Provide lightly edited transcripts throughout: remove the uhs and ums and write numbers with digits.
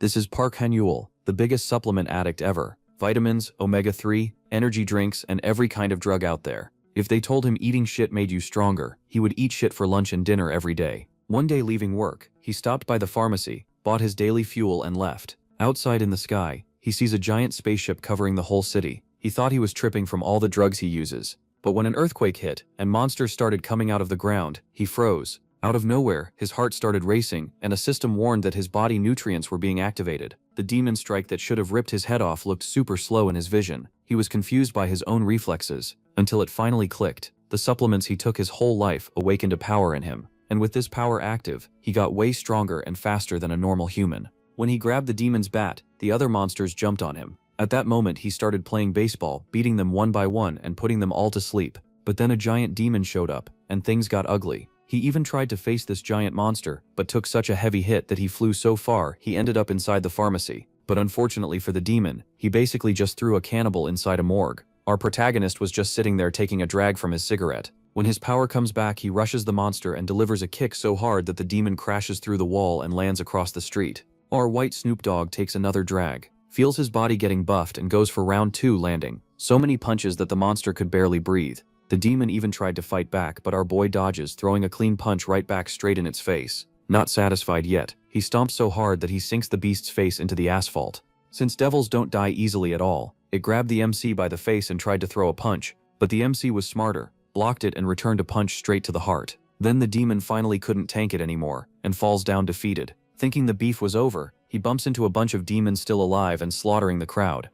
This is Park Han-yul, the biggest supplement addict ever. Vitamins, omega-3, energy drinks, and every kind of drug out there. If they told him eating shit made you stronger, he would eat shit for lunch and dinner every day. One day leaving work, he stopped by the pharmacy, bought his daily fuel and left. Outside in the sky, he sees a giant spaceship covering the whole city. He thought he was tripping from all the drugs he uses. But when an earthquake hit and monsters started coming out of the ground, he froze. Out of nowhere, his heart started racing, and a system warned that his body nutrients were being activated. The demon strike that should have ripped his head off looked super slow in his vision. He was confused by his own reflexes, until it finally clicked. The supplements he took his whole life awakened a power in him. And with this power active, he got way stronger and faster than a normal human. When he grabbed the demon's bat, the other monsters jumped on him. At that moment he started playing baseball, beating them one by one and putting them all to sleep. But then a giant demon showed up, and things got ugly. He even tried to face this giant monster, but took such a heavy hit that he flew so far he ended up inside the pharmacy. But unfortunately for the demon, he basically just threw a cannibal inside a morgue. Our protagonist was just sitting there taking a drag from his cigarette. When his power comes back, he rushes the monster and delivers a kick so hard that the demon crashes through the wall and lands across the street. Our white Snoop Dogg takes another drag, feels his body getting buffed and goes for round 2, landing so many punches that the monster could barely breathe. The demon even tried to fight back, but our boy dodges, throwing a clean punch right back straight in its face. Not satisfied yet, he stomps so hard that he sinks the beast's face into the asphalt. Since devils don't die easily at all, it grabbed the MC by the face and tried to throw a punch, but the MC was smarter, blocked it and returned a punch straight to the heart. Then the demon finally couldn't tank it anymore, and falls down defeated. Thinking the beef was over, he bumps into a bunch of demons still alive and slaughtering the crowd.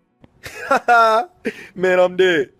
Man, I'm dead.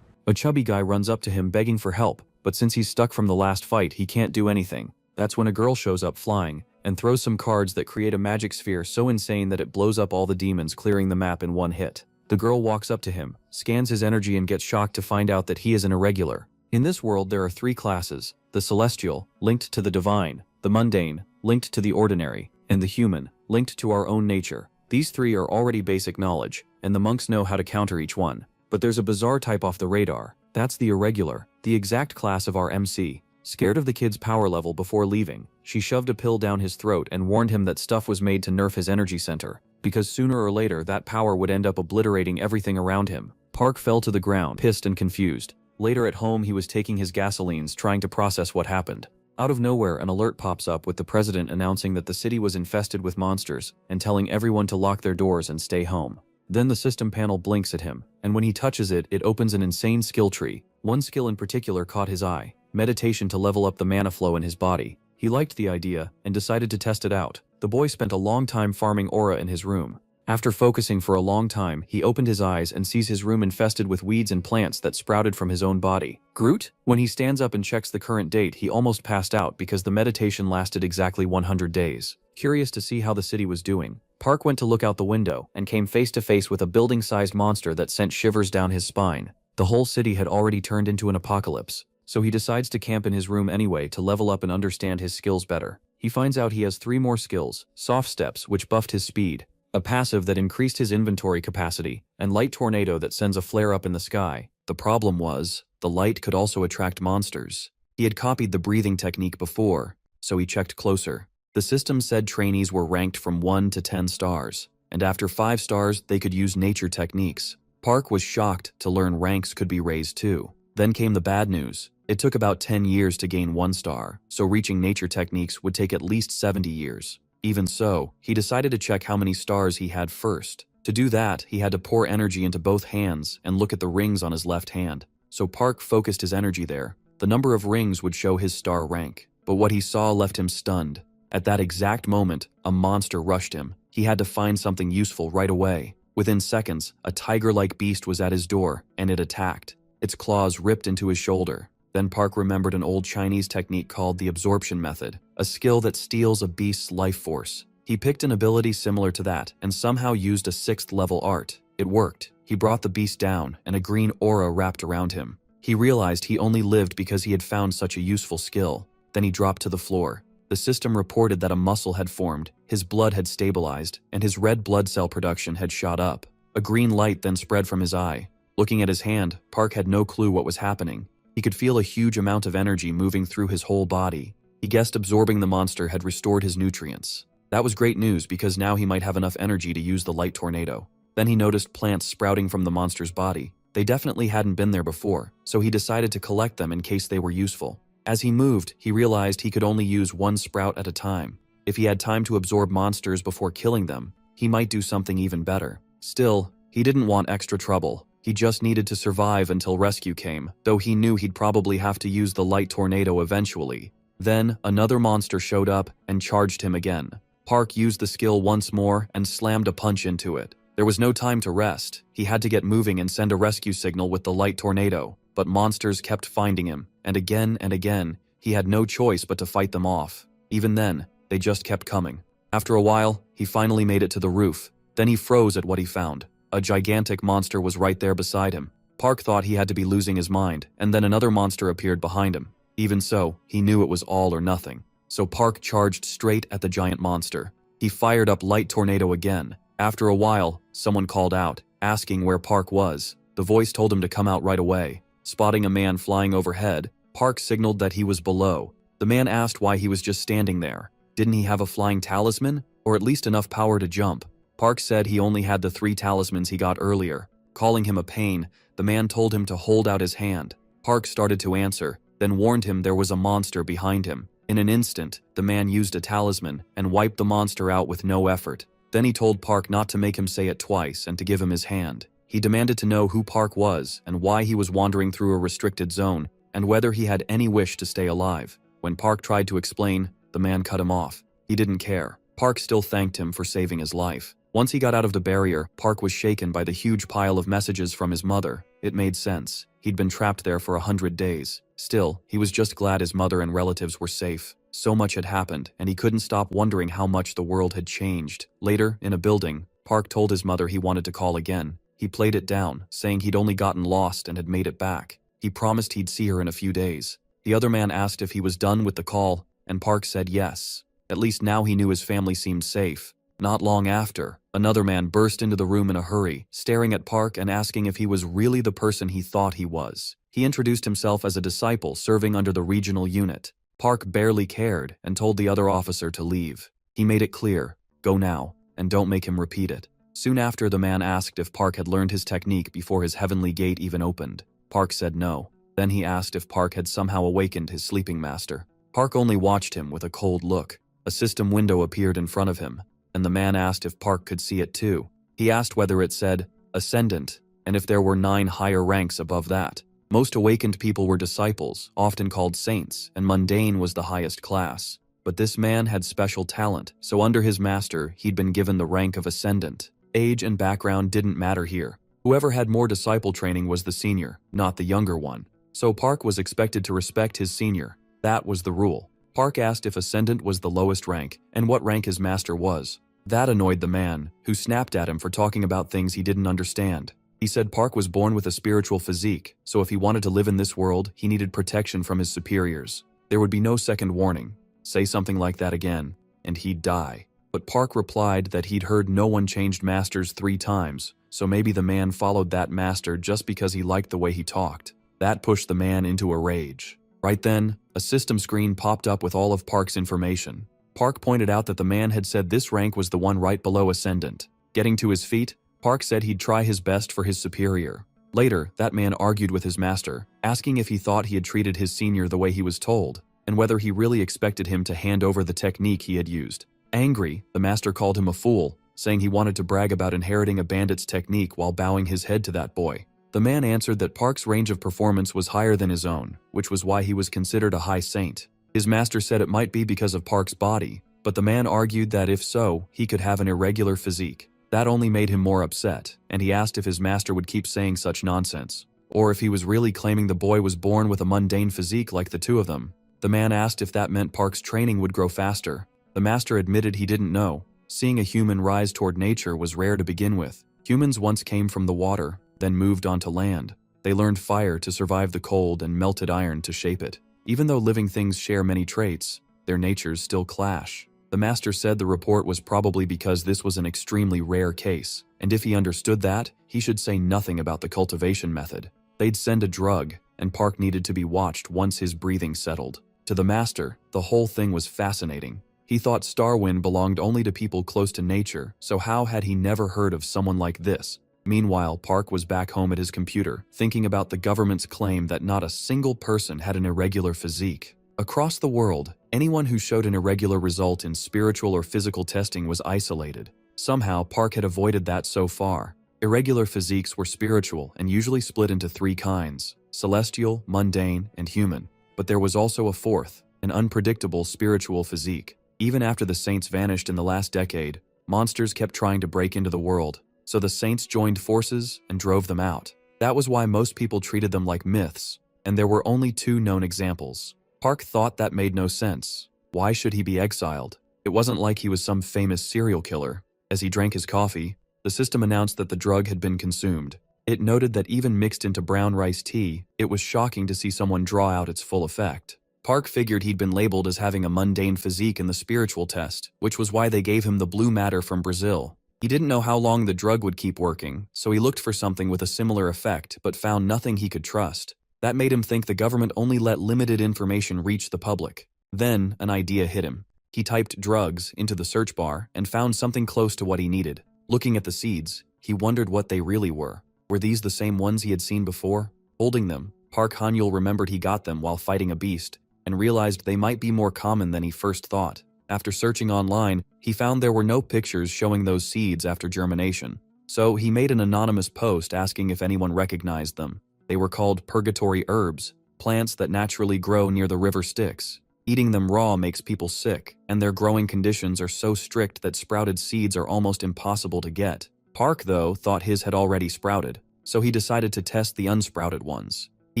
A chubby guy runs up to him begging for help, but since he's stuck from the last fight, he can't do anything. That's when a girl shows up flying, and throws some cards that create a magic sphere so insane that it blows up all the demons, clearing the map in one hit. The girl walks up to him, scans his energy and gets shocked to find out that he is an irregular. In this world there are 3 classes: the celestial, linked to the divine; the mundane, linked to the ordinary; and the human, linked to our own nature. These 3 are already basic knowledge, and the monks know how to counter each one. But there's a bizarre type off the radar. That's the irregular, the exact class of our MC. Scared of the kid's power level before leaving, she shoved a pill down his throat and warned him that stuff was made to nerf his energy center, because sooner or later that power would end up obliterating everything around him. Park fell to the ground, pissed and confused. Later at home he was taking his gasolines, trying to process what happened. Out of nowhere an alert pops up with the president announcing that the city was infested with monsters, and telling everyone to lock their doors and stay home. Then the system panel blinks at him, and when he touches it, it opens an insane skill tree. One skill in particular caught his eye: meditation to level up the mana flow in his body. He liked the idea, and decided to test it out. The boy spent a long time farming aura in his room. After focusing for a long time, he opened his eyes and sees his room infested with weeds and plants that sprouted from his own body. Groot? When he stands up and checks the current date, he almost passed out because the meditation lasted exactly 100 days. Curious to see how the city was doing, Park went to look out the window and came face to face with a building-sized monster that sent shivers down his spine. The whole city had already turned into an apocalypse, so he decides to camp in his room anyway to level up and understand his skills better. He finds out he has 3 more skills: soft steps, which buffed his speed; a passive that increased his inventory capacity; and light tornado that sends a flare up in the sky. The problem was, the light could also attract monsters. He had copied the breathing technique before, so he checked closer. The system said trainees were ranked from 1 to 10 stars, and after 5 stars they could use nature techniques. Park was shocked to learn ranks could be raised too. Then came the bad news. It took about 10 years to gain 1 star, so reaching nature techniques would take at least 70 years. Even so, he decided to check how many stars he had first. To do that, he had to pour energy into both hands and look at the rings on his left hand. So Park focused his energy there. The number of rings would show his star rank, but what he saw left him stunned. At that exact moment, a monster rushed him. He had to find something useful right away. Within seconds, a tiger-like beast was at his door, and it attacked. Its claws ripped into his shoulder. Then Park remembered an old Chinese technique called the absorption method, a skill that steals a beast's life force. He picked an ability similar to that, and somehow used a 6th level art. It worked. He brought the beast down, and a green aura wrapped around him. He realized he only lived because he had found such a useful skill. Then he dropped to the floor. The system reported that a muscle had formed, his blood had stabilized, and his red blood cell production had shot up. A green light then spread from his eye. Looking at his hand, Park had no clue what was happening. He could feel a huge amount of energy moving through his whole body. He guessed absorbing the monster had restored his nutrients. That was great news because now he might have enough energy to use the light tornado. Then he noticed plants sprouting from the monster's body. They definitely hadn't been there before, so he decided to collect them in case they were useful. As he moved, he realized he could only use one sprout at a time. If he had time to absorb monsters before killing them, he might do something even better. Still, he didn't want extra trouble. He just needed to survive until rescue came, though he knew he'd probably have to use the light tornado eventually. Then, another monster showed up and charged him again. Park used the skill once more and slammed a punch into it. There was no time to rest. He had to get moving and send a rescue signal with the light tornado, but monsters kept finding him, and again, he had no choice but to fight them off. Even then, they just kept coming. After a while, he finally made it to the roof. Then he froze at what he found. A gigantic monster was right there beside him. Park thought he had to be losing his mind, and then another monster appeared behind him. Even so, he knew it was all or nothing. So Park charged straight at the giant monster. He fired up Light Tornado again. After a while, someone called out, asking where Park was. The voice told him to come out right away. Spotting a man flying overhead, Park signaled that he was below. The man asked why he was just standing there. Didn't he have a flying talisman? Or at least enough power to jump? Park said he only had the 3 talismans he got earlier. Calling him a pain, the man told him to hold out his hand. Park started to answer, then warned him there was a monster behind him. In an instant, the man used a talisman and wiped the monster out with no effort. Then he told Park not to make him say it twice and to give him his hand. He demanded to know who Park was and why he was wandering through a restricted zone, and whether he had any wish to stay alive. When Park tried to explain, the man cut him off. He didn't care. Park still thanked him for saving his life. Once he got out of the barrier, Park was shaken by the huge pile of messages from his mother. It made sense. He'd been trapped there for 100 days. Still, he was just glad his mother and relatives were safe. So much had happened, and he couldn't stop wondering how much the world had changed. Later, in a building, Park told his mother he wanted to call again. He played it down, saying he'd only gotten lost and had made it back. He promised he'd see her in a few days. The other man asked if he was done with the call, and Park said yes. At least now he knew his family seemed safe. Not long after, another man burst into the room in a hurry, staring at Park and asking if he was really the person he thought he was. He introduced himself as a disciple serving under the regional unit. Park barely cared and told the other officer to leave. He made it clear, go now, and don't make him repeat it. Soon after, the man asked if Park had learned his technique before his heavenly gate even opened. Park said no. Then he asked if Park had somehow awakened his sleeping master. Park only watched him with a cold look. A system window appeared in front of him, and the man asked if Park could see it too. He asked whether it said Ascendant, and if there were 9 higher ranks above that. Most awakened people were disciples, often called saints, and mundane was the highest class. But this man had special talent, so under his master, he'd been given the rank of Ascendant. Age and background didn't matter here. Whoever had more disciple training was the senior, not the younger one. So Park was expected to respect his senior. That was the rule. Park asked if Ascendant was the lowest rank, and what rank his master was. That annoyed the man, who snapped at him for talking about things he didn't understand. He said Park was born with a spiritual physique, so if he wanted to live in this world, he needed protection from his superiors. There would be no second warning. Say something like that again, and he'd die. But Park replied that he'd heard no one changed masters 3 times, so maybe the man followed that master just because he liked the way he talked. That pushed the man into a rage. Right then, a system screen popped up with all of Park's information. Park pointed out that the man had said this rank was the one right below Ascendant. Getting to his feet, Park said he'd try his best for his superior. Later, that man argued with his master, asking if he thought he had treated his senior the way he was told, and whether he really expected him to hand over the technique he had used. Angry, the master called him a fool, saying he wanted to brag about inheriting a bandit's technique while bowing his head to that boy. The man answered that Park's range of performance was higher than his own, which was why he was considered a high saint. His master said it might be because of Park's body, but the man argued that if so, he could have an irregular physique. That only made him more upset, and he asked if his master would keep saying such nonsense, or if he was really claiming the boy was born with a mundane physique like the two of them. The man asked if that meant Park's training would grow faster. The master admitted he didn't know. Seeing a human rise toward nature was rare to begin with. Humans once came from the water, then moved onto land. They learned fire to survive the cold and melted iron to shape it. Even though living things share many traits, their natures still clash. The master said the report was probably because this was an extremely rare case, and if he understood that, he should say nothing about the cultivation method. They'd send a drug, and Park needed to be watched once his breathing settled. To the master, the whole thing was fascinating. He thought Starwind belonged only to people close to nature, so how had he never heard of someone like this? Meanwhile, Park was back home at his computer, thinking about the government's claim that not a single person had an irregular physique. Across the world, anyone who showed an irregular result in spiritual or physical testing was isolated. Somehow, Park had avoided that so far. Irregular physiques were spiritual and usually split into three kinds: celestial, mundane, and human. But there was also a fourth, an unpredictable spiritual physique. Even after the saints vanished in the last decade, monsters kept trying to break into the world, so the saints joined forces and drove them out. That was why most people treated them like myths, and there were only two known examples. Park thought that made no sense. Why should he be exiled? It wasn't like he was some famous serial killer. As he drank his coffee, the system announced that the drug had been consumed. It noted that even mixed into brown rice tea, it was shocking to see someone draw out its full effect. Park figured he'd been labeled as having a mundane physique in the spiritual test, which was why they gave him the blue matter from Brazil. He didn't know how long the drug would keep working, so he looked for something with a similar effect but found nothing he could trust. That made him think the government only let limited information reach the public. Then, an idea hit him. He typed drugs into the search bar and found something close to what he needed. Looking at the seeds, he wondered what they really were. Were these the same ones he had seen before? Holding them, Park Han-yul remembered he got them while fighting a beast, and realized they might be more common than he first thought. After searching online, he found there were no pictures showing those seeds after germination. So he made an anonymous post asking if anyone recognized them. They were called purgatory herbs, plants that naturally grow near the river Styx. Eating them raw makes people sick, and their growing conditions are so strict that sprouted seeds are almost impossible to get. Park, though, thought his had already sprouted, so he decided to test the unsprouted ones. He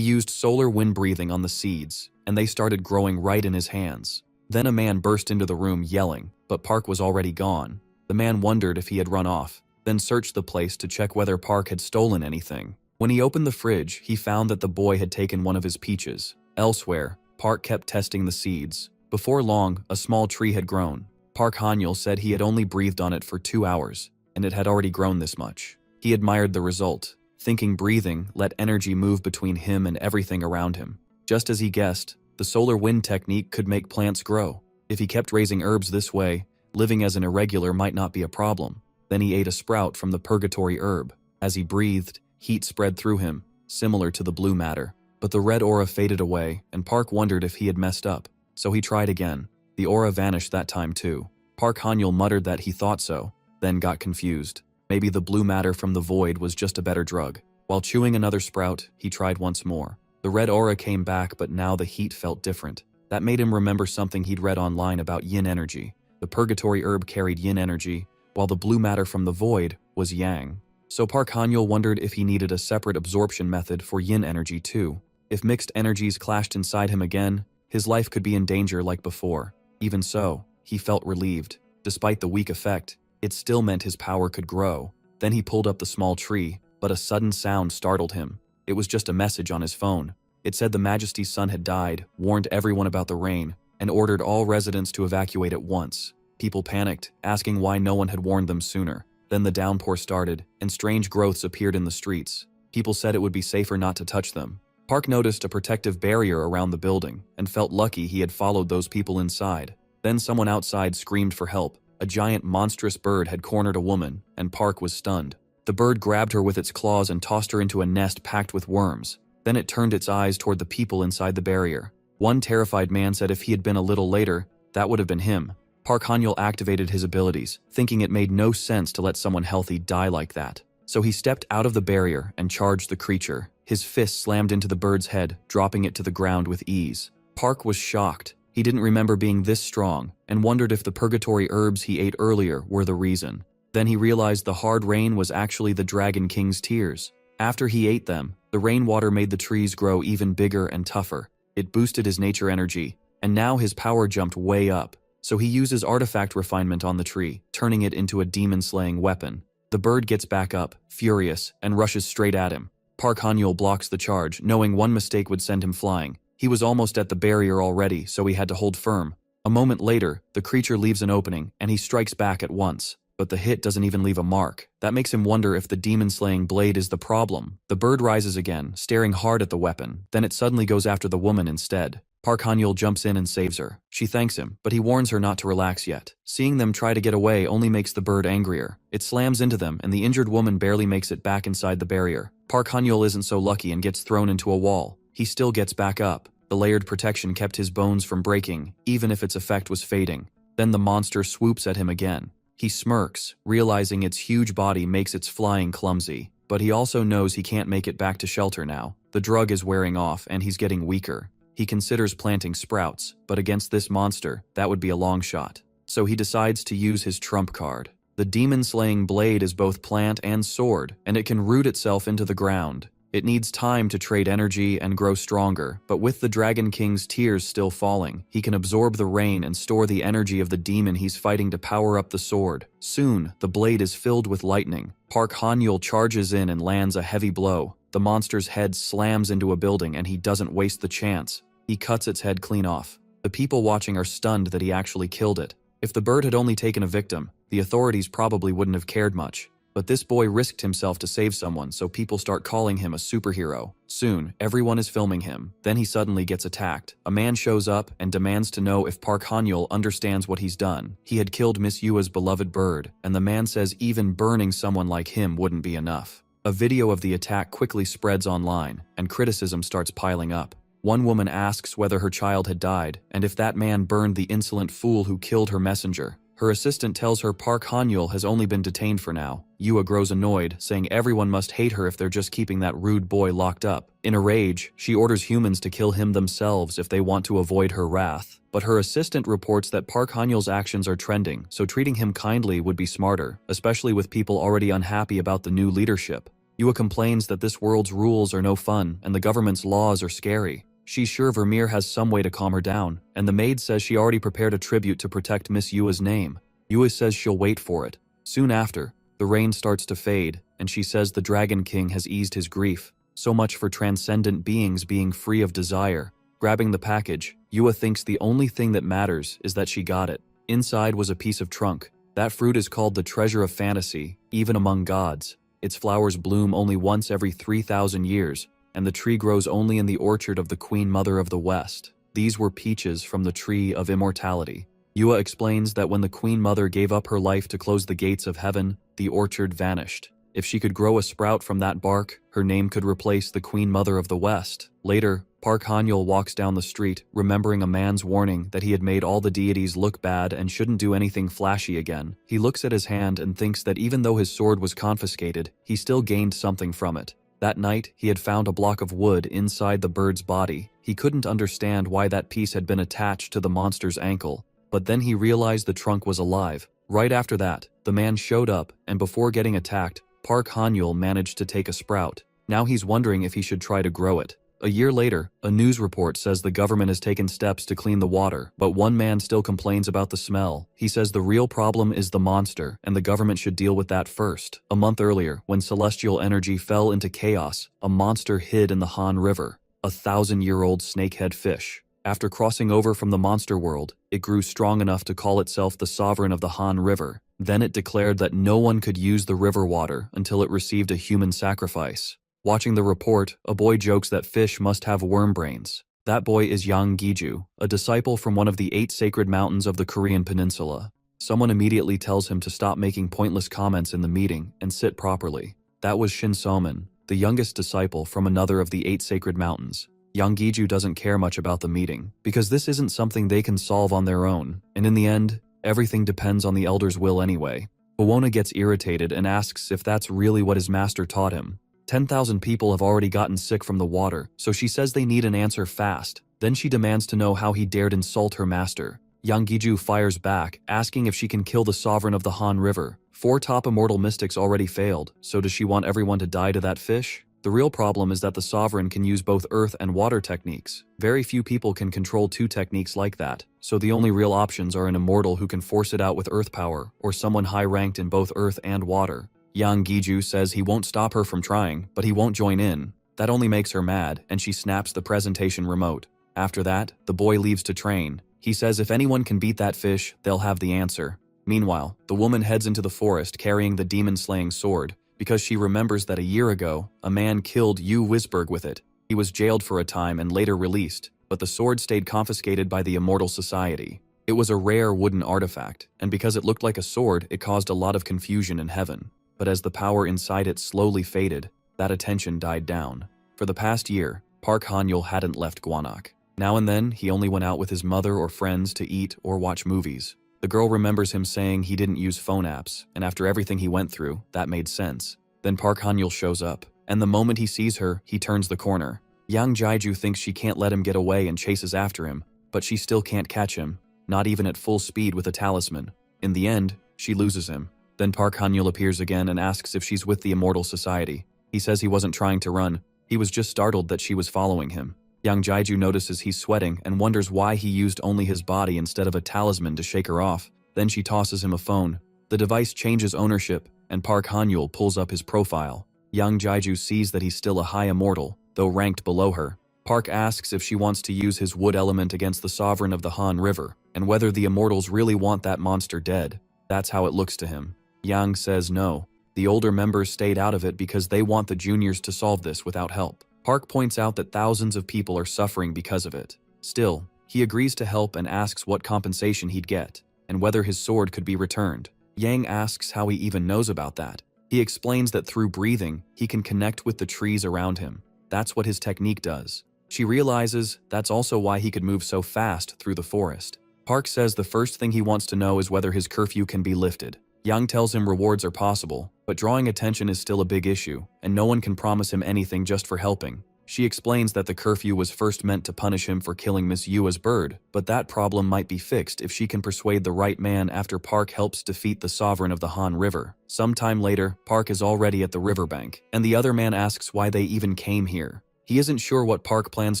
used solar wind breathing on the seeds, and they started growing right in his hands. Then a man burst into the room yelling, but Park was already gone. The man wondered if he had run off, then searched the place to check whether Park had stolen anything. When he opened the fridge, he found that the boy had taken one of his peaches. Elsewhere, Park kept testing the seeds. Before long, a small tree had grown. Park Han-yul said he had only breathed on it for 2 hours, and it had already grown this much. He admired the result, thinking breathing let energy move between him and everything around him. Just as he guessed, the solar wind technique could make plants grow. If he kept raising herbs this way, living as an irregular might not be a problem. Then he ate a sprout from the purgatory herb. As he breathed, heat spread through him, similar to the blue matter. But the red aura faded away, and Park wondered if he had messed up. So he tried again. The aura vanished that time too. Park Han-yul muttered that he thought so, then got confused. Maybe the blue matter from the void was just a better drug. While chewing another sprout, he tried once more. The red aura came back, but now the heat felt different. That made him remember something he'd read online about yin energy. The purgatory herb carried yin energy, while the blue matter from the void was yang. So Park Han-yul wondered if he needed a separate absorption method for yin energy too. If mixed energies clashed inside him again, his life could be in danger like before. Even so, he felt relieved. Despite the weak effect, it still meant his power could grow. Then he pulled up the small tree, but a sudden sound startled him. It was just a message on his phone. It said the Majesty's son had died, warned everyone about the rain, and ordered all residents to evacuate at once. People panicked, asking why no one had warned them sooner. Then the downpour started, and strange growths appeared in the streets. People said it would be safer not to touch them. Park noticed a protective barrier around the building, and felt lucky he had followed those people inside. Then someone outside screamed for help. A giant monstrous bird had cornered a woman, and Park was stunned. The bird grabbed her with its claws and tossed her into a nest packed with worms. Then it turned its eyes toward the people inside the barrier. One terrified man said if he had been a little later, that would have been him. Park Han-yul activated his abilities, thinking it made no sense to let someone healthy die like that. So he stepped out of the barrier and charged the creature. His fist slammed into the bird's head, dropping it to the ground with ease. Park was shocked. He didn't remember being this strong, and wondered if the purgatory herbs he ate earlier were the reason. Then he realized the hard rain was actually the Dragon King's tears. After he ate them, the rainwater made the trees grow even bigger and tougher. It boosted his nature energy, and now his power jumped way up. So he uses artifact refinement on the tree, turning it into a demon-slaying weapon. The bird gets back up, furious, and rushes straight at him. Park Han-yul blocks the charge, knowing one mistake would send him flying. He was almost at the barrier already, so he had to hold firm. A moment later, the creature leaves an opening, and he strikes back at once. But the hit doesn't even leave a mark. That makes him wonder if the demon-slaying blade is the problem. The bird rises again, staring hard at the weapon. Then it suddenly goes after the woman instead. Park Han-yeol jumps in and saves her. She thanks him, but he warns her not to relax yet. Seeing them try to get away only makes the bird angrier. It slams into them, and the injured woman barely makes it back inside the barrier. Park Han-yeol isn't so lucky and gets thrown into a wall. He still gets back up. The layered protection kept his bones from breaking, even if its effect was fading. Then the monster swoops at him again. He smirks, realizing its huge body makes its flying clumsy. But he also knows he can't make it back to shelter now. The drug is wearing off, and he's getting weaker. He considers planting sprouts, but against this monster, that would be a long shot. So he decides to use his trump card. The demon-slaying blade is both plant and sword, and it can root itself into the ground. It needs time to trade energy and grow stronger, but with the Dragon King's tears still falling, he can absorb the rain and store the energy of the demon he's fighting to power up the sword. Soon, the blade is filled with lightning. Park Han-yeol charges in and lands a heavy blow. The monster's head slams into a building and he doesn't waste the chance. He cuts its head clean off. The people watching are stunned that he actually killed it. If the bird had only taken a victim, the authorities probably wouldn't have cared much. But this boy risked himself to save someone, so people start calling him a superhero. Soon, everyone is filming him. Then he suddenly gets attacked. A man shows up and demands to know if Park Han-yeol understands what he's done. He had killed Miss Yua's beloved bird, and the man says even burning someone like him wouldn't be enough. A video of the attack quickly spreads online, and criticism starts piling up. One woman asks whether her child had died, and if that man burned the insolent fool who killed her messenger. Her assistant tells her Park Han-yeol has only been detained for now. Yua grows annoyed, saying everyone must hate her if they're just keeping that rude boy locked up. In a rage, she orders humans to kill him themselves if they want to avoid her wrath. But her assistant reports that Park Han-yeol's actions are trending, so treating him kindly would be smarter, especially with people already unhappy about the new leadership. Yua complains that this world's rules are no fun and the government's laws are scary. She's sure Vermeer has some way to calm her down, and the maid says she already prepared a tribute to protect Miss Yua's name. Yua says she'll wait for it. Soon after, the rain starts to fade, and she says the Dragon King has eased his grief. So much for transcendent beings being free of desire. Grabbing the package, Yua thinks the only thing that matters is that she got it. Inside was a piece of trunk. That fruit is called the treasure of fantasy, even among gods. Its flowers bloom only once every 3,000 years, and the tree grows only in the orchard of the Queen Mother of the West. These were peaches from the tree of immortality. Yua explains that when the Queen Mother gave up her life to close the gates of heaven, the orchard vanished. If she could grow a sprout from that bark, her name could replace the Queen Mother of the West. Later, Park Han-yeol walks down the street, remembering a man's warning that he had made all the deities look bad and shouldn't do anything flashy again. He looks at his hand and thinks that even though his sword was confiscated, he still gained something from it. That night, he had found a block of wood inside the bird's body. He couldn't understand why that piece had been attached to the monster's ankle, but then he realized the trunk was alive. Right after that, the man showed up, and before getting attacked, Park Han-yeol managed to take a sprout. Now he's wondering if he should try to grow it. A year later, a news report says the government has taken steps to clean the water, but one man still complains about the smell. He says the real problem is the monster, and the government should deal with that first. A month earlier, when celestial energy fell into chaos, a monster hid in the Han River, a 1,000-year-old snakehead fish. After crossing over from the monster world, it grew strong enough to call itself the sovereign of the Han River. Then it declared that no one could use the river water until it received a human sacrifice. Watching the report, a boy jokes that fish must have worm brains. That boy is Yang Giju, a disciple from one of the 8 sacred mountains of the Korean peninsula. Someone immediately tells him to stop making pointless comments in the meeting and sit properly. That was Shin Soman, the youngest disciple from another of the 8 sacred mountains. Yang Giju doesn't care much about the meeting, because this isn't something they can solve on their own, and in the end, everything depends on the elder's will anyway. Bowona gets irritated and asks if that's really what his master taught him. 10,000 people have already gotten sick from the water, so she says they need an answer fast. Then she demands to know how he dared insult her master. Yang Giju fires back, asking if she can kill the sovereign of the Han River. 4 top immortal mystics already failed, so does she want everyone to die to that fish? The real problem is that the sovereign can use both earth and water techniques. Very few people can control 2 techniques like that, so the only real options are an immortal who can force it out with earth power, or someone high-ranked in both earth and water. Yang Giju says he won't stop her from trying, but he won't join in. That only makes her mad, and she snaps the presentation remote. After that, the boy leaves to train. He says if anyone can beat that fish, they'll have the answer. Meanwhile, the woman heads into the forest carrying the demon-slaying sword, because she remembers that a year ago, a man killed Yu Wisberg with it. He was jailed for a time and later released. but the sword stayed confiscated by the Immortal Society. It was a rare wooden artifact, and because it looked like a sword, it caused a lot of confusion in heaven. But as the power inside it slowly faded, that attention died down. For the past year, Park Han-yeol hadn't left Gwanak. Now and then, he only went out with his mother or friends to eat or watch movies. The girl remembers him saying he didn't use phone apps, and after everything he went through, that made sense. Then Park Han-yeol shows up, and the moment he sees her, he turns the corner. Yang Jaiju thinks she can't let him get away and chases after him, but she still can't catch him, not even at full speed with a talisman. In the end, she loses him. Then Park Han-yeol appears again and asks if she's with the Immortal Society. He says he wasn't trying to run, he was just startled that she was following him. Yang Jaiju notices he's sweating and wonders why he used only his body instead of a talisman to shake her off. Then she tosses him a phone. The device changes ownership, and Park Han-yeol pulls up his profile. Yang Jaiju sees that he's still a high immortal, though ranked below her. Park asks if she wants to use his wood element against the sovereign of the Han River, and whether the immortals really want that monster dead. That's how it looks to him. Yang says no. The older members stayed out of it because they want the juniors to solve this without help. Park points out that thousands of people are suffering because of it. Still, he agrees to help and asks what compensation he'd get, and whether his sword could be returned. Yang asks how he even knows about that. He explains that through breathing, he can connect with the trees around him. That's what his technique does. She realizes that's also why he could move so fast through the forest. Park says the first thing he wants to know is whether his curfew can be lifted. Yang tells him rewards are possible, but drawing attention is still a big issue, and no one can promise him anything just for helping. She explains that the curfew was first meant to punish him for killing Miss Yua's bird, but that problem might be fixed if she can persuade the right man after Park helps defeat the sovereign of the Han River. Sometime later, Park is already at the riverbank, and the other man asks why they even came here. He isn't sure what Park plans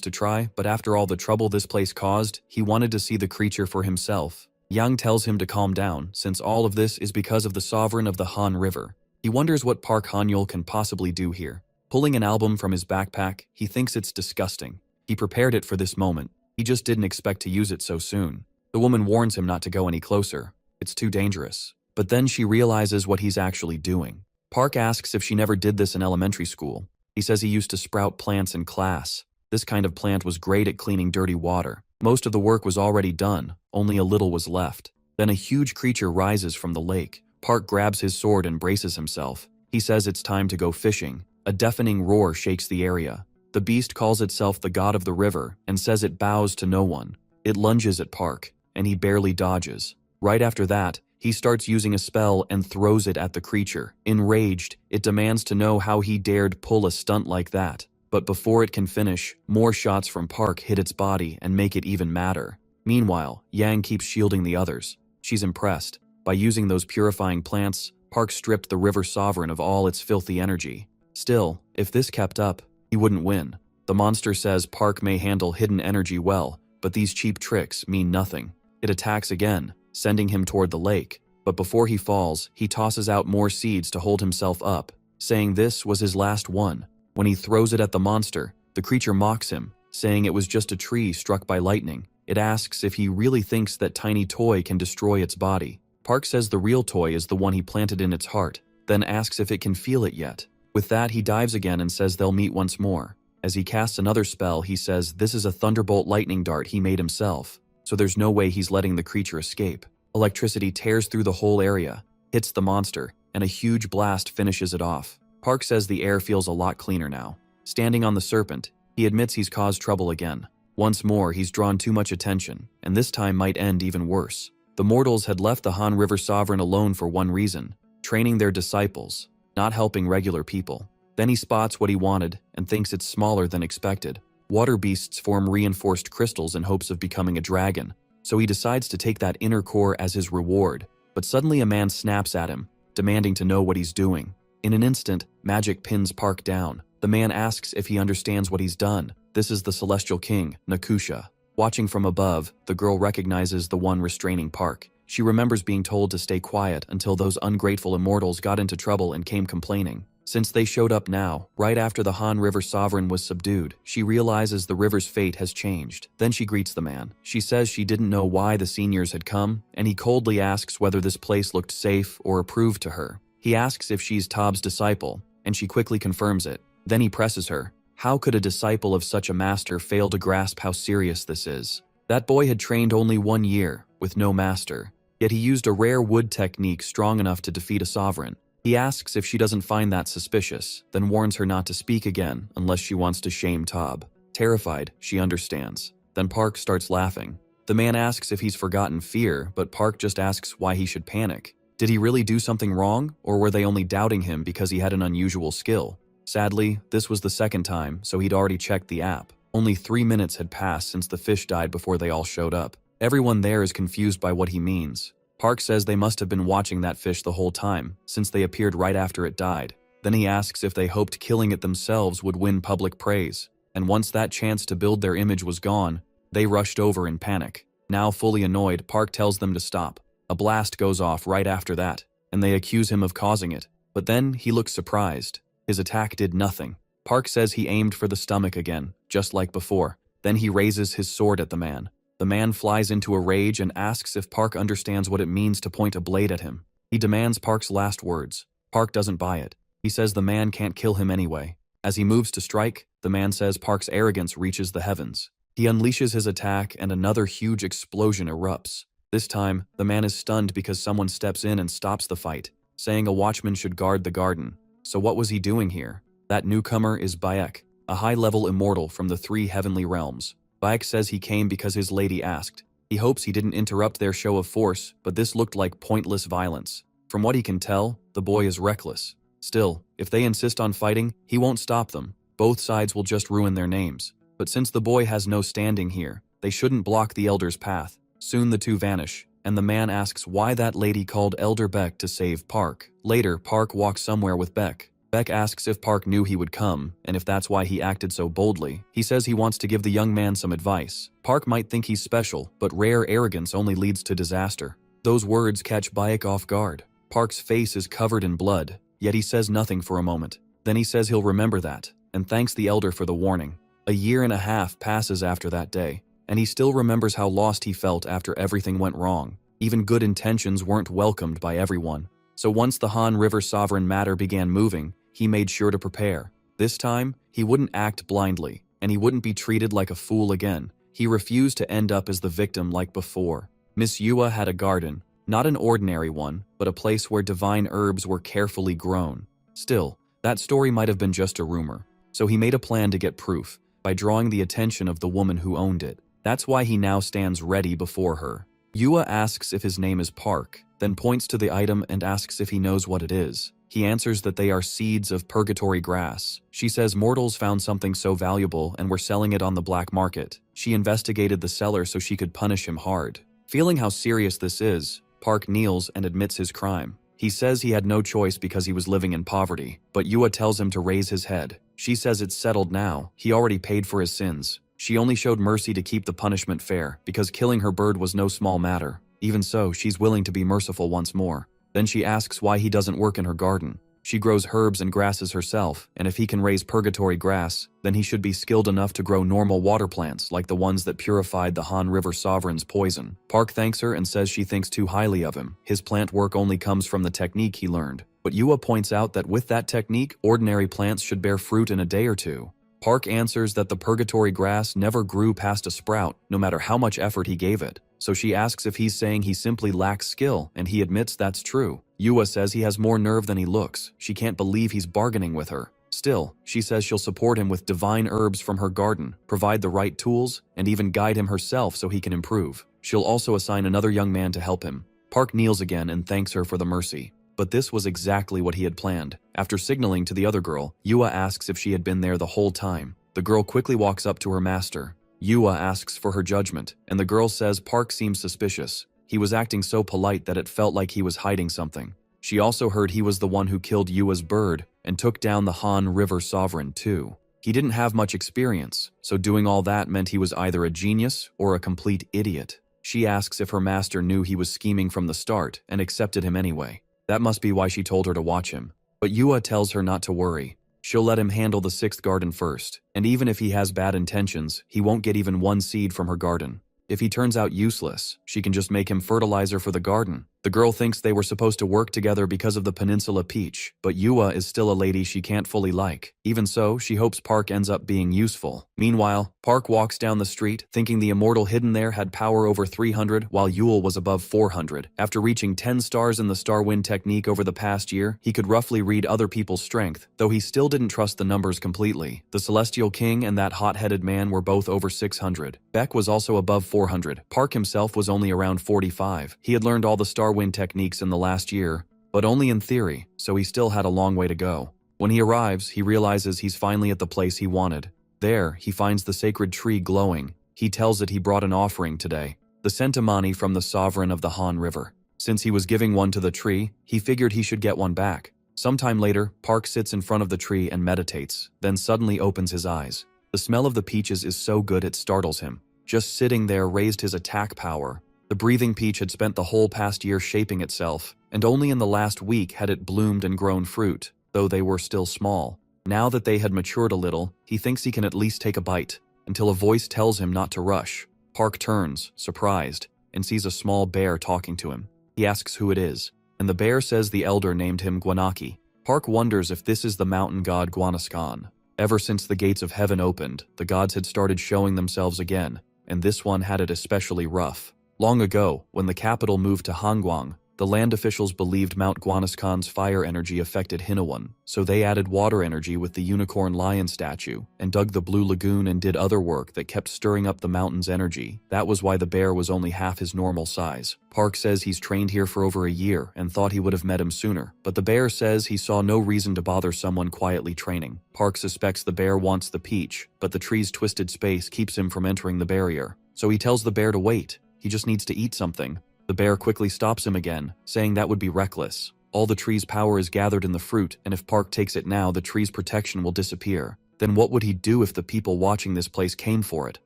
to try, but after all the trouble this place caused, he wanted to see the creature for himself. Yang tells him to calm down, since all of this is because of the sovereign of the Han River. He wonders what Park Han-yeol can possibly do here. Pulling an album from his backpack, he thinks it's disgusting. He prepared it for this moment. He just didn't expect to use it so soon. The woman warns him not to go any closer. It's too dangerous. But then she realizes what he's actually doing. Park asks if she never did this in elementary school. He says he used to sprout plants in class. This kind of plant was great at cleaning dirty water. Most of the work was already done, only a little was left. Then a huge creature rises from the lake. Park grabs his sword and braces himself. He says it's time to go fishing. A deafening roar shakes the area. The beast calls itself the god of the river and says it bows to no one. It lunges at Park, and he barely dodges. Right after that, he starts using a spell and throws it at the creature. Enraged, it demands to know how he dared pull a stunt like that. But before it can finish, more shots from Park hit its body and make it even madder. Meanwhile, Yang keeps shielding the others. She's impressed. By using those purifying plants, Park stripped the river sovereign of all its filthy energy. Still, if this kept up, he wouldn't win. The monster says Park may handle hidden energy well, but these cheap tricks mean nothing. It attacks again, sending him toward the lake. But before he falls, he tosses out more seeds to hold himself up, saying this was his last one. When he throws it at the monster, the creature mocks him, saying it was just a tree struck by lightning. It asks if he really thinks that tiny toy can destroy its body. Park says the real toy is the one he planted in its heart, then asks if it can feel it yet. With that, he dives again and says they'll meet once more. As he casts another spell, he says this is a thunderbolt lightning dart he made himself, so there's no way he's letting the creature escape. Electricity tears through the whole area, hits the monster, and a huge blast finishes it off. Park says the air feels a lot cleaner now. Standing on the serpent, he admits he's caused trouble again. Once more, he's drawn too much attention, and this time might end even worse. The mortals had left the Han River Sovereign alone for one reason: training their disciples, not helping regular people. Then he spots what he wanted and thinks it's smaller than expected. Water beasts form reinforced crystals in hopes of becoming a dragon, so he decides to take that inner core as his reward. But suddenly a man snaps at him, demanding to know what he's doing. In an instant, magic pins Park down. The man asks if he understands what he's done. This is the Celestial King, Nakusha. Watching from above, the girl recognizes the one restraining Park. She remembers being told to stay quiet until those ungrateful immortals got into trouble and came complaining. Since they showed up now, right after the Han River Sovereign was subdued, she realizes the river's fate has changed. Then she greets the man. She says she didn't know why the seniors had come, and he coldly asks whether this place looked safe or approved to her. He asks if she's Tob's disciple, and she quickly confirms it. Then he presses her. How could a disciple of such a master fail to grasp how serious this is? That boy had trained only 1 year, with no master, yet he used a rare wood technique strong enough to defeat a sovereign. He asks if she doesn't find that suspicious, then warns her not to speak again unless she wants to shame Tob. Terrified, she understands. Then Park starts laughing. The man asks if he's forgotten fear, but Park just asks why he should panic. Did he really do something wrong, or were they only doubting him because he had an unusual skill? Sadly, this was the second time, so he'd already checked the app. Only 3 minutes had passed since the fish died before they all showed up. Everyone there is confused by what he means. Park says they must have been watching that fish the whole time, since they appeared right after it died. Then he asks if they hoped killing it themselves would win public praise. And once that chance to build their image was gone, they rushed over in panic. Now fully annoyed, Park tells them to stop. A blast goes off right after that, and they accuse him of causing it. But then he looks surprised. His attack did nothing. Park says he aimed for the stomach again, just like before. Then he raises his sword at the man. The man flies into a rage and asks if Park understands what it means to point a blade at him. He demands Park's last words. Park doesn't buy it. He says the man can't kill him anyway. As he moves to strike, the man says Park's arrogance reaches the heavens. He unleashes his attack and another huge explosion erupts. This time, the man is stunned because someone steps in and stops the fight, saying a watchman should guard the garden. So what was he doing here? That newcomer is Bayek, a high-level immortal from the 3 heavenly realms. Bayek says he came because his lady asked. He hopes he didn't interrupt their show of force, but this looked like pointless violence. From what he can tell, the boy is reckless. Still, if they insist on fighting, he won't stop them. Both sides will just ruin their names. But since the boy has no standing here, they shouldn't block the elder's path. Soon the two vanish, and the man asks why that lady called Elder Beck to save Park. Later, Park walks somewhere with Beck. Beck asks if Park knew he would come, and if that's why he acted so boldly. He says he wants to give the young man some advice. Park might think he's special, but rare arrogance only leads to disaster. Those words catch Bayek off guard. Park's face is covered in blood, yet he says nothing for a moment. Then he says he'll remember that, and thanks the elder for the warning. 1.5 years passes after that day, and he still remembers how lost he felt after everything went wrong. Even good intentions weren't welcomed by everyone. So once the Han River sovereign matter began moving, he made sure to prepare. This time, he wouldn't act blindly, and he wouldn't be treated like a fool again. He refused to end up as the victim like before. Miss Yua had a garden, not an ordinary one, but a place where divine herbs were carefully grown. Still, that story might have been just a rumor, so he made a plan to get proof, by drawing the attention of the woman who owned it. That's why he now stands ready before her. Yua asks if his name is Park, then points to the item and asks if he knows what it is. He answers that they are seeds of purgatory grass. She says mortals found something so valuable and were selling it on the black market. She investigated the seller so she could punish him hard. Feeling how serious this is, Park kneels and admits his crime. He says he had no choice because he was living in poverty, but Yua tells him to raise his head. She says it's settled now. He already paid for his sins. She only showed mercy to keep the punishment fair, because killing her bird was no small matter. Even so, she's willing to be merciful once more. Then she asks why he doesn't work in her garden. She grows herbs and grasses herself, and if he can raise purgatory grass, then he should be skilled enough to grow normal water plants like the ones that purified the Han River Sovereign's poison. Park thanks her and says she thinks too highly of him. His plant work only comes from the technique he learned. But Yua points out that with that technique, ordinary plants should bear fruit in a day or two. Park answers that the purgatory grass never grew past a sprout, no matter how much effort he gave it. So she asks if he's saying he simply lacks skill, and he admits that's true. Yua says he has more nerve than he looks. She can't believe he's bargaining with her. Still, she says she'll support him with divine herbs from her garden, provide the right tools, and even guide him herself so he can improve. She'll also assign another young man to help him. Park kneels again and thanks her for the mercy. But this was exactly what he had planned. After signaling to the other girl, Yua asks if she had been there the whole time. The girl quickly walks up to her master. Yua asks for her judgment, and the girl says Park seems suspicious. He was acting so polite that it felt like he was hiding something. She also heard he was the one who killed Yua's bird and took down the Han River Sovereign too. He didn't have much experience, so doing all that meant he was either a genius or a complete idiot. She asks if her master knew he was scheming from the start and accepted him anyway. That must be why she told her to watch him. But Yua tells her not to worry. She'll let him handle the 6th garden first, and even if he has bad intentions, he won't get even 1 seed from her garden. If he turns out useless, she can just make him fertilizer for the garden. The girl thinks they were supposed to work together because of the Peninsula Peach, but Yua is still a lady she can't fully like. Even so, she hopes Park ends up being useful. Meanwhile, Park walks down the street, thinking the immortal hidden there had power over 300, while Yule was above 400. After reaching 10 stars in the Star Wind technique over the past year, he could roughly read other people's strength, though he still didn't trust the numbers completely. The Celestial King and that hot-headed man were both over 600. Beck was also above 400. Park himself was only around 45. He had learned all the Star Wind techniques in the last year, but only in theory, so he still had a long way to go. When he arrives, he realizes he's finally at the place he wanted. There, he finds the sacred tree glowing. He tells it he brought an offering today, the centimani from the sovereign of the Han River. Since he was giving one to the tree, he figured he should get one back. Sometime later, Park sits in front of the tree and meditates, then suddenly opens his eyes. The smell of the peaches is so good it startles him. Just sitting there raised his attack power. The breathing peach had spent the whole past year shaping itself, and only in the last week had it bloomed and grown fruit, though they were still small. Now that they had matured a little, he thinks he can at least take a bite, until a voice tells him not to rush. Park turns, surprised, and sees a small bear talking to him. He asks who it is, and the bear says the elder named him Gwanaki. Park wonders if this is the mountain god Guanascan. Ever since the gates of heaven opened, the gods had started showing themselves again, and this one had it especially rough. Long ago, when the capital moved to Hangguang, the land officials believed Mount Guanascan's fire energy affected Hinawan, so they added water energy with the unicorn lion statue, and dug the Blue Lagoon and did other work that kept stirring up the mountain's energy. That was why the bear was only half his normal size. Park says he's trained here for over a year and thought he would have met him sooner, but the bear says he saw no reason to bother someone quietly training. Park suspects the bear wants the peach, but the tree's twisted space keeps him from entering the barrier, so he tells the bear to wait. He just needs to eat something. The bear quickly stops him again, saying that would be reckless. All the tree's power is gathered in the fruit, and if Park takes it now, the tree's protection will disappear. Then what would he do if the people watching this place came for it?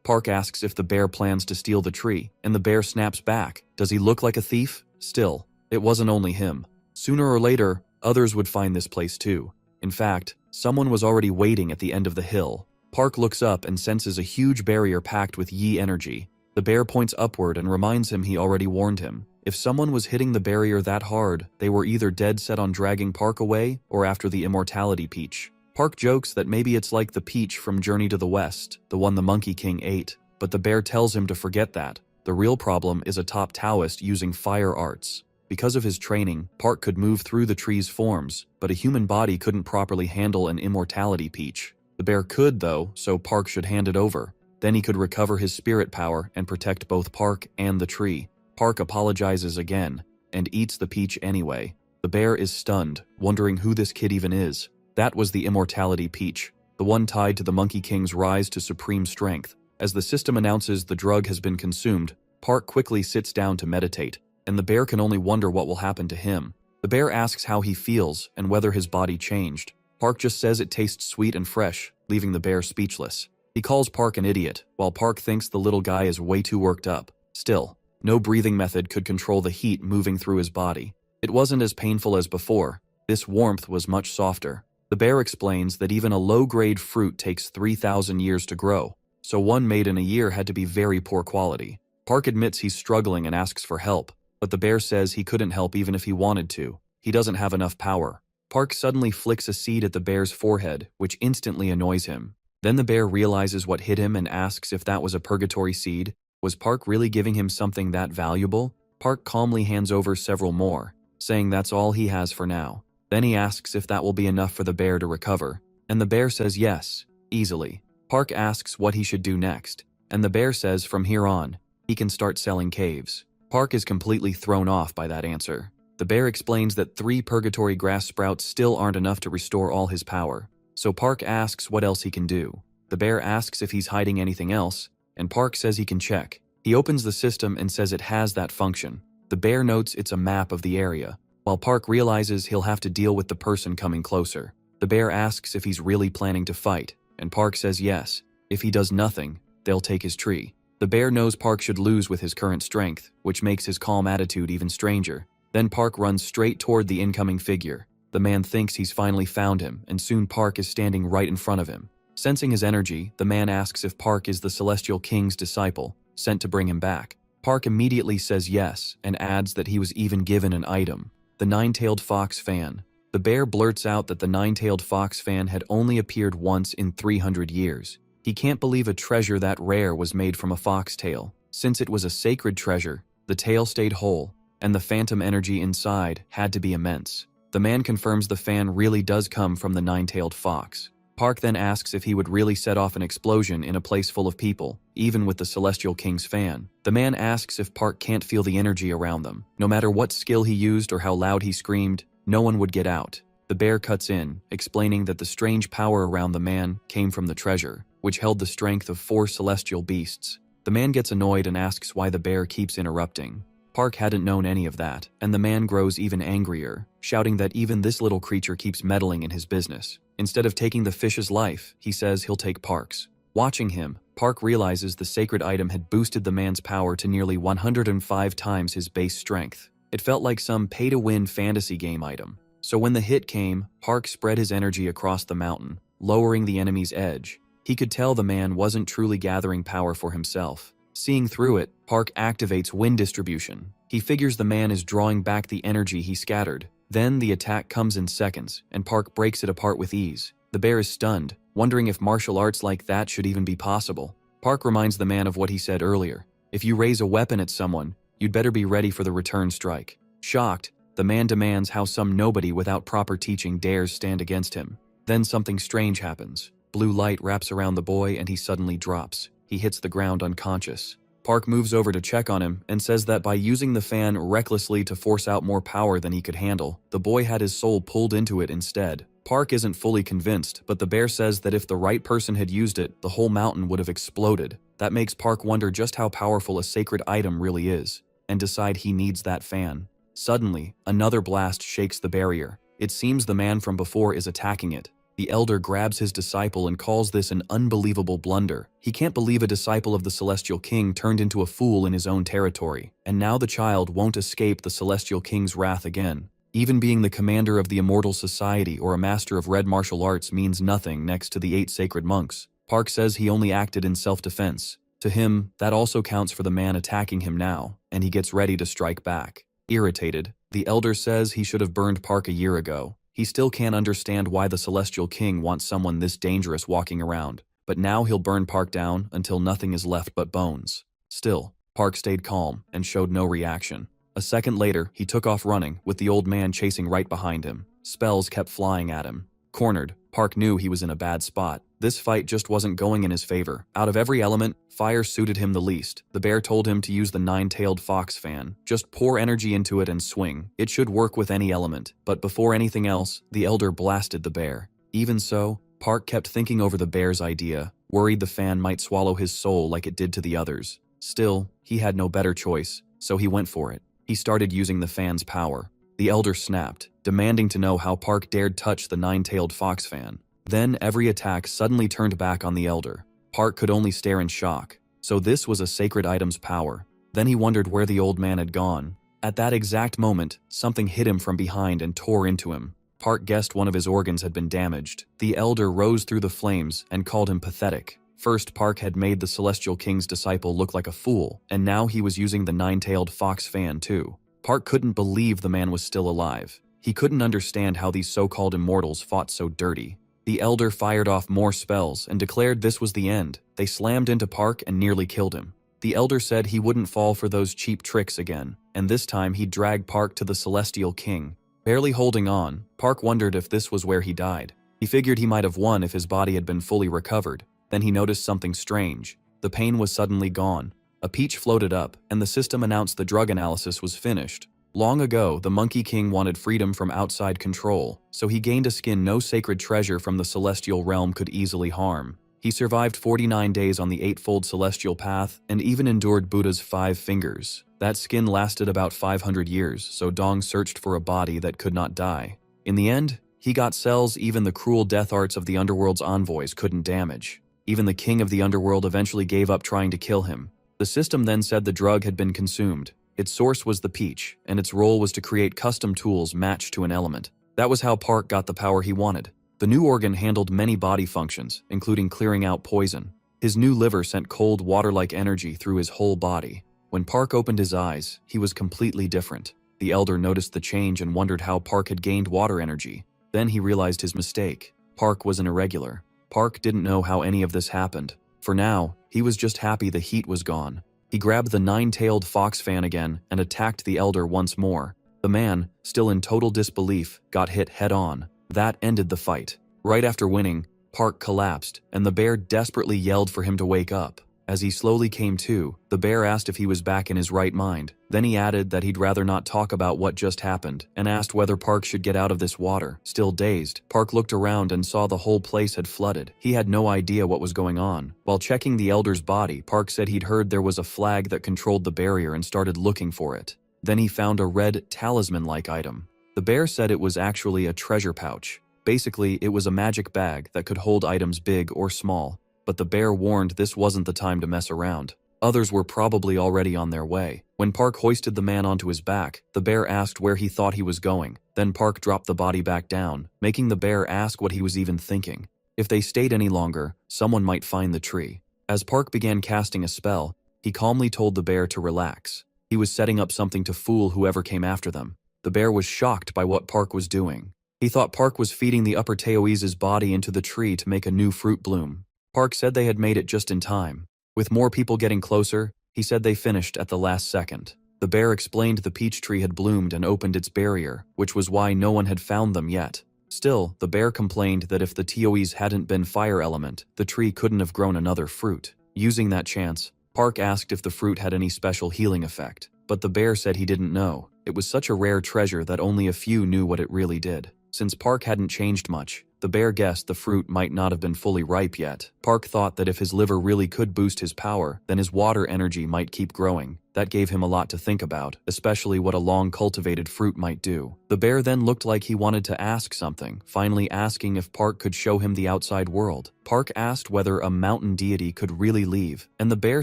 Park asks if the bear plans to steal the tree, and the bear snaps back. Does he look like a thief? Still, it wasn't only him. Sooner or later, others would find this place too. In fact, someone was already waiting at the end of the hill. Park looks up and senses a huge barrier packed with Yi energy. The bear points upward and reminds him he already warned him. If someone was hitting the barrier that hard, they were either dead set on dragging Park away or after the immortality peach. Park jokes that maybe it's like the peach from Journey to the West, the one the Monkey King ate, but the bear tells him to forget that. The real problem is a top Taoist using fire arts. Because of his training, Park could move through the tree's forms, but a human body couldn't properly handle an immortality peach. The bear could though, so Park should hand it over. Then he could recover his spirit power and protect both Park and the tree. Park apologizes again, and eats the peach anyway. The bear is stunned, wondering who this kid even is. That was the immortality peach, the one tied to the Monkey King's rise to supreme strength. As the system announces the drug has been consumed, Park quickly sits down to meditate, and the bear can only wonder what will happen to him. The bear asks how he feels and whether his body changed. Park just says it tastes sweet and fresh, leaving the bear speechless. He calls Park an idiot, while Park thinks the little guy is way too worked up. Still, no breathing method could control the heat moving through his body. It wasn't as painful as before. This warmth was much softer. The bear explains that even a low-grade fruit takes 3,000 years to grow, so one made in a year had to be very poor quality. Park admits he's struggling and asks for help, but the bear says he couldn't help even if he wanted to. He doesn't have enough power. Park suddenly flicks a seed at the bear's forehead, which instantly annoys him. Then the bear realizes what hit him and asks if that was a purgatory seed. Was Park really giving him something that valuable? Park calmly hands over several more, saying that's all he has for now. Then he asks if that will be enough for the bear to recover, and the bear says yes, easily. Park asks what he should do next, and the bear says from here on, he can start selling caves. Park is completely thrown off by that answer. The bear explains that 3 purgatory grass sprouts still aren't enough to restore all his power. So Park asks what else he can do. The bear asks if he's hiding anything else, and Park says he can check. He opens the system and says it has that function. The bear notes it's a map of the area, while Park realizes he'll have to deal with the person coming closer. The bear asks if he's really planning to fight, and Park says yes. If he does nothing, they'll take his tree. The bear knows Park should lose with his current strength, which makes his calm attitude even stranger. Then Park runs straight toward the incoming figure. The man thinks he's finally found him, and soon Park is standing right in front of him. Sensing his energy, the man asks if Park is the Celestial King's disciple, sent to bring him back. Park immediately says yes and adds that he was even given an item, the nine-tailed fox fan. The bear blurts out that the nine-tailed fox fan had only appeared once in 300 years. He can't believe a treasure that rare was made from a foxtail. Since it was a sacred treasure, the tail stayed whole, and the phantom energy inside had to be immense. The man confirms the fan really does come from the nine-tailed fox. Park then asks if he would really set off an explosion in a place full of people, even with the Celestial King's fan. The man asks if Park can't feel the energy around them. No matter what skill he used or how loud he screamed, no one would get out. The bear cuts in, explaining that the strange power around the man came from the treasure, which held the strength of 4 celestial beasts. The man gets annoyed and asks why the bear keeps interrupting. Park hadn't known any of that, and the man grows even angrier, shouting that even this little creature keeps meddling in his business. Instead of taking the fish's life, he says he'll take Park's. Watching him, Park realizes the sacred item had boosted the man's power to nearly 105 times his base strength. It felt like some pay-to-win fantasy game item. So when the hit came, Park spread his energy across the mountain, lowering the enemy's edge. He could tell the man wasn't truly gathering power for himself. Seeing through it, Park activates wind distribution. He figures the man is drawing back the energy he scattered. Then the attack comes in seconds, and Park breaks it apart with ease. The bear is stunned, wondering if martial arts like that should even be possible. Park reminds the man of what he said earlier. If you raise a weapon at someone, you'd better be ready for the return strike. Shocked, the man demands how some nobody without proper teaching dares stand against him. Then something strange happens. Blue light wraps around the boy and he suddenly drops. He hits the ground unconscious. Park moves over to check on him and says that by using the fan recklessly to force out more power than he could handle, the boy had his soul pulled into it instead. Park isn't fully convinced, but the bear says that if the right person had used it, the whole mountain would have exploded. That makes Park wonder just how powerful a sacred item really is, and decide he needs that fan. Suddenly, another blast shakes the barrier. It seems the man from before is attacking it. The elder grabs his disciple and calls this an unbelievable blunder. He can't believe a disciple of the Celestial King turned into a fool in his own territory, and now the child won't escape the Celestial King's wrath again. Even being the commander of the Immortal Society or a master of red martial arts means nothing next to the 8 sacred monks. Park says he only acted in self-defense. To him, that also counts for the man attacking him now, and he gets ready to strike back. Irritated, the elder says he should have burned Park a year ago. He still can't understand why the Celestial King wants someone this dangerous walking around, but now he'll burn Park down until nothing is left but bones. Still, Park stayed calm and showed no reaction. A second later, he took off running, with the old man chasing right behind him. Spells kept flying at him. Cornered, Park knew he was in a bad spot. This fight just wasn't going in his favor. Out of every element, fire suited him the least. The bear told him to use the 9-tailed fox fan. Just pour energy into it and swing. It should work with any element. But before anything else, the elder blasted the bear. Even so, Park kept thinking over the bear's idea, worried the fan might swallow his soul like it did to the others. Still, he had no better choice, so he went for it. He started using the fan's power. The elder snapped, demanding to know how Park dared touch the 9-tailed fox fan. Then every attack suddenly turned back on the elder. Park could only stare in shock. So this was a sacred item's power. Then he wondered where the old man had gone. At that exact moment, something hit him from behind and tore into him. Park guessed one of his organs had been damaged. The elder rose through the flames and called him pathetic. First, Park had made the Celestial King's disciple look like a fool, and now he was using the 9-tailed fox fan too. Park couldn't believe the man was still alive. He couldn't understand how these so-called immortals fought so dirty. The elder fired off more spells and declared this was the end. They slammed into Park and nearly killed him. The elder said he wouldn't fall for those cheap tricks again, and this time he'd drag Park to the Celestial King. Barely holding on, Park wondered if this was where he died. He figured he might have won if his body had been fully recovered. Then he noticed something strange. The pain was suddenly gone. A peach floated up, and the system announced the drug analysis was finished. Long ago, the Monkey King wanted freedom from outside control, so he gained a skin no sacred treasure from the celestial realm could easily harm. He survived 49 days on the eightfold celestial path and even endured Buddha's 5 fingers. That skin lasted about 500 years, so Dong searched for a body that could not die. In the end, he got cells even the cruel death arts of the underworld's envoys couldn't damage. Even the king of the underworld eventually gave up trying to kill him. The system then said the drug had been consumed. Its source was the peach, and its role was to create custom tools matched to an element. That was how Park got the power he wanted. The new organ handled many body functions, including clearing out poison. His new liver sent cold water-like energy through his whole body. When Park opened his eyes, he was completely different. The elder noticed the change and wondered how Park had gained water energy. Then he realized his mistake. Park was an irregular. Park didn't know how any of this happened. For now, he was just happy the heat was gone. He grabbed the nine-tailed fox fan again and attacked the elder once more. The man, still in total disbelief, got hit head-on. That ended the fight. Right after winning, Park collapsed, and the bear desperately yelled for him to wake up. As he slowly came to, the bear asked if he was back in his right mind. Then he added that he'd rather not talk about what just happened, and asked whether Park should get out of this water. Still dazed, Park looked around and saw the whole place had flooded. He had no idea what was going on. While checking the elder's body, Park said he'd heard there was a flag that controlled the barrier and started looking for it. Then he found a red talisman-like item. The bear said it was actually a treasure pouch. Basically, it was a magic bag that could hold items big or small. But the bear warned this wasn't the time to mess around. Others were probably already on their way. When Park hoisted the man onto his back, the bear asked where he thought he was going. Then Park dropped the body back down, making the bear ask what he was even thinking. If they stayed any longer, someone might find the tree. As Park began casting a spell, he calmly told the bear to relax. He was setting up something to fool whoever came after them. The bear was shocked by what Park was doing. He thought Park was feeding the upper Taoise's body into the tree to make a new fruit bloom. Park said they had made it just in time. With more people getting closer, he said they finished at the last second. The bear explained the peach tree had bloomed and opened its barrier, which was why no one had found them yet. Still, the bear complained that if the Taoise hadn't been fire element, the tree couldn't have grown another fruit. Using that chance, Park asked if the fruit had any special healing effect, but the bear said he didn't know. It was such a rare treasure that only a few knew what it really did. Since Park hadn't changed much, the bear guessed the fruit might not have been fully ripe yet. Park thought that if his liver really could boost his power, then his water energy might keep growing. That gave him a lot to think about, especially what a long-cultivated fruit might do. The bear then looked like he wanted to ask something, finally asking if Park could show him the outside world. Park asked whether a mountain deity could really leave, and the bear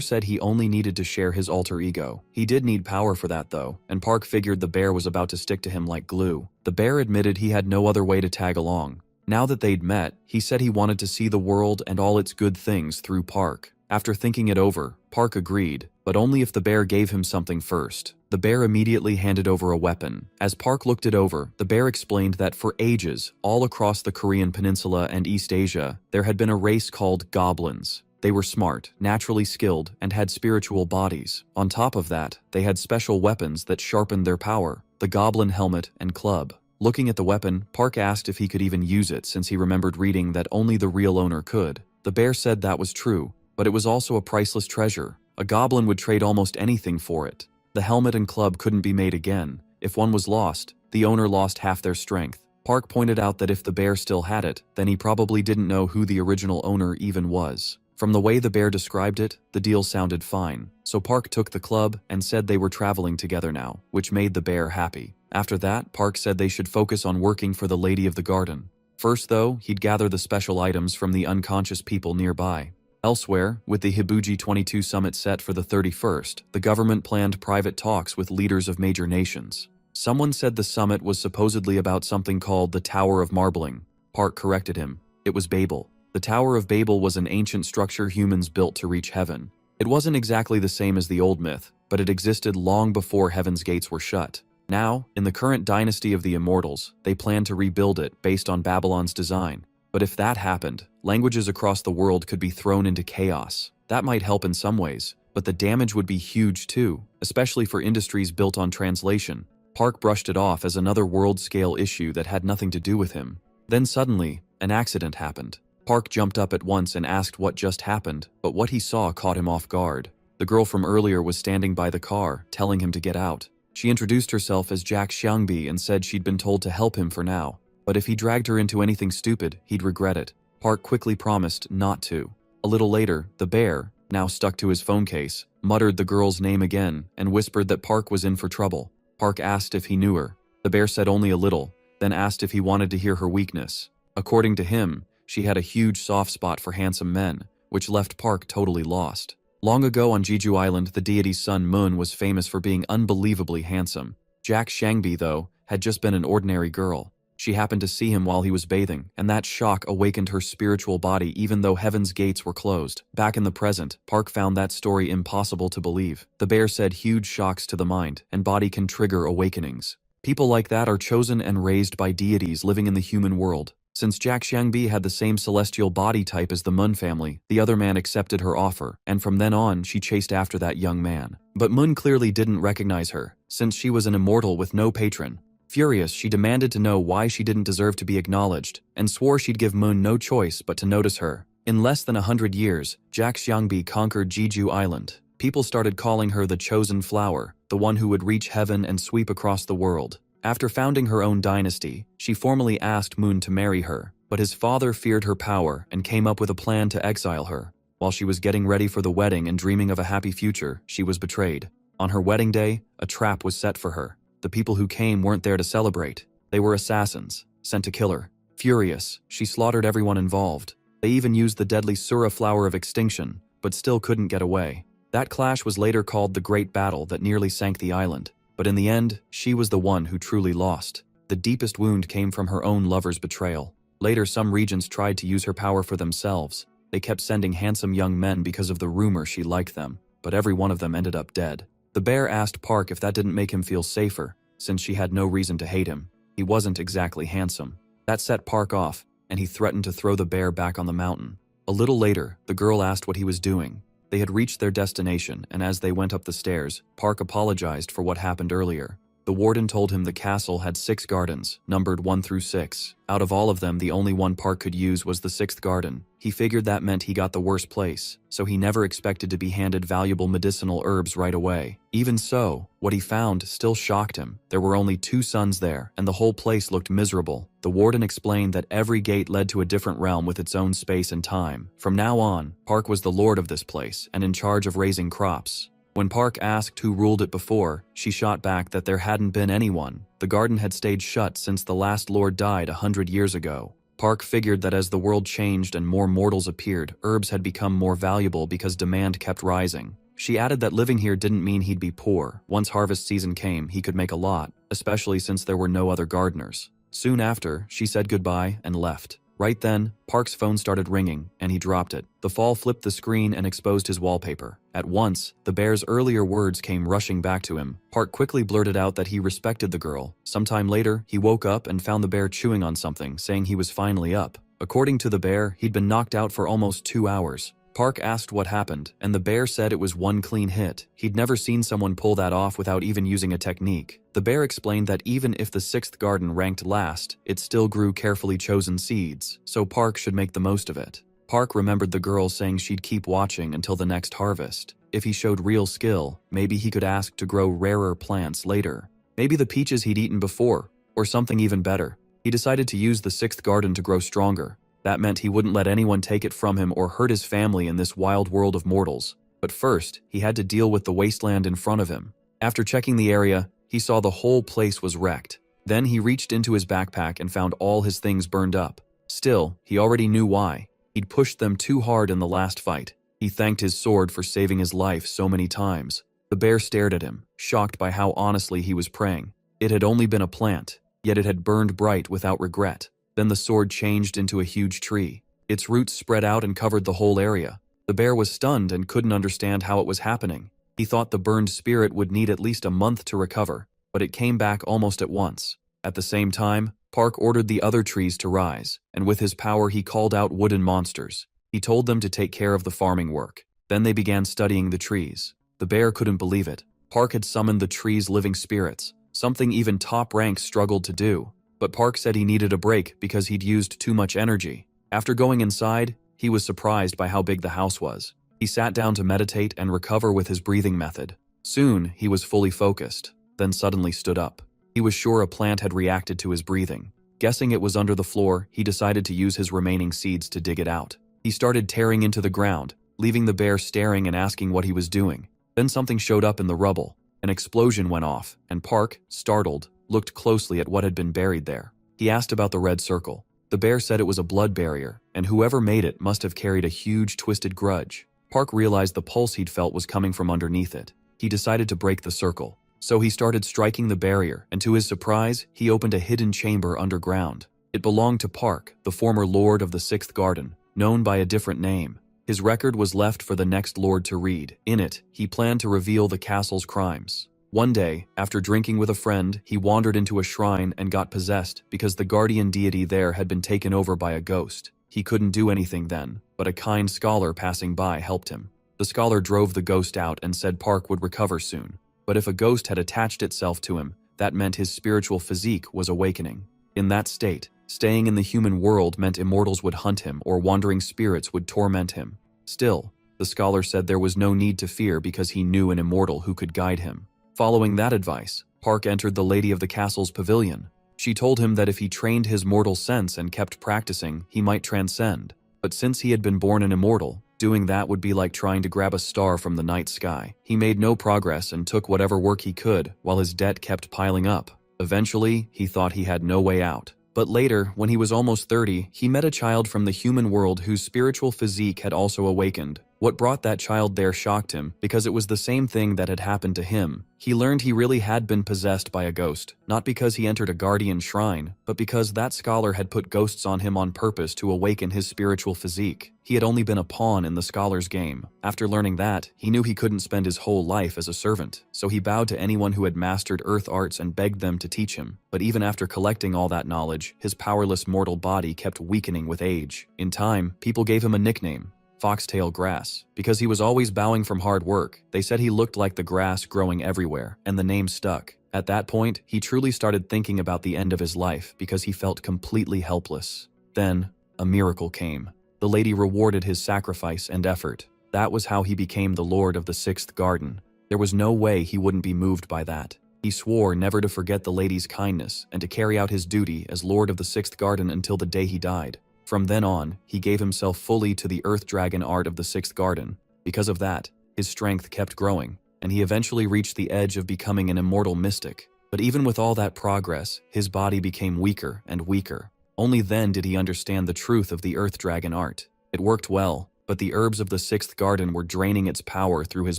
said he only needed to share his alter ego. He did need power for that though, and Park figured the bear was about to stick to him like glue. The bear admitted he had no other way to tag along. Now that they'd met, he said he wanted to see the world and all its good things through Park. After thinking it over, Park agreed, but only if the bear gave him something first. The bear immediately handed over a weapon. As Park looked it over, the bear explained that for ages, all across the Korean peninsula and East Asia, there had been a race called goblins. They were smart, naturally skilled, and had spiritual bodies. On top of that, they had special weapons that sharpened their power, the goblin helmet and club. Looking at the weapon, Park asked if he could even use it since he remembered reading that only the real owner could. The bear said that was true, but it was also a priceless treasure. A goblin would trade almost anything for it. The helmet and club couldn't be made again. If one was lost, the owner lost half their strength. Park pointed out that if the bear still had it, then he probably didn't know who the original owner even was. From the way the bear described it, the deal sounded fine. So Park took the club and said they were traveling together now, which made the bear happy. After that, Park said they should focus on working for the Lady of the Garden. First though, he'd gather the special items from the unconscious people nearby. Elsewhere, with the Hibuji 22 summit set for the 31st, the government planned private talks with leaders of major nations. Someone said the summit was supposedly about something called the Tower of Marbling. Park corrected him. It was Babel. The Tower of Babel was an ancient structure humans built to reach heaven. It wasn't exactly the same as the old myth, but it existed long before heaven's gates were shut. Now, in the current dynasty of the Immortals, they plan to rebuild it based on Babylon's design. But if that happened, languages across the world could be thrown into chaos. That might help in some ways, but the damage would be huge too, especially for industries built on translation. Park brushed it off as another world-scale issue that had nothing to do with him. Then suddenly, an accident happened. Park jumped up at once and asked what just happened, but what he saw caught him off guard. The girl from earlier was standing by the car, telling him to get out. She introduced herself as Jack Xiangbi and said she'd been told to help him for now, but if he dragged her into anything stupid, he'd regret it. Park quickly promised not to. A little later, the bear, now stuck to his phone case, muttered the girl's name again and whispered that Park was in for trouble. Park asked if he knew her. The bear said only a little, then asked if he wanted to hear her weakness. According to him, she had a huge soft spot for handsome men, which left Park totally lost. Long ago on Jeju Island, the deity's son Moon was famous for being unbelievably handsome. Jack Xiangbi, though, had just been an ordinary girl. She happened to see him while he was bathing, and that shock awakened her spiritual body even though heaven's gates were closed. Back in the present, Park found that story impossible to believe. The bear said huge shocks to the mind and body can trigger awakenings. People like that are chosen and raised by deities living in the human world. Since Jack Xiangbi had the same celestial body type as the Mun family, the other man accepted her offer, and from then on she chased after that young man. But Mun clearly didn't recognize her, since she was an immortal with no patron. Furious, she demanded to know why she didn't deserve to be acknowledged, and swore she'd give Mun no choice but to notice her. In less than 100 years, Jack Xiangbi conquered Jeju Island. People started calling her the chosen flower, the one who would reach heaven and sweep across the world. After founding her own dynasty, she formally asked Mun to marry her, but his father feared her power and came up with a plan to exile her. While she was getting ready for the wedding and dreaming of a happy future, she was betrayed. On her wedding day, a trap was set for her. The people who came weren't there to celebrate. They were assassins, sent to kill her. Furious, she slaughtered everyone involved. They even used the deadly Sura flower of extinction, but still couldn't get away. That clash was later called the Great Battle that nearly sank the island. But in the end, she was the one who truly lost. The deepest wound came from her own lover's betrayal. Later, some regents tried to use her power for themselves. They kept sending handsome young men because of the rumor she liked them, but every one of them ended up dead. The bear asked Park if that didn't make him feel safer, since she had no reason to hate him. He wasn't exactly handsome. That set Park off, and he threatened to throw the bear back on the mountain. A little later, the girl asked what he was doing. They had reached their destination, and as they went up the stairs, Park apologized for what happened earlier. The warden told him the castle had 6 gardens, numbered 1 through 6. Out of all of them, the only one Park could use was the 6th garden. He figured that meant he got the worst place, so he never expected to be handed valuable medicinal herbs right away. Even so, what he found still shocked him. There were only 2 suns there, and the whole place looked miserable. The warden explained that every gate led to a different realm with its own space and time. From now on, Park was the lord of this place and in charge of raising crops. When Park asked who ruled it before, she shot back that there hadn't been anyone. The garden had stayed shut since the last lord died 100 years ago. Park figured that as the world changed and more mortals appeared, herbs had become more valuable because demand kept rising. She added that living here didn't mean he'd be poor. Once harvest season came, he could make a lot, especially since there were no other gardeners. Soon after, she said goodbye and left. Right then, Park's phone started ringing, and he dropped it. The fall flipped the screen and exposed his wallpaper. At once, the bear's earlier words came rushing back to him. Park quickly blurted out that he respected the girl. Sometime later, he woke up and found the bear chewing on something, saying he was finally up. According to the bear, he'd been knocked out for almost 2 hours. Park asked what happened, and the bear said it was one clean hit. He'd never seen someone pull that off without even using a technique. The bear explained that even if the 6th garden ranked last, it still grew carefully chosen seeds, so Park should make the most of it. Park remembered the girl saying she'd keep watching until the next harvest. If he showed real skill, maybe he could ask to grow rarer plants later. Maybe the peaches he'd eaten before, or something even better. He decided to use the 6th garden to grow stronger. That meant he wouldn't let anyone take it from him or hurt his family in this wild world of mortals. But first, he had to deal with the wasteland in front of him. After checking the area, he saw the whole place was wrecked. Then he reached into his backpack and found all his things burned up. Still, he already knew why. He'd pushed them too hard in the last fight. He thanked his sword for saving his life so many times. The bear stared at him, shocked by how honestly he was praying. It had only been a plant, yet it had burned bright without regret. Then the sword changed into a huge tree. Its roots spread out and covered the whole area. The bear was stunned and couldn't understand how it was happening. He thought the burned spirit would need at least a month to recover, but it came back almost at once. At the same time, Park ordered the other trees to rise, and with his power he called out wooden monsters. He told them to take care of the farming work. Then they began studying the trees. The bear couldn't believe it. Park had summoned the trees' living spirits, something even top ranks struggled to do. But Park said he needed a break because he'd used too much energy. After going inside, he was surprised by how big the house was. He sat down to meditate and recover with his breathing method. Soon, he was fully focused, then suddenly stood up. He was sure a plant had reacted to his breathing. Guessing it was under the floor, he decided to use his remaining seeds to dig it out. He started tearing into the ground, leaving the bear staring and asking what he was doing. Then something showed up in the rubble. An explosion went off, and Park, startled, looked closely at what had been buried there. He asked about the red circle. The bear said it was a blood barrier, and whoever made it must have carried a huge twisted grudge. Park realized the pulse he'd felt was coming from underneath it. He decided to break the circle. So he started striking the barrier, and to his surprise, he opened a hidden chamber underground. It belonged to Park, the former lord of the Sixth Garden, known by a different name. His record was left for the next lord to read. In it, he planned to reveal the castle's crimes. One day, after drinking with a friend, he wandered into a shrine and got possessed because the guardian deity there had been taken over by a ghost. He couldn't do anything then, but a kind scholar passing by helped him. The scholar drove the ghost out and said Park would recover soon. But if a ghost had attached itself to him, that meant his spiritual physique was awakening. In that state, staying in the human world meant immortals would hunt him or wandering spirits would torment him. Still, the scholar said there was no need to fear because he knew an immortal who could guide him. Following that advice, Park entered the lady of the castle's pavilion. She told him that if he trained his mortal sense and kept practicing, he might transcend. But since he had been born an immortal, doing that would be like trying to grab a star from the night sky. He made no progress and took whatever work he could, while his debt kept piling up. Eventually, he thought he had no way out. But later, when he was almost 30, he met a child from the human world whose spiritual physique had also awakened. What brought that child there shocked him, because it was the same thing that had happened to him. He learned he really had been possessed by a ghost, not because he entered a guardian shrine, but because that scholar had put ghosts on him on purpose to awaken his spiritual physique. He had only been a pawn in the scholar's game. After learning that, he knew he couldn't spend his whole life as a servant, so he bowed to anyone who had mastered earth arts and begged them to teach him. But even after collecting all that knowledge, his powerless mortal body kept weakening with age. In time, people gave him a nickname, Foxtail Grass, because he was always bowing from hard work. They said he looked like the grass growing everywhere, and the name stuck. At that point, he truly started thinking about the end of his life because he felt completely helpless. Then, a miracle came. The lady rewarded his sacrifice and effort. That was how he became the Lord of the Sixth Garden. There was no way he wouldn't be moved by that. He swore never to forget the lady's kindness and to carry out his duty as Lord of the Sixth Garden until the day he died. From then on, he gave himself fully to the Earth Dragon art of the Sixth Garden. Because of that, his strength kept growing, and he eventually reached the edge of becoming an immortal mystic. But even with all that progress, his body became weaker and weaker. Only then did he understand the truth of the Earth Dragon art. It worked well, but the herbs of the Sixth Garden were draining its power through his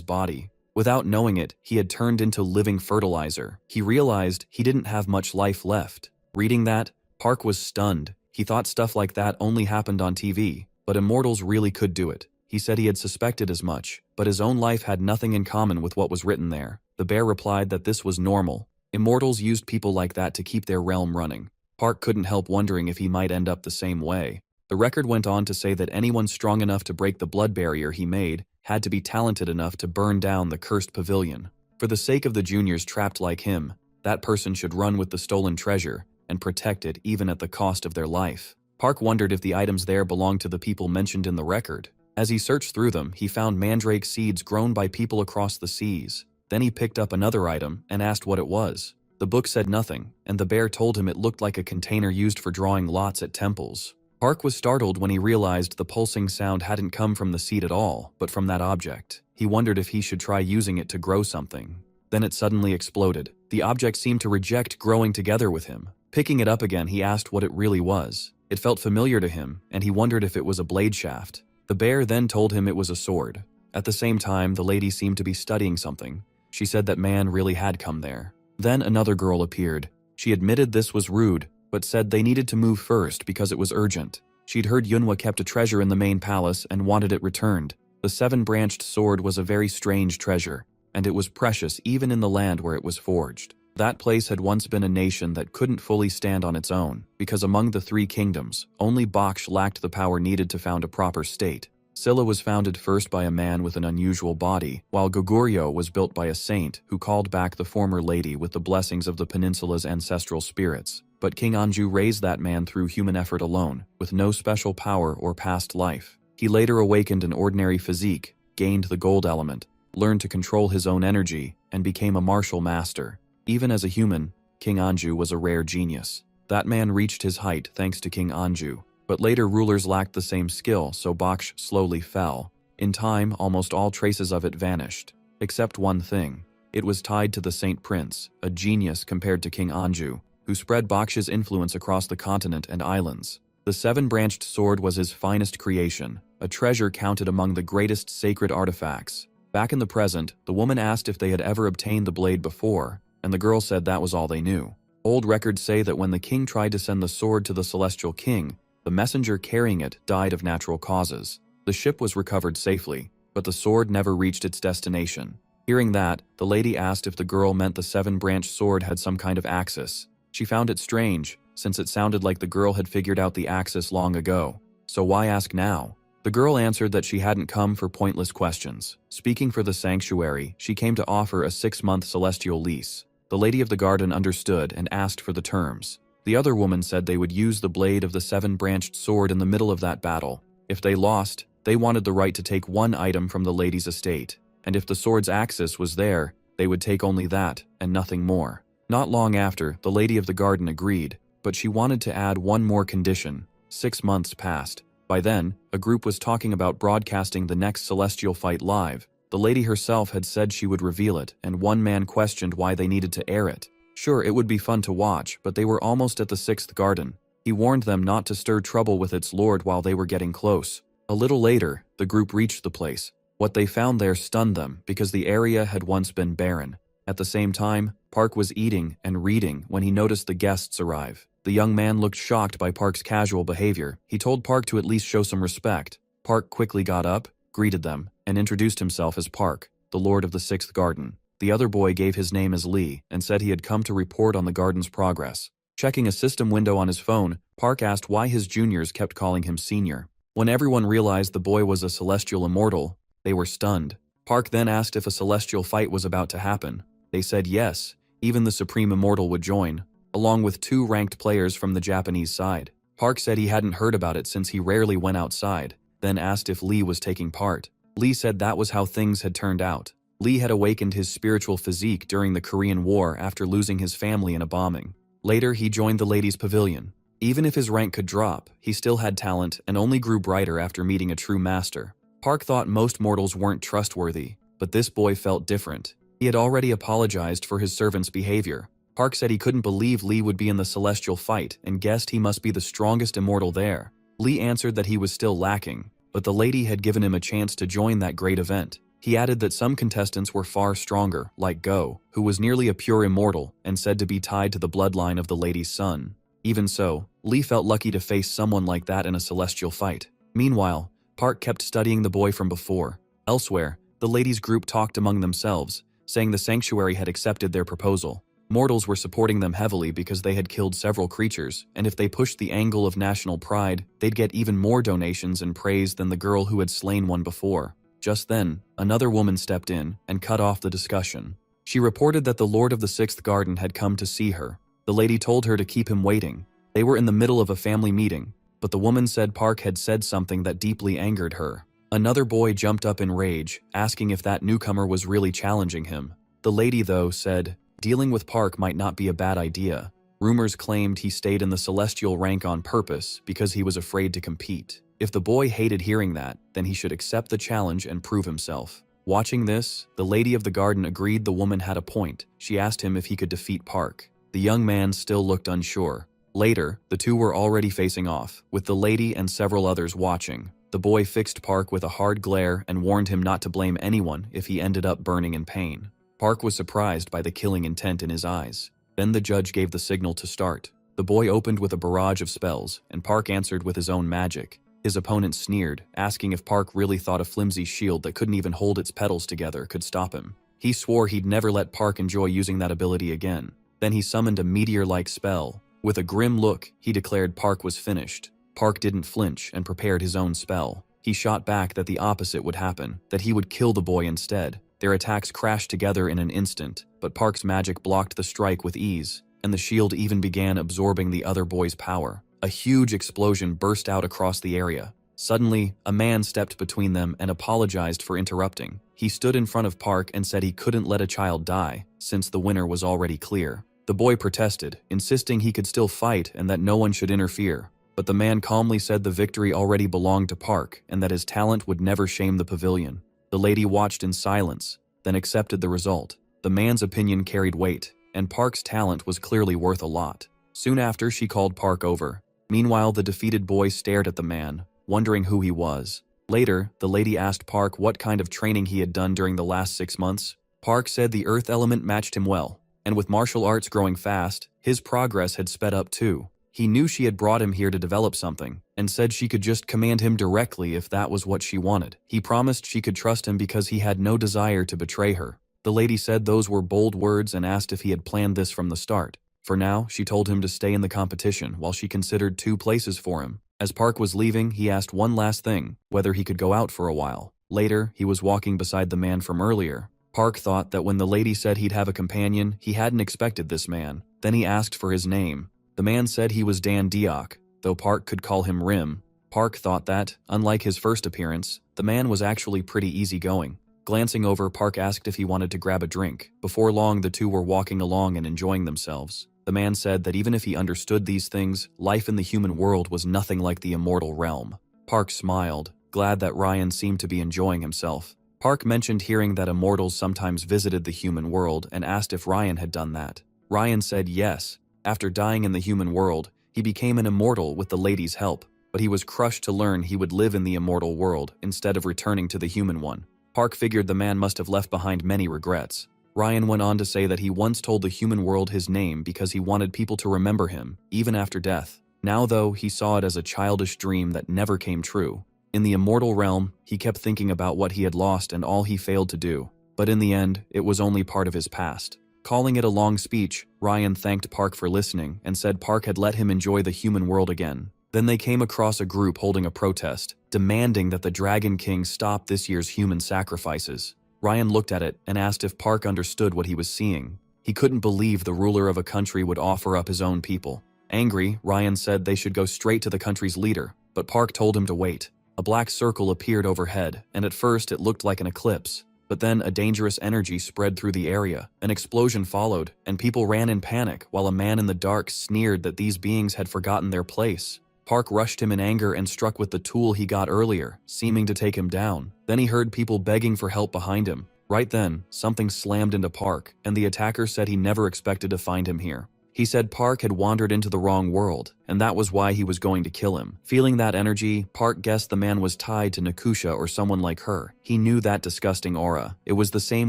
body. Without knowing it, he had turned into living fertilizer. He realized he didn't have much life left. Reading that, Park was stunned. He thought stuff like that only happened on TV, but immortals really could do it. He said he had suspected as much, but his own life had nothing in common with what was written there. The bear replied that this was normal. Immortals used people like that to keep their realm running. Park couldn't help wondering if he might end up the same way. The record went on to say that anyone strong enough to break the blood barrier he made had to be talented enough to burn down the cursed pavilion. For the sake of the juniors trapped like him, that person should run with the stolen treasure and protect it even at the cost of their life. Park wondered if the items there belonged to the people mentioned in the record. As he searched through them, he found mandrake seeds grown by people across the seas. Then he picked up another item and asked what it was. The book said nothing, and the bear told him it looked like a container used for drawing lots at temples. Park was startled when he realized the pulsing sound hadn't come from the seed at all, but from that object. He wondered if he should try using it to grow something. Then it suddenly exploded. The object seemed to reject growing together with him. Picking it up again, he asked what it really was. It felt familiar to him, and he wondered if it was a blade shaft. The bear then told him it was a sword. At the same time, the lady seemed to be studying something. She said that man really had come there. Then another girl appeared. She admitted this was rude, but said they needed to move first because it was urgent. She'd heard Yunhwa kept a treasure in the main palace and wanted it returned. The seven-branched sword was a very strange treasure, and it was precious even in the land where it was forged. That place had once been a nation that couldn't fully stand on its own, because among the three kingdoms, only Baksh lacked the power needed to found a proper state. Silla was founded first by a man with an unusual body, while Goguryeo was built by a saint who called back the former lady with the blessings of the peninsula's ancestral spirits. But King Anju raised that man through human effort alone, with no special power or past life. He later awakened an ordinary physique, gained the gold element, learned to control his own energy, and became a martial master. Even as a human, King Anju was a rare genius. That man reached his height thanks to King Anju, but later rulers lacked the same skill, so Baksh slowly fell. In time, almost all traces of it vanished, except one thing. It was tied to the Saint Prince, a genius compared to King Anju, who spread Baksh's influence across the continent and islands. The seven-branched sword was his finest creation, a treasure counted among the greatest sacred artifacts. Back in the present, the woman asked if they had ever obtained the blade before, and the girl said that was all they knew. Old records say that when the king tried to send the sword to the celestial king, the messenger carrying it died of natural causes. The ship was recovered safely, but the sword never reached its destination. Hearing that, the lady asked if the girl meant the seven-branched sword had some kind of axis. She found it strange, since it sounded like the girl had figured out the axis long ago. So why ask now? The girl answered that she hadn't come for pointless questions. Speaking for the sanctuary, she came to offer a 6-month celestial lease. The lady of the garden understood and asked for the terms. The other woman said they would use the blade of the seven-branched sword in the middle of that battle. If they lost, they wanted the right to take one item from the lady's estate, and if the sword's axis was there, they would take only that and nothing more. Not long after, the lady of the garden agreed, but she wanted to add one more condition. 6 months passed. By then, a group was talking about broadcasting the next celestial fight live. The lady herself had said she would reveal it, and one man questioned why they needed to air it. Sure, it would be fun to watch, but they were almost at the 6th garden. He warned them not to stir trouble with its lord while they were getting close. A little later, the group reached the place. What they found there stunned them, because the area had once been barren. At the same time, Park was eating and reading when he noticed the guests arrive. The young man looked shocked by Park's casual behavior. He told Park to at least show some respect. Park quickly got up, greeted them, and introduced himself as Park, the lord of the 6th garden. The other boy gave his name as Lee and said he had come to report on the garden's progress. Checking a system window on his phone, Park asked why his juniors kept calling him senior. When everyone realized the boy was a celestial immortal, they were stunned. Park then asked if a celestial fight was about to happen. They said yes, even the supreme immortal would join, along with 2 ranked players from the Japanese side. Park said he hadn't heard about it since he rarely went outside, then asked if Lee was taking part. Lee said that was how things had turned out. Lee had awakened his spiritual physique during the Korean War after losing his family in a bombing. Later, he joined the ladies' pavilion. Even if his rank could drop, he still had talent and only grew brighter after meeting a true master. Park thought most mortals weren't trustworthy, but this boy felt different. He had already apologized for his servant's behavior. Park said he couldn't believe Lee would be in the celestial fight and guessed he must be the strongest immortal there. Lee answered that he was still lacking, but the lady had given him a chance to join that great event. He added that some contestants were far stronger, like Go, who was nearly a pure immortal and said to be tied to the bloodline of the lady's son. Even so, Lee felt lucky to face someone like that in a celestial fight. Meanwhile, Park kept studying the boy from before. Elsewhere, the ladies' group talked among themselves, saying the sanctuary had accepted their proposal. Mortals were supporting them heavily because they had killed several creatures, and if they pushed the angle of national pride, they'd get even more donations and praise than the girl who had slain one before. Just then, another woman stepped in and cut off the discussion. She reported that the lord of the 6th garden had come to see her. The lady told her to keep him waiting. They were in the middle of a family meeting, but the woman said Park had said something that deeply angered her. Another boy jumped up in rage, asking if that newcomer was really challenging him. The lady, though, said, dealing with Park might not be a bad idea. Rumors claimed he stayed in the celestial rank on purpose because he was afraid to compete. If the boy hated hearing that, then he should accept the challenge and prove himself. Watching this, the lady of the garden agreed the woman had a point. She asked him if he could defeat Park. The young man still looked unsure. Later, the two were already facing off, with the lady and several others watching. The boy fixed Park with a hard glare and warned him not to blame anyone if he ended up burning in pain. Park was surprised by the killing intent in his eyes. Then the judge gave the signal to start. The boy opened with a barrage of spells, and Park answered with his own magic. His opponent sneered, asking if Park really thought a flimsy shield that couldn't even hold its petals together could stop him. He swore he'd never let Park enjoy using that ability again. Then he summoned a meteor-like spell. With a grim look, he declared Park was finished. Park didn't flinch and prepared his own spell. He shot back that the opposite would happen, that he would kill the boy instead. Their attacks crashed together in an instant, but Park's magic blocked the strike with ease, and the shield even began absorbing the other boy's power. A huge explosion burst out across the area. Suddenly, a man stepped between them and apologized for interrupting. He stood in front of Park and said he couldn't let a child die, since the winner was already clear. The boy protested, insisting he could still fight and that no one should interfere. But the man calmly said the victory already belonged to Park and that his talent would never shame the pavilion. The lady watched in silence, then accepted the result. The man's opinion carried weight, and Park's talent was clearly worth a lot. Soon after, she called Park over. Meanwhile, the defeated boy stared at the man, wondering who he was. Later, the lady asked Park what kind of training he had done during the last 6 months. Park said the earth element matched him well, and with martial arts growing fast, his progress had sped up too. He knew she had brought him here to develop something, and said she could just command him directly if that was what she wanted. He promised she could trust him because he had no desire to betray her. The lady said those were bold words and asked if he had planned this from the start. For now, she told him to stay in the competition while she considered 2 places for him. As Park was leaving, he asked one last thing, whether he could go out for a while. Later, he was walking beside the man from earlier. Park thought that when the lady said he'd have a companion, he hadn't expected this man. Then he asked for his name. The man said he was Dan Diok, though Park could call him Rim. Park thought that, unlike his first appearance, the man was actually pretty easygoing. Glancing over, Park asked if he wanted to grab a drink. Before long, the two were walking along and enjoying themselves. The man said that even if he understood these things, life in the human world was nothing like the immortal realm. Park smiled, glad that Ryan seemed to be enjoying himself. Park mentioned hearing that immortals sometimes visited the human world and asked if Ryan had done that. Ryan said yes. After dying in the human world, he became an immortal with the lady's help, but he was crushed to learn he would live in the immortal world instead of returning to the human one. Park figured the man must have left behind many regrets. Ryan went on to say that he once told the human world his name because he wanted people to remember him, even after death. Now though, he saw it as a childish dream that never came true. In the immortal realm, he kept thinking about what he had lost and all he failed to do. But in the end, it was only part of his past. Calling it a long speech, Ryan thanked Park for listening and said Park had let him enjoy the human world again. Then they came across a group holding a protest, demanding that the Dragon King stop this year's human sacrifices. Ryan looked at it and asked if Park understood what he was seeing. He couldn't believe the ruler of a country would offer up his own people. Angry, Ryan said they should go straight to the country's leader, but Park told him to wait. A black circle appeared overhead, and at first it looked like an eclipse. But then a dangerous energy spread through the area. An explosion followed, and people ran in panic while a man in the dark sneered that these beings had forgotten their place. Park rushed him in anger and struck with the tool he got earlier, seeming to take him down. Then he heard people begging for help behind him. Right then, something slammed into Park, and the attacker said he never expected to find him here. He said Park had wandered into the wrong world, and that was why he was going to kill him. Feeling that energy, Park guessed the man was tied to Nakusha or someone like her. He knew that disgusting aura. It was the same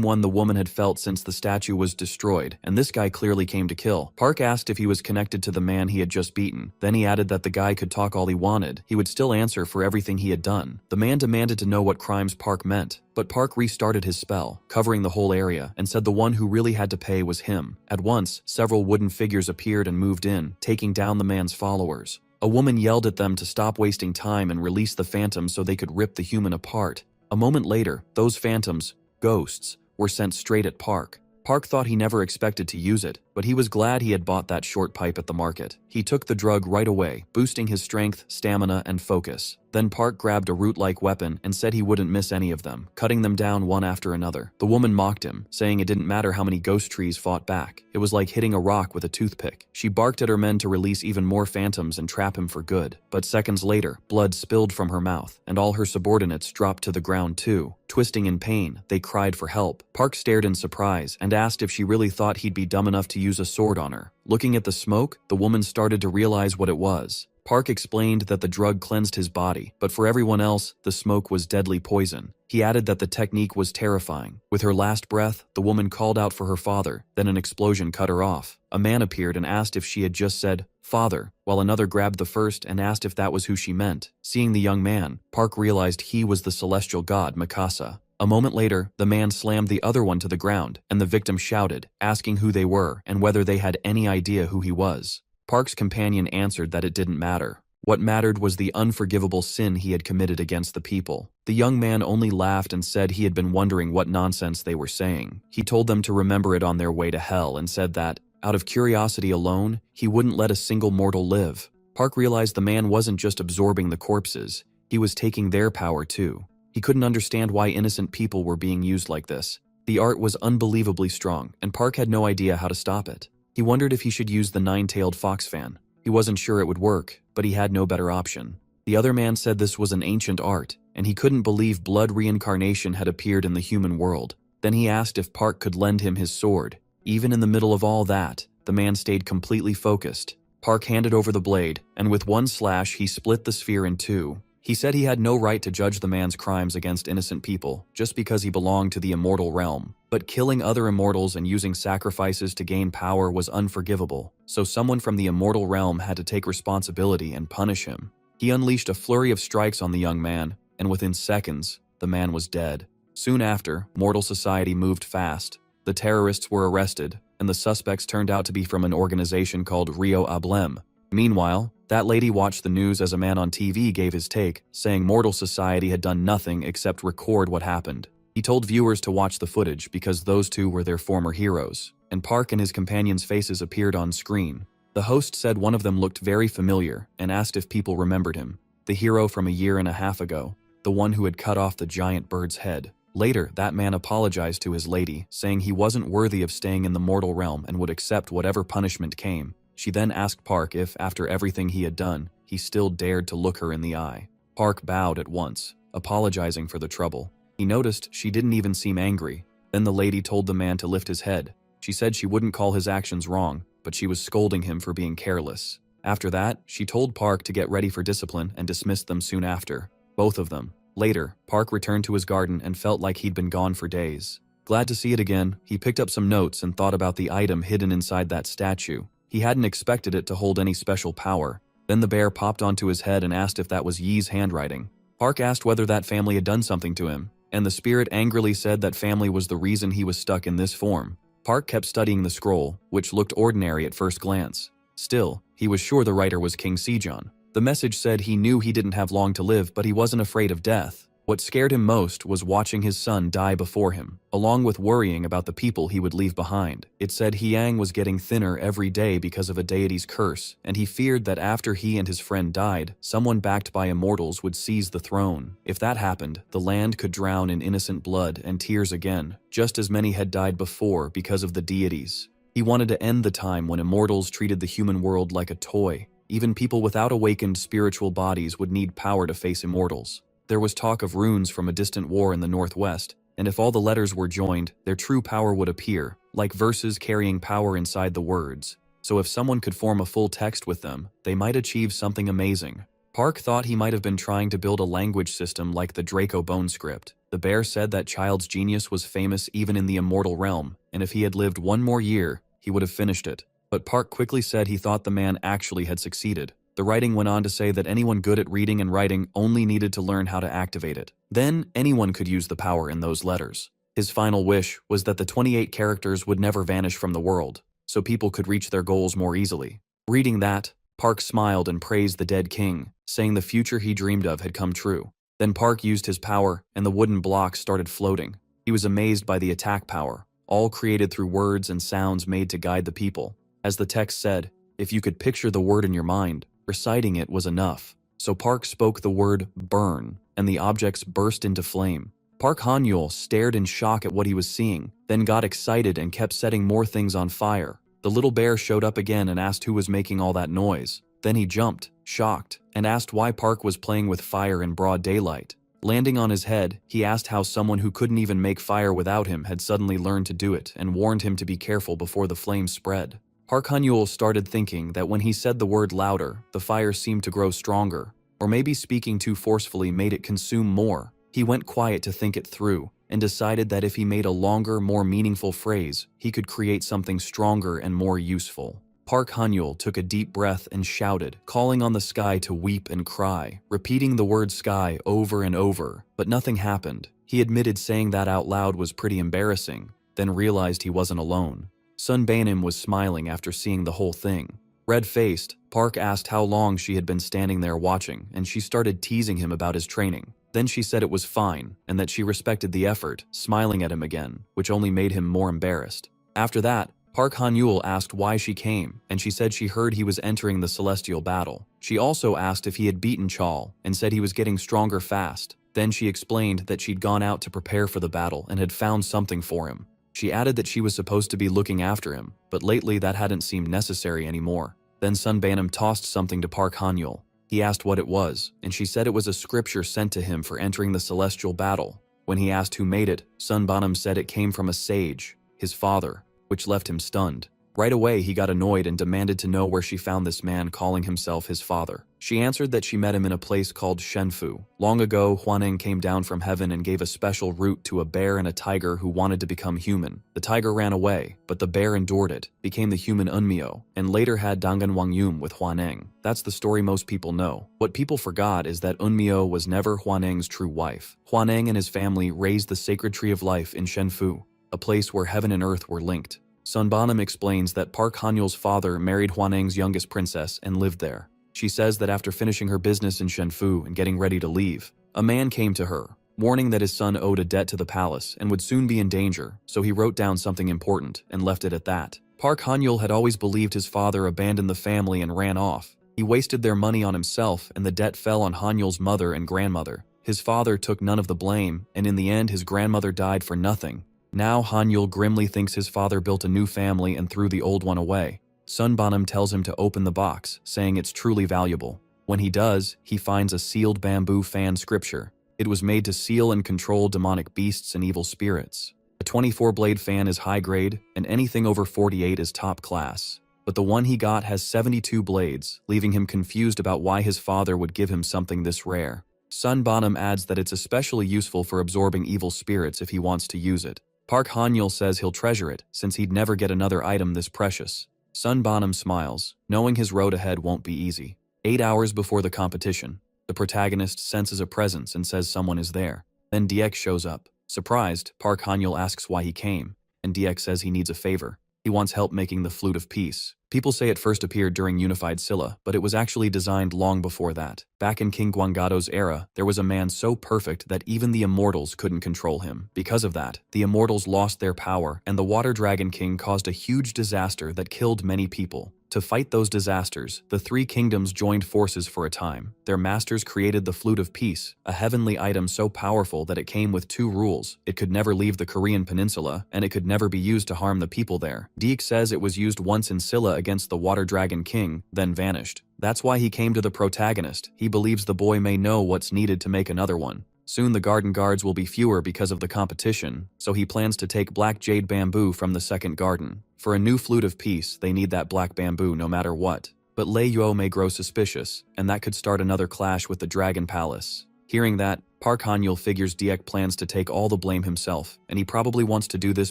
one the woman had felt since the statue was destroyed, and this guy clearly came to kill. Park asked if he was connected to the man he had just beaten. Then he added that the guy could talk all he wanted. He would still answer for everything he had done. The man demanded to know what crimes Park meant, but Park restarted his spell, covering the whole area, and said the one who really had to pay was him. At once, several wooden figures appeared and moved in, taking down the man's followers. A woman yelled at them to stop wasting time and release the phantoms so they could rip the human apart. A moment later, those phantoms, ghosts, were sent straight at Park. Park thought he never expected to use it, but he was glad he had bought that short pipe at the market. He took the drug right away, boosting his strength, stamina, and focus. Then Park grabbed a root-like weapon and said he wouldn't miss any of them, cutting them down one after another. The woman mocked him, saying it didn't matter how many ghost trees fought back. It was like hitting a rock with a toothpick. She barked at her men to release even more phantoms and trap him for good. But seconds later, blood spilled from her mouth, and all her subordinates dropped to the ground too. Twisting in pain, they cried for help. Park stared in surprise and asked if she really thought he'd be dumb enough to use a sword on her. Looking at the smoke, the woman started to realize what it was. Park explained that the drug cleansed his body, but for everyone else, the smoke was deadly poison. He added that the technique was terrifying. With her last breath, the woman called out for her father, then an explosion cut her off. A man appeared and asked if she had just said, "Father," while another grabbed the first and asked if that was who she meant. Seeing the young man, Park realized he was the celestial god Mikasa. A moment later, the man slammed the other one to the ground, and the victim shouted, asking who they were and whether they had any idea who he was. Park's companion answered that it didn't matter. What mattered was the unforgivable sin he had committed against the people. The young man only laughed and said he had been wondering what nonsense they were saying. He told them to remember it on their way to hell and said that, out of curiosity alone, he wouldn't let a single mortal live. Park realized the man wasn't just absorbing the corpses, he was taking their power too. He couldn't understand why innocent people were being used like this. The art was unbelievably strong, and Park had no idea how to stop it. He wondered if he should use the nine-tailed fox fan. He wasn't sure it would work, but he had no better option. The other man said this was an ancient art, and he couldn't believe blood reincarnation had appeared in the human world. Then he asked if Park could lend him his sword. Even in the middle of all that, the man stayed completely focused. Park handed over the blade, and with one slash he split the sphere in two. He said he had no right to judge the man's crimes against innocent people just because he belonged to the immortal realm, but killing other immortals and using sacrifices to gain power was unforgivable, so someone from the immortal realm had to take responsibility and punish him. He unleashed a flurry of strikes on the young man, and within seconds, the man was dead. Soon after, mortal society moved fast. The terrorists were arrested, and the suspects turned out to be from an organization called Rio Ablem. Meanwhile, that lady watched the news as a man on TV gave his take, saying mortal society had done nothing except record what happened. He told viewers to watch the footage because those two were their former heroes, and Park and his companions' faces appeared on screen. The host said one of them looked very familiar and asked if people remembered him, the hero from a year and a half ago, the one who had cut off the giant bird's head. Later, that man apologized to his lady, saying he wasn't worthy of staying in the mortal realm and would accept whatever punishment came. She then asked Park if, after everything he had done, he still dared to look her in the eye. Park bowed at once, apologizing for the trouble. He noticed she didn't even seem angry. Then the lady told the man to lift his head. She said she wouldn't call his actions wrong, but she was scolding him for being careless. After that, she told Park to get ready for discipline and dismissed them soon after. Both of them. Later, Park returned to his garden and felt like he'd been gone for days. Glad to see it again, he picked up some notes and thought about the item hidden inside that statue. He hadn't expected it to hold any special power. Then the bear popped onto his head and asked if that was Yi's handwriting. Park asked whether that family had done something to him, and the spirit angrily said that family was the reason he was stuck in this form. Park kept studying the scroll, which looked ordinary at first glance. Still, he was sure the writer was King Sejong. The message said he knew he didn't have long to live, but he wasn't afraid of death. What scared him most was watching his son die before him, along with worrying about the people he would leave behind. It said Hyang was getting thinner every day because of a deity's curse, and he feared that after he and his friend died, someone backed by immortals would seize the throne. If that happened, the land could drown in innocent blood and tears again, just as many had died before because of the deities. He wanted to end the time when immortals treated the human world like a toy. Even people without awakened spiritual bodies would need power to face immortals. There was talk of runes from a distant war in the northwest, and if all the letters were joined, their true power would appear, like verses carrying power inside the words. So if someone could form a full text with them, they might achieve something amazing. Park thought he might have been trying to build a language system like the Draco Bone script. The bear said that child's genius was famous even in the immortal realm, and if he had lived one more year, he would have finished it. But Park quickly said he thought the man actually had succeeded. The writing went on to say that anyone good at reading and writing only needed to learn how to activate it. Then, anyone could use the power in those letters. His final wish was that the 28 characters would never vanish from the world, so people could reach their goals more easily. Reading that, Park smiled and praised the dead king, saying the future he dreamed of had come true. Then Park used his power, and the wooden blocks started floating. He was amazed by the attack power, all created through words and sounds made to guide the people. As the text said, if you could picture the word in your mind, reciting it was enough. So Park spoke the word burn, and the objects burst into flame. Park Han-yul stared in shock at what he was seeing, then got excited and kept setting more things on fire. The little bear showed up again and asked who was making all that noise. Then he jumped, shocked, and asked why Park was playing with fire in broad daylight. Landing on his head, he asked how someone who couldn't even make fire without him had suddenly learned to do it and warned him to be careful before the flames spread. Park Han-yul started thinking that when he said the word louder, the fire seemed to grow stronger, or maybe speaking too forcefully made it consume more. He went quiet to think it through, and decided that if he made a longer, more meaningful phrase, he could create something stronger and more useful. Park Han-yul took a deep breath and shouted, calling on the sky to weep and cry, repeating the word sky over and over, but nothing happened. He admitted saying that out loud was pretty embarrassing, then realized he wasn't alone. Sun Banim was smiling after seeing the whole thing. Red-faced, Park asked how long she had been standing there watching, and she started teasing him about his training. Then she said it was fine, and that she respected the effort, smiling at him again, which only made him more embarrassed. After that, Park Han-yul asked why she came, and she said she heard he was entering the celestial battle. She also asked if he had beaten Chal, and said he was getting stronger fast. Then she explained that she'd gone out to prepare for the battle and had found something for him. She added that she was supposed to be looking after him, but lately that hadn't seemed necessary anymore. Then Sun Banim tossed something to Park Han-yul. He asked what it was, and she said it was a scripture sent to him for entering the celestial battle. When he asked who made it, Sun Banim said it came from a sage, his father, which left him stunned. Right away he got annoyed and demanded to know where she found this man calling himself his father. She answered that she met him in a place called Shenfu. Long ago, Huaneng came down from heaven and gave a special root to a bear and a tiger who wanted to become human. The tiger ran away, but the bear endured it, became the human Unmyo, and later had Dangan Wangyum with Huaneng. That's the story most people know. What people forgot is that Unmyo was never Huaneng's true wife. Huaneng and his family raised the sacred tree of life in Shenfu, a place where heaven and earth were linked. Sunbanam explains that Park Hanyul's father married Huaneng's youngest princess and lived there. She says that after finishing her business in Shenfu and getting ready to leave, a man came to her, warning that his son owed a debt to the palace and would soon be in danger, so he wrote down something important and left it at that. Park Hanyul had always believed his father abandoned the family and ran off. He wasted their money on himself and the debt fell on Hanyul's mother and grandmother. His father took none of the blame, and in the end his grandmother died for nothing. Now Hanyul grimly thinks his father built a new family and threw the old one away. Sunbanam tells him to open the box, saying it's truly valuable. When he does, he finds a sealed bamboo fan scripture. It was made to seal and control demonic beasts and evil spirits. A 24-blade fan is high grade, and anything over 48 is top class. But the one he got has 72 blades, leaving him confused about why his father would give him something this rare. Sunbanam adds that it's especially useful for absorbing evil spirits if he wants to use it. Park Hanyul says he'll treasure it, since he'd never get another item this precious. Sunbanam smiles, knowing his road ahead won't be easy. 8 hours before the competition, the protagonist senses a presence and says someone is there. Then DX shows up. Surprised, Park Hanyul asks why he came, and DX says he needs a favor. He wants help making the Flute of Peace. People say it first appeared during Unified Silla, but it was actually designed long before that. Back in King Guangado's era, there was a man so perfect that even the Immortals couldn't control him. Because of that, the Immortals lost their power, and the Water Dragon King caused a huge disaster that killed many people. To fight those disasters, the three kingdoms joined forces for a time. Their masters created the Flute of Peace, a heavenly item so powerful that it came with 2 rules. It could never leave the Korean peninsula, and it could never be used to harm the people there. Deek says it was used once in Silla against the Water Dragon King, then vanished. That's why he came to the protagonist. He believes the boy may know what's needed to make another one. Soon the garden guards will be fewer because of the competition, so he plans to take black jade bamboo from the second garden. For a new Flute of Peace, they need that black bamboo no matter what. But Lei Yuo may grow suspicious, and that could start another clash with the Dragon Palace. Hearing that, Park Hanyul figures Diek plans to take all the blame himself, and he probably wants to do this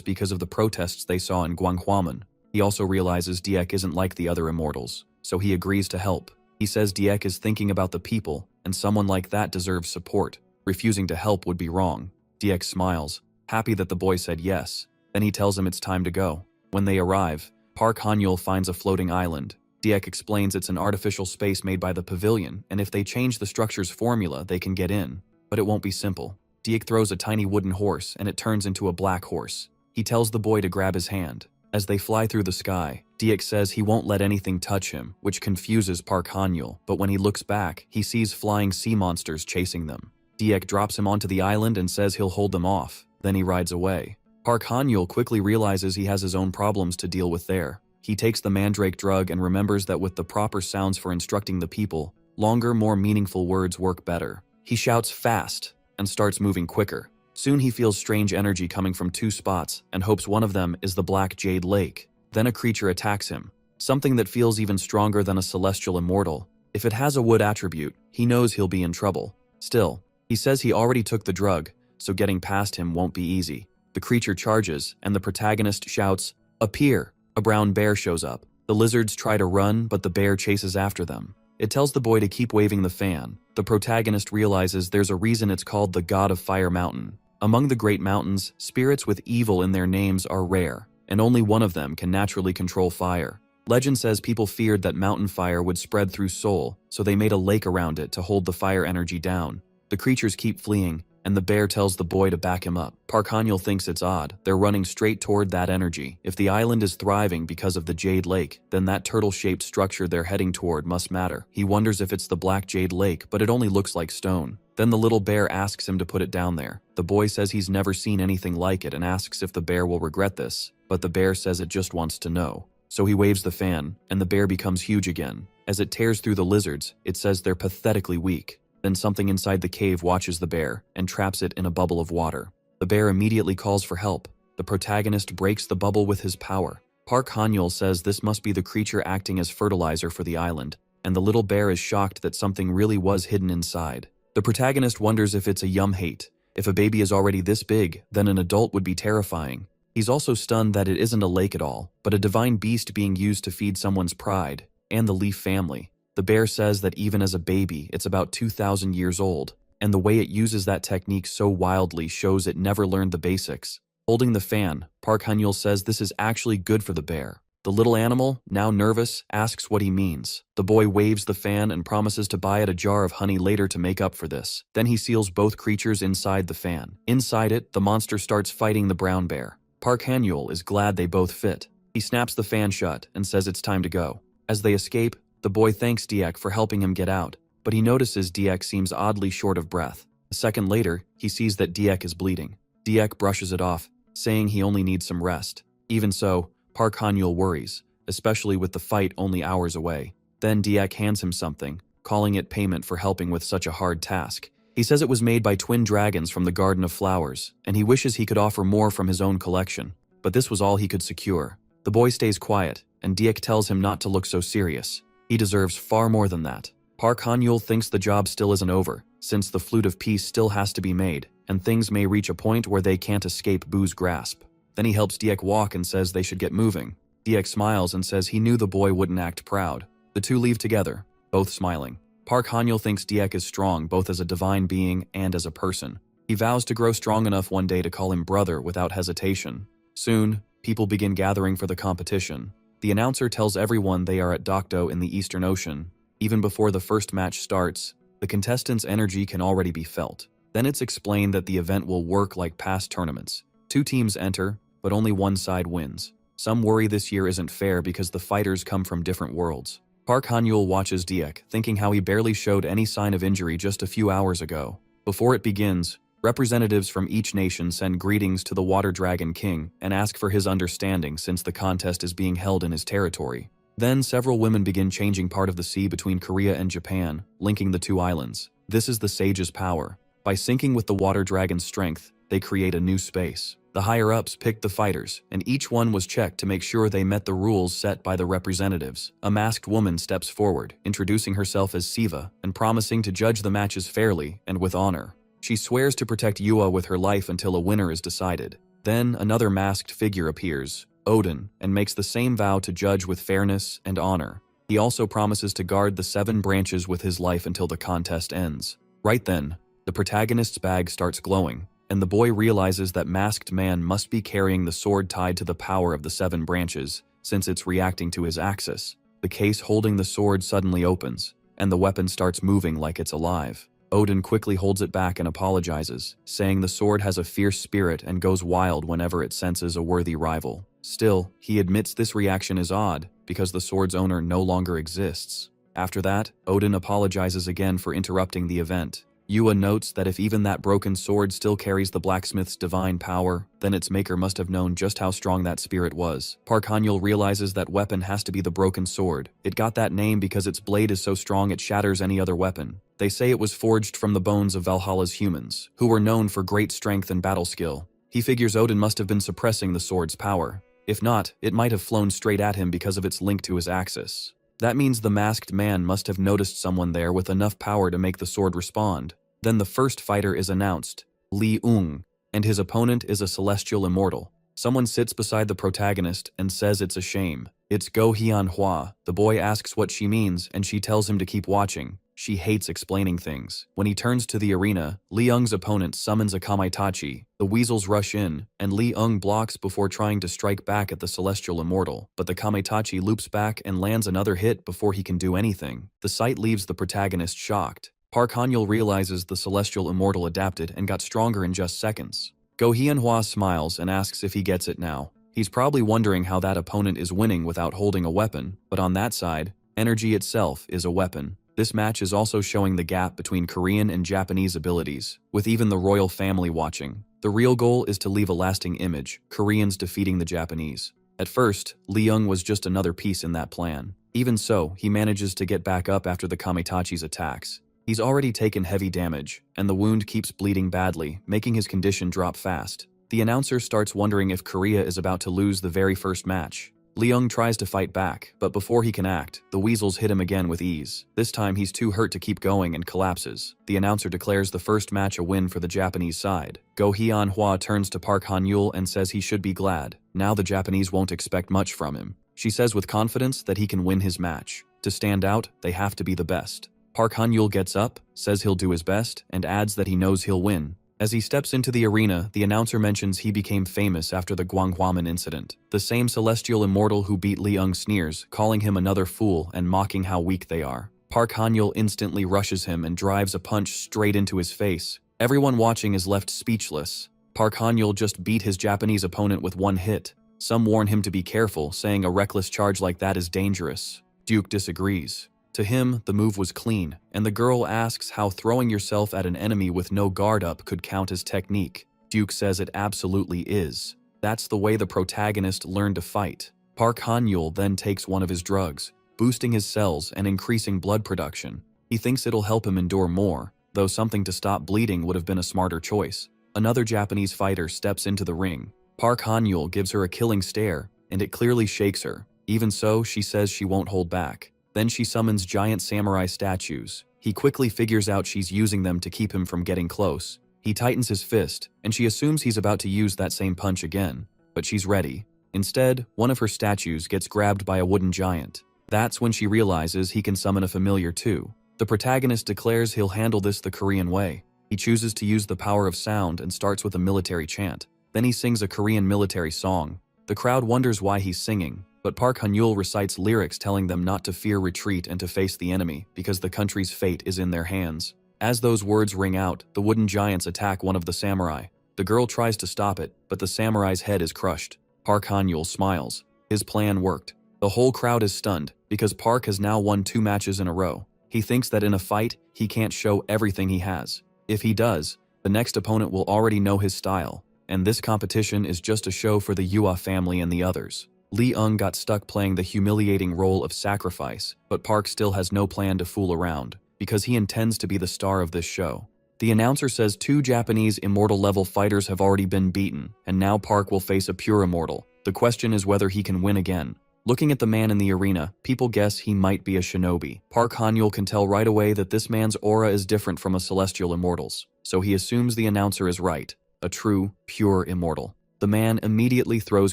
because of the protests they saw in Guanghuamen. He also realizes Diek isn't like the other immortals, so he agrees to help. He says Diek is thinking about the people, and someone like that deserves support. Refusing to help would be wrong. Diek smiles, happy that the boy said yes. Then he tells him it's time to go. When they arrive, Park Hanyul finds a floating island. Diek explains it's an artificial space made by the pavilion, and if they change the structure's formula, they can get in. But it won't be simple. Diek throws a tiny wooden horse, and it turns into a black horse. He tells the boy to grab his hand. As they fly through the sky, Diek says he won't let anything touch him, which confuses Park Hanyul, but when he looks back, he sees flying sea monsters chasing them. Diek drops him onto the island and says he'll hold them off. Then he rides away. Park Hanyul quickly realizes he has his own problems to deal with there. He takes the mandrake drug and remembers that with the proper sounds for instructing the people, longer, more meaningful words work better. He shouts fast and starts moving quicker. Soon he feels strange energy coming from 2 spots and hopes one of them is the Black Jade Lake. Then a creature attacks him, something that feels even stronger than a celestial immortal. If it has a wood attribute, he knows he'll be in trouble. Still, he says he already took the drug, so getting past him won't be easy. The creature charges, and the protagonist shouts, "Appear!" A brown bear shows up. The lizards try to run, but the bear chases after them. It tells the boy to keep waving the fan. The protagonist realizes there's a reason it's called the God of Fire Mountain. Among the great mountains, spirits with evil in their names are rare, and only one of them can naturally control fire. Legend says people feared that mountain fire would spread through Seoul, so they made a lake around it to hold the fire energy down. The creatures keep fleeing, and the bear tells the boy to back him up. Park Hanyul thinks it's odd. They're running straight toward that energy. If the island is thriving because of the Jade Lake, then that turtle-shaped structure they're heading toward must matter. He wonders if it's the Black Jade Lake, but it only looks like stone. Then the little bear asks him to put it down there. The boy says he's never seen anything like it and asks if the bear will regret this, but the bear says it just wants to know. So he waves the fan, and the bear becomes huge again. As it tears through the lizards, it says they're pathetically weak. Then something inside the cave watches the bear and traps it in a bubble of water. The bear immediately calls for help. The protagonist breaks the bubble with his power. Park Hanyul says this must be the creature acting as fertilizer for the island. and the little bear is shocked that something really was hidden inside. The protagonist wonders if it's a yum hate. If a baby is already this big, then an adult would be terrifying. He's also stunned that it isn't a lake at all, but a divine beast being used to feed someone's pride, and the Leaf family. The bear says that even as a baby, it's about 2,000 years old, and the way it uses that technique so wildly shows it never learned the basics. Holding the fan, Park Han-yeol says this is actually good for the bear. The little animal, now nervous, asks what he means. The boy waves the fan and promises to buy it a jar of honey later to make up for this. Then he seals both creatures inside the fan. Inside it, the monster starts fighting the brown bear. Park Han-yeol is glad they both fit. He snaps the fan shut and says it's time to go. As they escape, the boy thanks Diek for helping him get out, but he notices Diek seems oddly short of breath. A second later, he sees that Diek is bleeding. Diek brushes it off, saying he only needs some rest. Even so, Park Han-yeol worries, especially with the fight only hours away. Then Diek hands him something, calling it payment for helping with such a hard task. He says it was made by twin dragons from the Garden of Flowers, and he wishes he could offer more from his own collection. But this was all he could secure. The boy stays quiet, and Diek tells him not to look so serious. He deserves far more than that. Park Han-yeol thinks the job still isn't over, since the flute of peace still has to be made, and things may reach a point where they can't escape Boo's grasp. Then he helps Diek walk and says they should get moving. Diek smiles and says he knew the boy wouldn't act proud. The two leave together, both smiling. Park Han-yeol thinks Diek is strong both as a divine being and as a person. He vows to grow strong enough one day to call him brother without hesitation. Soon, people begin gathering for the competition. The announcer tells everyone they are at Dokdo in the Eastern Ocean. Even before the first match starts, the contestants' energy can already be felt. Then it's explained that the event will work like past tournaments. 2 teams enter, but only one side wins. Some worry this year isn't fair because the fighters come from different worlds. Park Han-yeol watches Diek, thinking how he barely showed any sign of injury just a few hours ago. Before it begins, representatives from each nation send greetings to the Water Dragon King and ask for his understanding since the contest is being held in his territory. Then several women begin changing part of the sea between Korea and Japan, linking the 2 islands. This is the sage's power. By syncing with the Water Dragon's strength, they create a new space. The higher-ups picked the fighters, and each one was checked to make sure they met the rules set by the representatives. A masked woman steps forward, introducing herself as Siva and promising to judge the matches fairly and with honor. She swears to protect Yua with her life until a winner is decided. Then another masked figure appears, Odin, and makes the same vow to judge with fairness and honor. He also promises to guard the 7 branches with his life until the contest ends. Right then, the protagonist's bag starts glowing, and the boy realizes that masked man must be carrying the sword tied to the power of the 7 branches, since it's reacting to his axis. The case holding the sword suddenly opens, and the weapon starts moving like it's alive. Odin quickly holds it back and apologizes, saying the sword has a fierce spirit and goes wild whenever it senses a worthy rival. Still, he admits this reaction is odd, because the sword's owner no longer exists. After that, Odin apologizes again for interrupting the event. Yua notes that if even that broken sword still carries the blacksmith's divine power, then its maker must have known just how strong that spirit was. Park Han-yeol realizes that weapon has to be the broken sword. It got that name because its blade is so strong it shatters any other weapon. They say it was forged from the bones of Valhalla's humans, who were known for great strength and battle skill. He figures Odin must have been suppressing the sword's power. If not, it might have flown straight at him because of its link to his axis. That means the masked man must have noticed someone there with enough power to make the sword respond. Then the first fighter is announced, Lee Ung, and his opponent is a celestial immortal. Someone sits beside the protagonist and says it's a shame. It's Go Hyun-hwa. The boy asks what she means, and she tells him to keep watching. She hates explaining things. When he turns to the arena, Lee Ung's opponent summons a Kamaitachi. The weasels rush in, and Lee Ung blocks before trying to strike back at the celestial immortal, but the Kamaitachi loops back and lands another hit before he can do anything. The sight leaves the protagonist shocked. Park Han-yeol realizes the celestial immortal adapted and got stronger in just seconds. Go Hyun-hwa smiles and asks if he gets it now. He's probably wondering how that opponent is winning without holding a weapon, but on that side, energy itself is a weapon. This match is also showing the gap between Korean and Japanese abilities, with even the royal family watching. The real goal is to leave a lasting image, Koreans defeating the Japanese. At first, Lee Ung was just another piece in that plan. Even so, he manages to get back up after the Kamaitachi's attacks. He's already taken heavy damage, and the wound keeps bleeding badly, making his condition drop fast. The announcer starts wondering if Korea is about to lose the very first match. Leung tries to fight back, but before he can act, the weasels hit him again with ease. This time he's too hurt to keep going and collapses. The announcer declares the first match a win for the Japanese side. Go Hyun-hwa turns to Park Han-yul and says he should be glad. Now the Japanese won't expect much from him. She says with confidence that he can win his match. To stand out, they have to be the best. Park Han-yul gets up, says he'll do his best, and adds that he knows he'll win. As he steps into the arena, the announcer mentions he became famous after the Gwanghwamun incident. The same celestial immortal who beat Leung sneers, calling him another fool and mocking how weak they are. Park Han-yul instantly rushes him and drives a punch straight into his face. Everyone watching is left speechless. Park Han-yul just beat his Japanese opponent with one hit. Some warn him to be careful, saying a reckless charge like that is dangerous. Duke disagrees. To him, the move was clean, and the girl asks how throwing yourself at an enemy with no guard up could count as technique. Duke says it absolutely is. That's the way the protagonist learned to fight. Park Han-yul then takes one of his drugs, boosting his cells and increasing blood production. He thinks it'll help him endure more, though something to stop bleeding would have been a smarter choice. Another Japanese fighter steps into the ring. Park Han-yul gives her a killing stare, and it clearly shakes her. Even so, she says she won't hold back. Then she summons giant samurai statues. He quickly figures out she's using them to keep him from getting close. He tightens his fist, and she assumes he's about to use that same punch again. But she's ready. Instead, one of her statues gets grabbed by a wooden giant. That's when she realizes he can summon a familiar too. The protagonist declares he'll handle this the Korean way. He chooses to use the power of sound and starts with a military chant. Then he sings a Korean military song. The crowd wonders why he's singing, but Park Han-yul recites lyrics telling them not to fear retreat and to face the enemy because the country's fate is in their hands. As those words ring out, the wooden giants attack one of the samurai. The girl tries to stop it, but the samurai's head is crushed. Park Han-yul smiles. His plan worked. The whole crowd is stunned because Park has now won 2 matches in a row. He thinks that in a fight, he can't show everything he has. If he does, the next opponent will already know his style, and this competition is just a show for the Yua family and the others. Leung got stuck playing the humiliating role of sacrifice, but Park still has no plan to fool around, because he intends to be the star of this show. The announcer says 2 Japanese immortal-level fighters have already been beaten, and now Park will face a pure immortal. The question is whether he can win again. Looking at the man in the arena, people guess he might be a shinobi. Park Han-yul can tell right away that this man's aura is different from a celestial immortal's, so he assumes the announcer is right, a true, pure immortal. The man immediately throws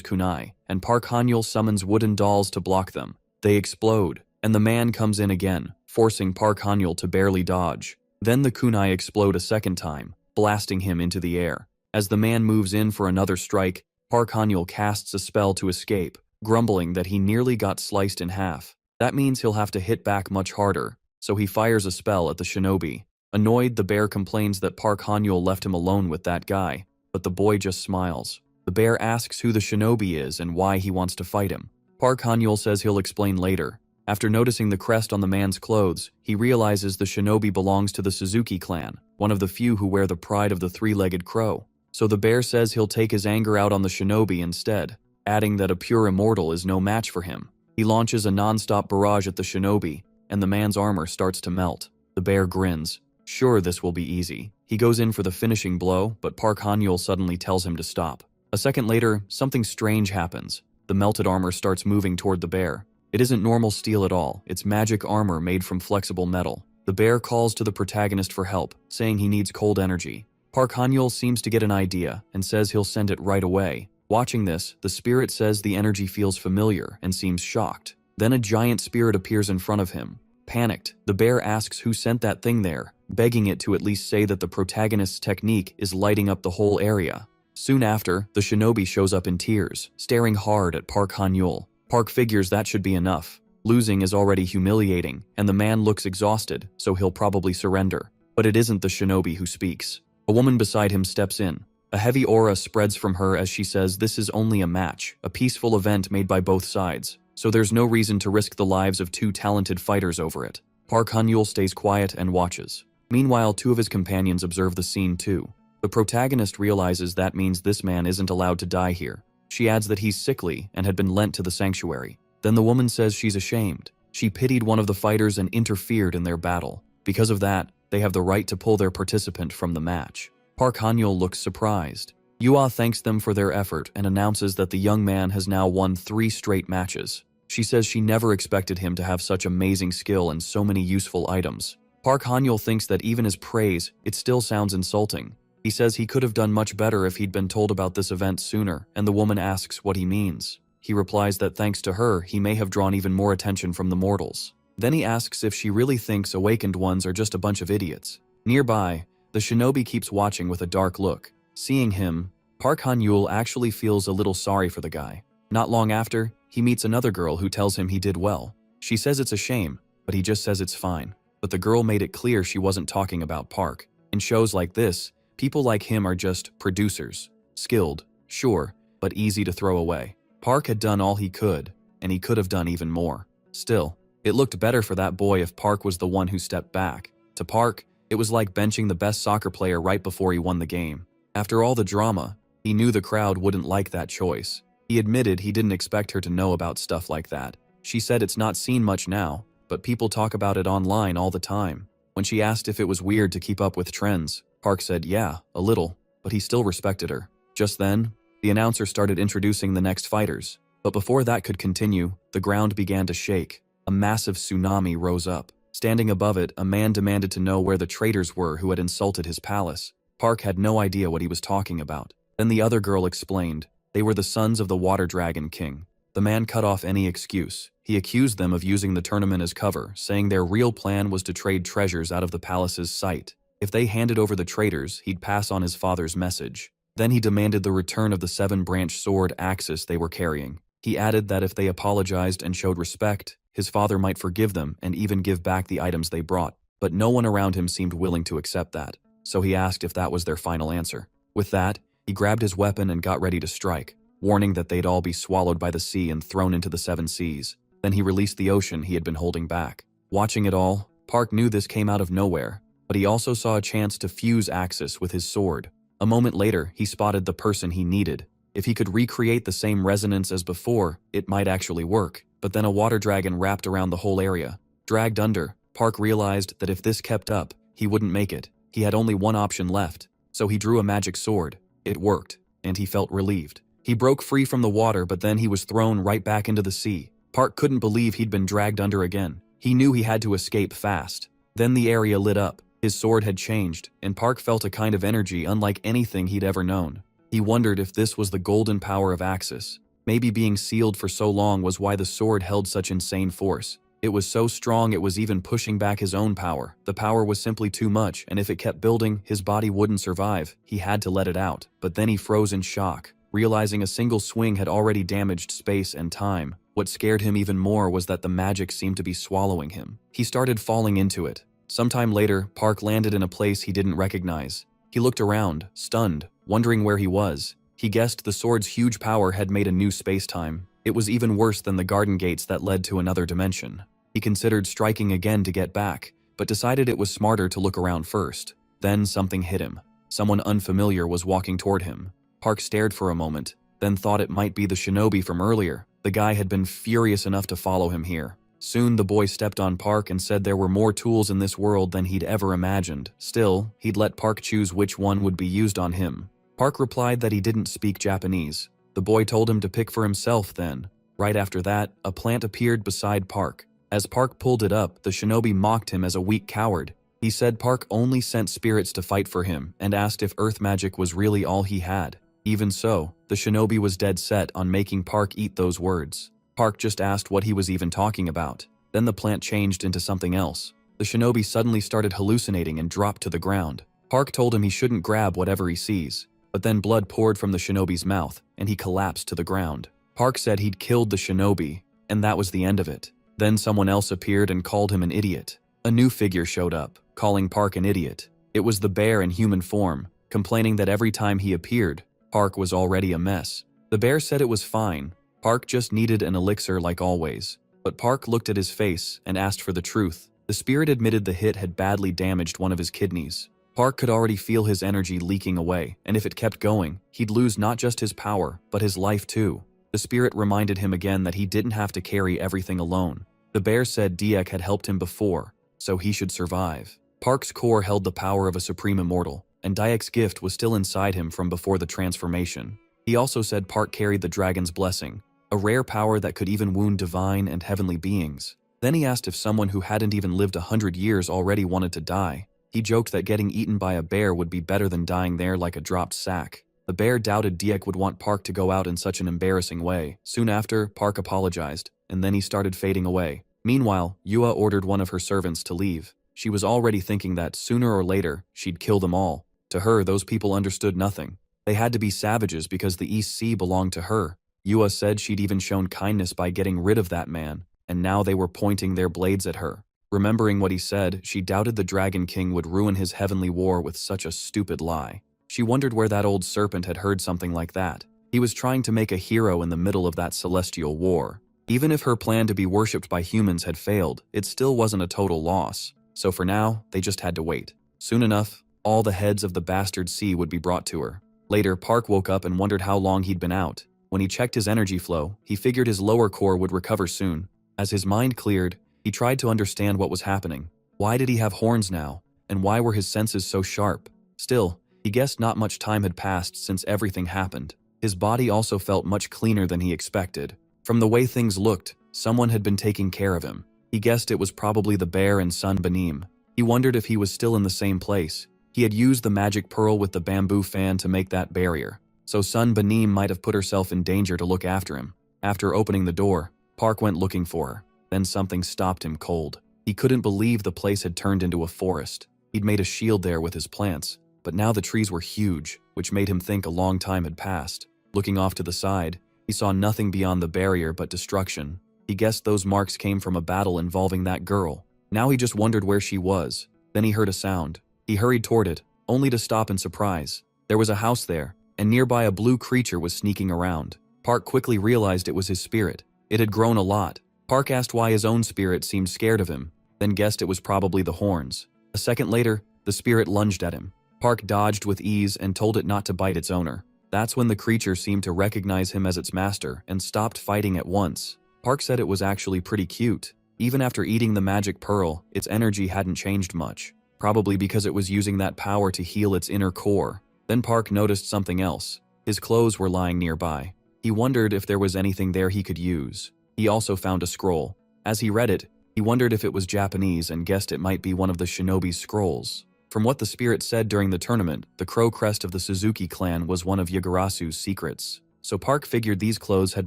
kunai, and Park Han-yul summons wooden dolls to block them. They explode, and the man comes in again, forcing Park Han-yul to barely dodge. Then the kunai explode a second time, blasting him into the air. As the man moves in for another strike, Park Han-yul casts a spell to escape, grumbling that he nearly got sliced in half. That means he'll have to hit back much harder, so he fires a spell at the shinobi. Annoyed, the bear complains that Park Han-yul left him alone with that guy, but the boy just smiles. The bear asks who the shinobi is and why he wants to fight him. Park Han-yul says he'll explain later. After noticing the crest on the man's clothes, he realizes the shinobi belongs to the Suzuki clan, one of the few who wear the pride of the 3-legged crow. So the bear says he'll take his anger out on the shinobi instead, adding that a pure immortal is no match for him. He launches a non-stop barrage at the shinobi, and the man's armor starts to melt. The bear grins. Sure, this will be easy. He goes in for the finishing blow, but Park Han-yul suddenly tells him to stop. A second later, something strange happens. The melted armor starts moving toward the bear. It isn't normal steel at all, it's magic armor made from flexible metal. The bear calls to the protagonist for help, saying he needs cold energy. Park Han-yul seems to get an idea and says he'll send it right away. Watching this, the spirit says the energy feels familiar and seems shocked. Then a giant spirit appears in front of him. Panicked, the bear asks who sent that thing there, begging it to at least say that the protagonist's technique is lighting up the whole area. Soon after, the shinobi shows up in tears, staring hard at Park Han-yul. Park figures that should be enough. Losing is already humiliating, and the man looks exhausted, so he'll probably surrender. But it isn't the shinobi who speaks. A woman beside him steps in. A heavy aura spreads from her as she says this is only a match, a peaceful event made by both sides, so there's no reason to risk the lives of 2 talented fighters over it. Park Han-yul stays quiet and watches. Meanwhile, 2 of his companions observe the scene too. The protagonist realizes that means this man isn't allowed to die here. She adds that he's sickly and had been lent to the sanctuary. Then the woman says she's ashamed. She pitied one of the fighters and interfered in their battle. Because of that, they have the right to pull their participant from the match. Park Han-yul looks surprised. Yua thanks them for their effort and announces that the young man has now won 3 straight matches. She says she never expected him to have such amazing skill and so many useful items. Park Han-yul thinks that even as praise, it still sounds insulting. He says he could have done much better if he'd been told about this event sooner, and the woman asks what he means. He replies that thanks to her, he may have drawn even more attention from the mortals. Then he asks if she really thinks awakened ones are just a bunch of idiots. Nearby, the shinobi keeps watching with a dark look. Seeing him, Park Han-yul actually feels a little sorry for the guy. Not long after, he meets another girl who tells him he did well. She says it's a shame, but he just says it's fine. But the girl made it clear she wasn't talking about Park. In shows like this, people like him are just producers. Skilled, sure, but easy to throw away. Park had done all he could, and he could have done even more. Still, it looked better for that boy if Park was the one who stepped back. To Park, it was like benching the best soccer player right before he won the game. After all the drama, he knew the crowd wouldn't like that choice. He admitted he didn't expect her to know about stuff like that. She said it's not seen much now, but people talk about it online all the time. When she asked if it was weird to keep up with trends, Park said yeah, a little, but he still respected her. Just then, the announcer started introducing the next fighters. But before that could continue, the ground began to shake. A massive tsunami rose up. Standing above it, a man demanded to know where the traitors were who had insulted his palace. Park had no idea what he was talking about. Then the other girl explained. They were the sons of the Water Dragon King. The man cut off any excuse. He accused them of using the tournament as cover, saying their real plan was to trade treasures out of the palace's sight. If they handed over the traitors, he'd pass on his father's message. Then he demanded the return of the 7-branch sword axis they were carrying. He added that if they apologized and showed respect, his father might forgive them and even give back the items they brought. But no one around him seemed willing to accept that. So he asked if that was their final answer. With that, he grabbed his weapon and got ready to strike, warning that they'd all be swallowed by the sea and thrown into the 7 seas. Then he released the ocean he had been holding back. Watching it all, Park knew this came out of nowhere, but he also saw a chance to fuse Axis with his sword. A moment later, he spotted the person he needed. If he could recreate the same resonance as before, it might actually work. But then a water dragon wrapped around the whole area. Dragged under, Park realized that if this kept up, he wouldn't make it. He had only one option left, so he drew a magic sword. It worked, and he felt relieved. He broke free from the water, but then he was thrown right back into the sea. Park couldn't believe he'd been dragged under again. He knew he had to escape fast. Then the area lit up. His sword had changed, and Park felt a kind of energy unlike anything he'd ever known. He wondered if this was the golden power of Axis. Maybe being sealed for so long was why the sword held such insane force. It was so strong it was even pushing back his own power. The power was simply too much, and if it kept building, his body wouldn't survive. He had to let it out. But then he froze in shock, realizing a single swing had already damaged space and time. What scared him even more was that the magic seemed to be swallowing him. He started falling into it. Sometime later, Park landed in a place he didn't recognize. He looked around, stunned, wondering where he was. He guessed the sword's huge power had made a new space-time. It was even worse than the garden gates that led to another dimension. He considered striking again to get back, but decided it was smarter to look around first. Then something hit him. Someone unfamiliar was walking toward him. Park stared for a moment, then thought it might be the shinobi from earlier. The guy had been furious enough to follow him here. Soon the boy stepped on Park and said there were more tools in this world than he'd ever imagined. Still, he'd let Park choose which one would be used on him. Park replied that he didn't speak Japanese. The boy told him to pick for himself then. Right after that, a plant appeared beside Park. As Park pulled it up, the shinobi mocked him as a weak coward. He said Park only sent spirits to fight for him and asked if earth magic was really all he had. Even so, the shinobi was dead set on making Park eat those words. Park just asked what he was even talking about. Then the plant changed into something else. The shinobi suddenly started hallucinating and dropped to the ground. Park told him he shouldn't grab whatever he sees. But then blood poured from the shinobi's mouth, and he collapsed to the ground. Park said he'd killed the shinobi, and that was the end of it. Then someone else appeared and called him an idiot. A new figure showed up, calling Park an idiot. It was the bear in human form, complaining that every time he appeared, Park was already a mess. The bear said it was fine. Park just needed an elixir like always. But Park looked at his face and asked for the truth. The spirit admitted the hit had badly damaged one of his kidneys. Park could already feel his energy leaking away, and if it kept going, he'd lose not just his power, but his life too. The spirit reminded him again that he didn't have to carry everything alone. The bear said Diek had helped him before, so he should survive. Park's core held the power of a supreme immortal. and Dayek's gift was still inside him from before the transformation. He also said Park carried the dragon's blessing, a rare power that could even wound divine and heavenly beings. Then he asked if someone who hadn't even lived 100 years already wanted to die. He joked that getting eaten by a bear would be better than dying there like a dropped sack. The bear doubted Dayek would want Park to go out in such an embarrassing way. Soon after, Park apologized, and then he started fading away. Meanwhile, Yua ordered one of her servants to leave. She was already thinking that, sooner or later, she'd kill them all. To her, those people understood nothing. They had to be savages because the East Sea belonged to her. Yua said she'd even shown kindness by getting rid of that man, and now they were pointing their blades at her. Remembering what he said, she doubted the Dragon King would ruin his heavenly war with such a stupid lie. She wondered where that old serpent had heard something like that. He was trying to make a hero in the middle of that celestial war. Even if her plan to be worshipped by humans had failed, it still wasn't a total loss. So for now, they just had to wait. Soon enough, all the heads of the bastard sea would be brought to her. Later, Park woke up and wondered how long he'd been out. When he checked his energy flow, he figured his lower core would recover soon. As his mind cleared, he tried to understand what was happening. Why did he have horns now? And why were his senses so sharp? Still, he guessed not much time had passed since everything happened. His body also felt much cleaner than he expected. From the way things looked, someone had been taking care of him. He guessed it was probably the bear and Sun Benim. He wondered if he was still in the same place. He had used the magic pearl with the bamboo fan to make that barrier, so Sun Benim might have put herself in danger to look after him. After opening the door, Park went looking for her. Then something stopped him cold. He couldn't believe the place had turned into a forest. He'd made a shield there with his plants, but now the trees were huge, which made him think a long time had passed. Looking off to the side, he saw nothing beyond the barrier but destruction. He guessed those marks came from a battle involving that girl. Now he just wondered where she was. Then he heard a sound. He hurried toward it, only to stop in surprise. There was a house there, and nearby a blue creature was sneaking around. Park quickly realized it was his spirit. It had grown a lot. Park asked why his own spirit seemed scared of him, then guessed it was probably the horns. A second later, the spirit lunged at him. Park dodged with ease and told it not to bite its owner. That's when the creature seemed to recognize him as its master and stopped fighting at once. Park said it was actually pretty cute. Even after eating the magic pearl, its energy hadn't changed much, probably because it was using that power to heal its inner core. Then Park noticed something else. His clothes were lying nearby. He wondered if there was anything there he could use. He also found a scroll. As he read it, he wondered if it was Japanese and guessed it might be one of the shinobi's scrolls. From what the spirit said during the tournament, the crow crest of the Suzuki clan was one of Yagarasu's secrets. So Park figured these clothes had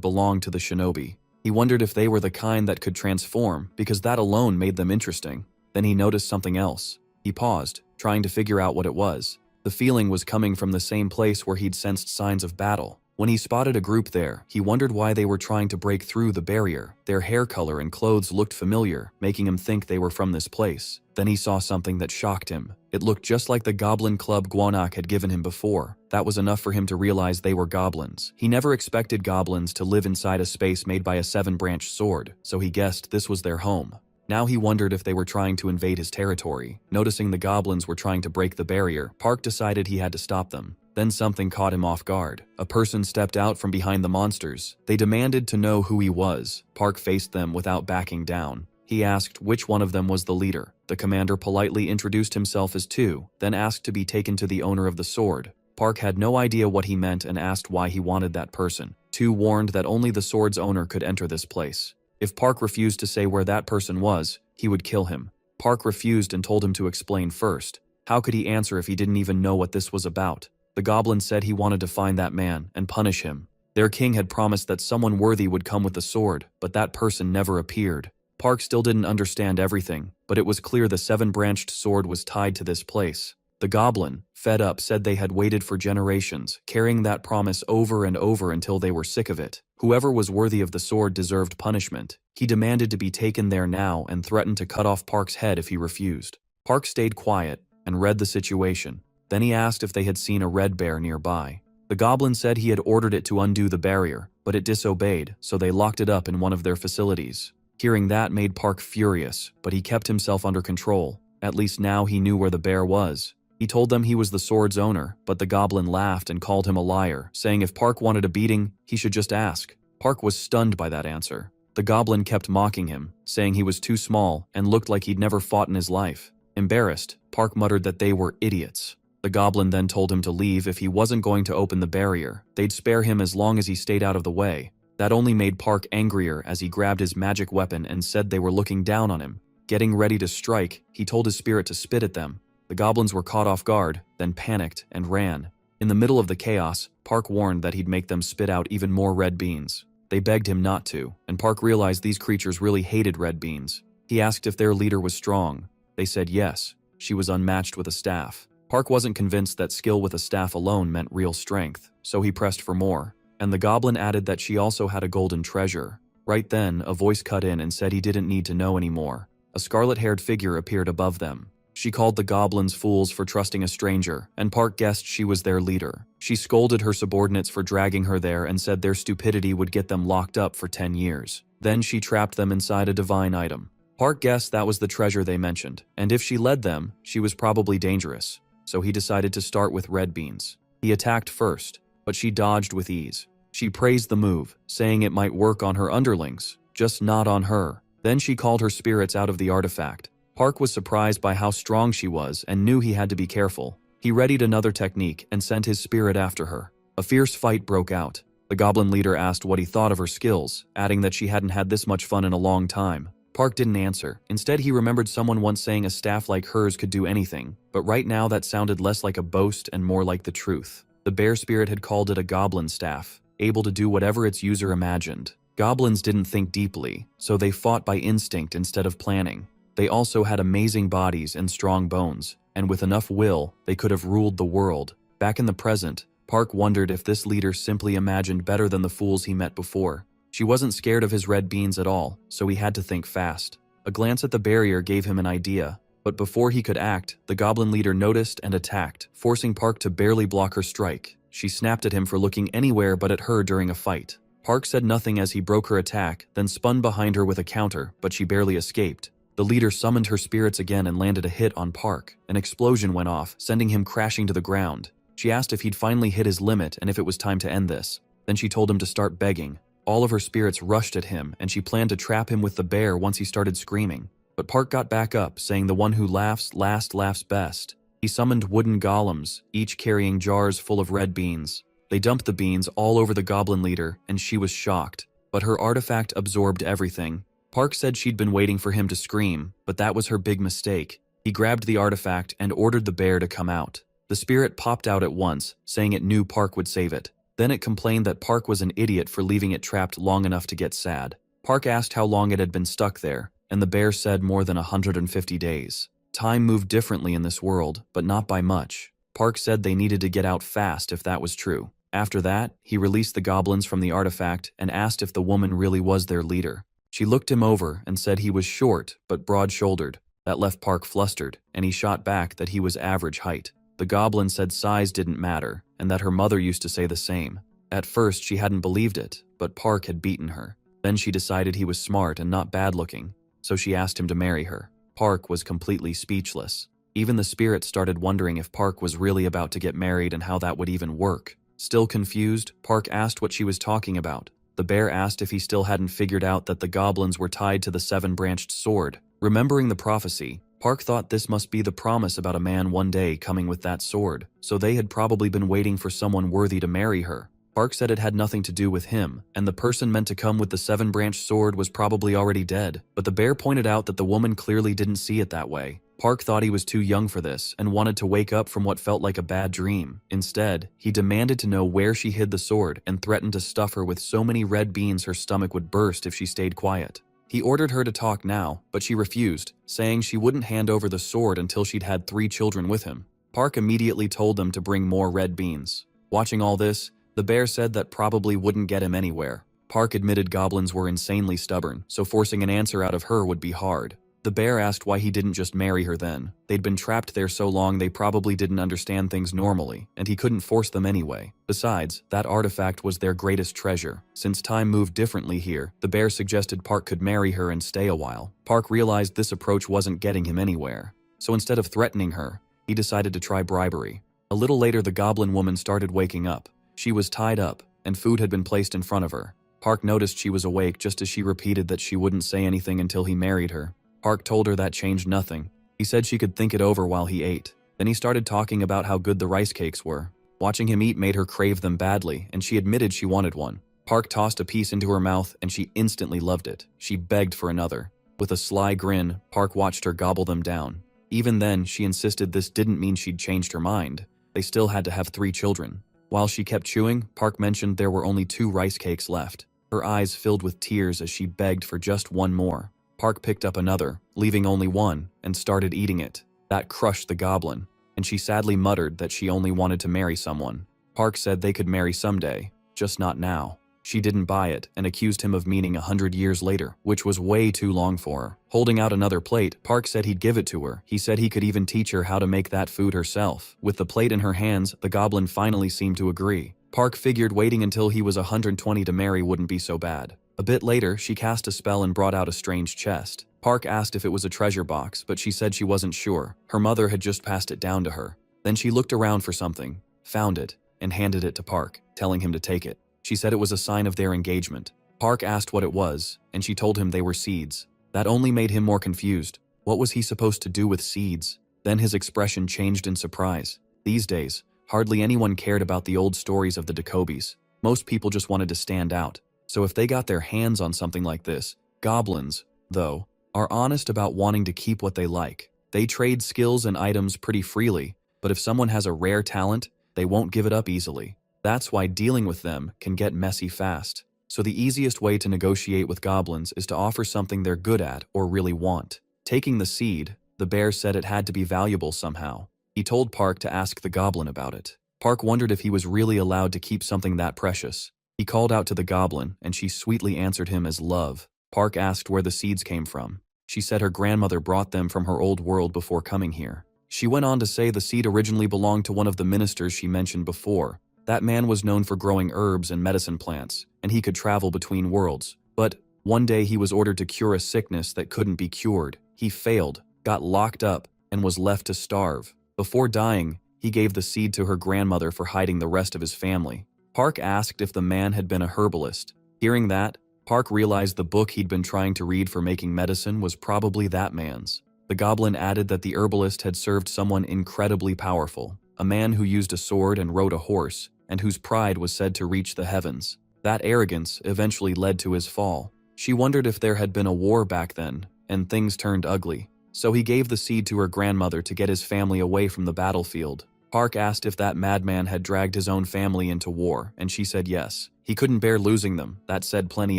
belonged to the shinobi. He wondered if they were the kind that could transform, because that alone made them interesting. Then he noticed something else. He paused, trying to figure out what it was. The feeling was coming from the same place where he'd sensed signs of battle. When he spotted a group there, he wondered why they were trying to break through the barrier. Their hair color and clothes looked familiar, making him think they were from this place. Then he saw something that shocked him. It looked just like the goblin club Guanak had given him before. That was enough for him to realize they were goblins. He never expected goblins to live inside a space made by a 7-branched sword, so he guessed this was their home. Now he wondered if they were trying to invade his territory. Noticing the goblins were trying to break the barrier, Park decided he had to stop them. Then something caught him off guard. A person stepped out from behind the monsters. They demanded to know who he was. Park faced them without backing down. He asked which one of them was the leader. The commander politely introduced himself as Tu, then asked to be taken to the owner of the sword. Park had no idea what he meant and asked why he wanted that person. Tu warned that only the sword's owner could enter this place. If Park refused to say where that person was, he would kill him. Park refused and told him to explain first. How could he answer if he didn't even know what this was about? The goblin said he wanted to find that man and punish him. Their king had promised that someone worthy would come with the sword, but that person never appeared. Park still didn't understand everything, but it was clear the 7-branched sword was tied to this place. The goblin, fed up, said they had waited for generations, carrying that promise over and over until they were sick of it. Whoever was worthy of the sword deserved punishment. He demanded to be taken there now and threatened to cut off Park's head if he refused. Park stayed quiet and read the situation. Then he asked if they had seen a red bear nearby. The goblin said he had ordered it to undo the barrier, but it disobeyed, so they locked it up in one of their facilities. Hearing that made Park furious, but he kept himself under control. At least now he knew where the bear was. He told them he was the sword's owner, but the goblin laughed and called him a liar, saying if Park wanted a beating, he should just ask. Park was stunned by that answer. The goblin kept mocking him, saying he was too small and looked like he'd never fought in his life. Embarrassed, Park muttered that they were idiots. The goblin then told him to leave if he wasn't going to open the barrier. They'd spare him as long as he stayed out of the way. That only made Park angrier as he grabbed his magic weapon and said they were looking down on him. Getting ready to strike, he told his spirit to spit at them. The goblins were caught off guard, then panicked and ran. In the middle of the chaos, Park warned that he'd make them spit out even more red beans. They begged him not to, and Park realized these creatures really hated red beans. He asked if their leader was strong. They said yes, she was unmatched with a staff. Park wasn't convinced that skill with a staff alone meant real strength, so he pressed for more. And the goblin added that she also had a golden treasure. Right then, a voice cut in and said he didn't need to know anymore. A scarlet-haired figure appeared above them. She called the goblins fools for trusting a stranger, and Park guessed she was their leader. She scolded her subordinates for dragging her there and said their stupidity would get them locked up for 10 years. Then she trapped them inside a divine item. Park guessed that was the treasure they mentioned, and if she led them, she was probably dangerous. So he decided to start with red beans. He attacked first, but she dodged with ease. She praised the move, saying it might work on her underlings, just not on her. Then she called her spirits out of the artifact. Park was surprised by how strong she was and knew he had to be careful. He readied another technique and sent his spirit after her. A fierce fight broke out. The goblin leader asked what he thought of her skills, adding that she hadn't had this much fun in a long time. Park didn't answer. Instead, he remembered someone once saying a staff like hers could do anything, but right now that sounded less like a boast and more like the truth. The bear spirit had called it a goblin staff, able to do whatever its user imagined. Goblins didn't think deeply, so they fought by instinct instead of planning. They also had amazing bodies and strong bones, and with enough will, they could have ruled the world. Back in the present, Park wondered if this leader simply imagined better than the fools he met before. She wasn't scared of his red beans at all, so he had to think fast. A glance at the barrier gave him an idea, but before he could act, the goblin leader noticed and attacked, forcing Park to barely block her strike. She snapped at him for looking anywhere but at her during a fight. Park said nothing as he broke her attack, then spun behind her with a counter, but she barely escaped. The leader summoned her spirits again and landed a hit on Park. An explosion went off, sending him crashing to the ground. She asked if he'd finally hit his limit and if it was time to end this. Then she told him to start begging. All of her spirits rushed at him, and she planned to trap him with the bear once he started screaming. But Park got back up, saying the one who laughs last laughs best. He summoned wooden golems, each carrying jars full of red beans. They dumped the beans all over the goblin leader, and she was shocked. But her artifact absorbed everything. Park said she'd been waiting for him to scream, but that was her big mistake. He grabbed the artifact and ordered the bear to come out. The spirit popped out at once, saying it knew Park would save it. Then it complained that Park was an idiot for leaving it trapped long enough to get sad. Park asked how long it had been stuck there, and the bear said more than 150 days. Time moved differently in this world, but not by much. Park said they needed to get out fast if that was true. After that, he released the goblins from the artifact and asked if the woman really was their leader. She looked him over and said he was short but broad-shouldered. That left Park flustered, and he shot back that he was average height. The goblin said size didn't matter, and that her mother used to say the same. At first, she hadn't believed it, but Park had beaten her. Then she decided he was smart and not bad-looking, so she asked him to marry her. Park was completely speechless. Even the spirit started wondering if Park was really about to get married and how that would even work. Still confused, Park asked what she was talking about. The bear asked if he still hadn't figured out that the goblins were tied to the seven-branched sword. Remembering the prophecy, Park thought this must be the promise about a man one day coming with that sword, so they had probably been waiting for someone worthy to marry her. Park said it had nothing to do with him, and the person meant to come with the seven-branched sword was probably already dead, but the bear pointed out that the woman clearly didn't see it that way. Park thought he was too young for this and wanted to wake up from what felt like a bad dream. Instead, he demanded to know where she hid the sword and threatened to stuff her with so many red beans her stomach would burst if she stayed quiet. He ordered her to talk now, but she refused, saying she wouldn't hand over the sword until she'd had 3 children with him. Park immediately told them to bring more red beans. Watching all this, the bear said that probably wouldn't get him anywhere. Park admitted goblins were insanely stubborn, so forcing an answer out of her would be hard. The bear asked why he didn't just marry her then. They'd been trapped there so long they probably didn't understand things normally, and he couldn't force them anyway. Besides, that artifact was their greatest treasure. Since time moved differently here, the bear suggested Park could marry her and stay a while. Park realized this approach wasn't getting him anywhere. So instead of threatening her, he decided to try bribery. A little later, the goblin woman started waking up. She was tied up, and food had been placed in front of her. Park noticed she was awake just as she repeated that she wouldn't say anything until he married her. Park told her that changed nothing. He said she could think it over while he ate. Then he started talking about how good the rice cakes were. Watching him eat made her crave them badly, and she admitted she wanted one. Park tossed a piece into her mouth, and she instantly loved it. She begged for another. With a sly grin, Park watched her gobble them down. Even then, she insisted this didn't mean she'd changed her mind. They still had to have 3 children. While she kept chewing, Park mentioned there were only 2 rice cakes left. Her eyes filled with tears as she begged for just one more. Park picked up another, leaving only one, and started eating it. That crushed the goblin, and she sadly muttered that she only wanted to marry someone. Park said they could marry someday, just not now. She didn't buy it and accused him of meaning 100 years later, which was way too long for her. Holding out another plate, Park said he'd give it to her. He said he could even teach her how to make that food herself. With the plate in her hands, the goblin finally seemed to agree. Park figured waiting until he was 120 to marry wouldn't be so bad. A bit later, she cast a spell and brought out a strange chest. Park asked if it was a treasure box, but she said she wasn't sure. Her mother had just passed it down to her. Then she looked around for something, found it, and handed it to Park, telling him to take it. She said it was a sign of their engagement. Park asked what it was, and she told him they were seeds. That only made him more confused. What was he supposed to do with seeds? Then his expression changed in surprise. These days, hardly anyone cared about the old stories of the Decobes. Most people just wanted to stand out. So if they got their hands on something like this, goblins, though, are honest about wanting to keep what they like. They trade skills and items pretty freely, but if someone has a rare talent, they won't give it up easily. That's why dealing with them can get messy fast. So the easiest way to negotiate with goblins is to offer something they're good at or really want. Taking the seed, the bear said it had to be valuable somehow. He told Park to ask the goblin about it. Park wondered if he was really allowed to keep something that precious. He called out to the goblin, and she sweetly answered him as love. Park asked where the seeds came from. She said her grandmother brought them from her old world before coming here. She went on to say the seed originally belonged to one of the ministers she mentioned before. That man was known for growing herbs and medicine plants, and he could travel between worlds. But one day he was ordered to cure a sickness that couldn't be cured. He failed, got locked up, and was left to starve. Before dying, he gave the seed to her grandmother for hiding the rest of his family. Park asked if the man had been a herbalist. Hearing that, Park realized the book he'd been trying to read for making medicine was probably that man's. The goblin added that the herbalist had served someone incredibly powerful, a man who used a sword and rode a horse, and whose pride was said to reach the heavens. That arrogance eventually led to his fall. She wondered if there had been a war back then, and things turned ugly. So he gave the seed to her grandmother to get his family away from the battlefield. Park asked if that madman had dragged his own family into war, and she said yes. He couldn't bear losing them, that said plenty